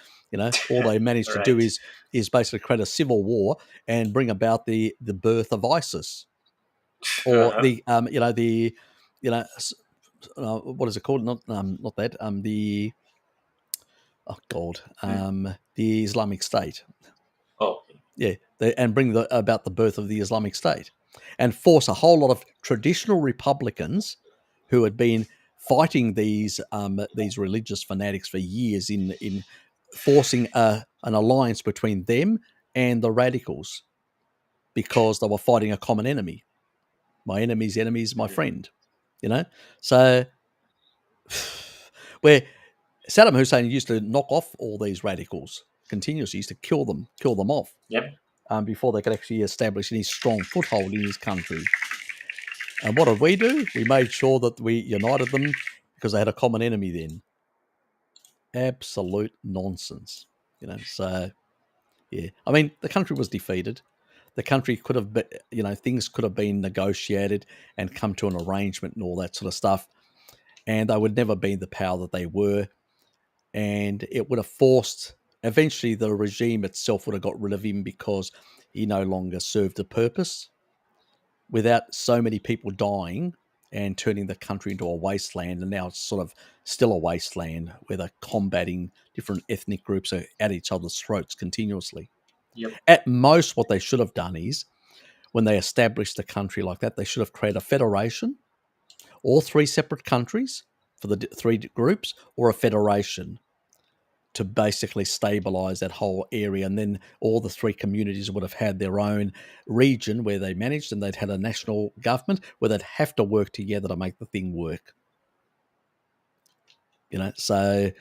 All they managed to do is basically create a civil war and bring about the birth of ISIS, or what is it called? Not that. The Islamic State. Oh, yeah, and bring about the birth of the Islamic State, and force a whole lot of traditional Republicans who had been fighting these religious fanatics for years in forcing an alliance between them and the radicals, because they were fighting a common enemy. My enemy's enemy is my friend. So where Saddam Hussein used to knock off all these radicals continuously, used to kill them off. Yep. Before they could actually establish any strong foothold in his country. And what did we do? We made sure that we united them because they had a common enemy then. Absolute nonsense. So, yeah. I mean, the country was defeated. The country could have been, things could have been negotiated and come to an arrangement and all that sort of stuff. And they would never be the power that they were. And it would have forced, eventually the regime itself would have got rid of him because he no longer served a purpose. Without so many people dying and turning the country into a wasteland, and now it's sort of still a wasteland where they're combating different ethnic groups at each other's throats continuously. Yep. At most, what they should have done is, when they established a country like that, they should have created a federation, or 3 separate countries for the 3 groups, or a federation to basically stabilize that whole area. And then all the 3 communities would have had their own region where they managed, and they'd had a national government where they'd have to work together to make the thing work. So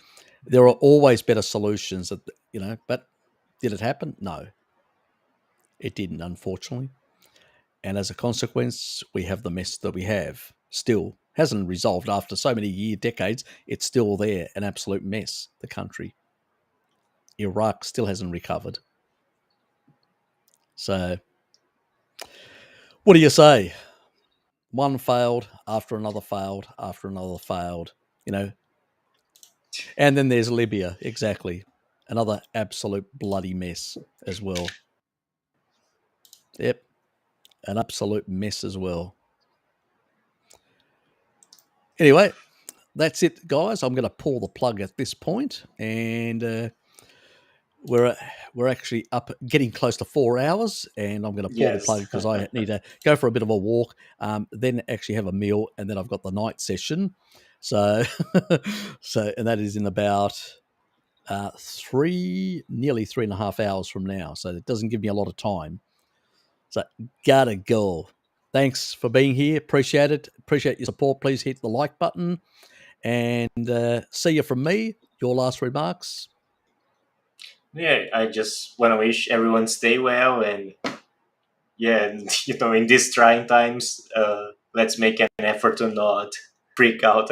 there are always better solutions but did it happen? No, it didn't, unfortunately. And as a consequence, we have the mess that we have. Still hasn't resolved after so many decades. It's still there, an absolute mess, the country. Iraq still hasn't recovered. So, what do you say? One failed after another failed after another failed, And then there's Libya, exactly. Another absolute bloody mess as well. Yep, an absolute mess as well. Anyway, that's it, guys. I'm going to pull the plug at this point, and we're actually up, getting close to 4 hours, and I'm going to pull the plug because I need to go for a bit of a walk, then actually have a meal, and then I've got the night session. So, and that is in about nearly 3.5 hours from now. So it doesn't give me a lot of time. So gotta go. Thanks for being here. Appreciate it. Appreciate your support. Please hit the like button, and see you from me. Your last remarks. Yeah, I just want to wish everyone stay well, and in these trying times, let's make an effort to not freak out,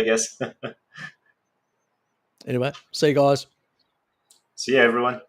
I guess. Anyway, see you guys. See you, everyone.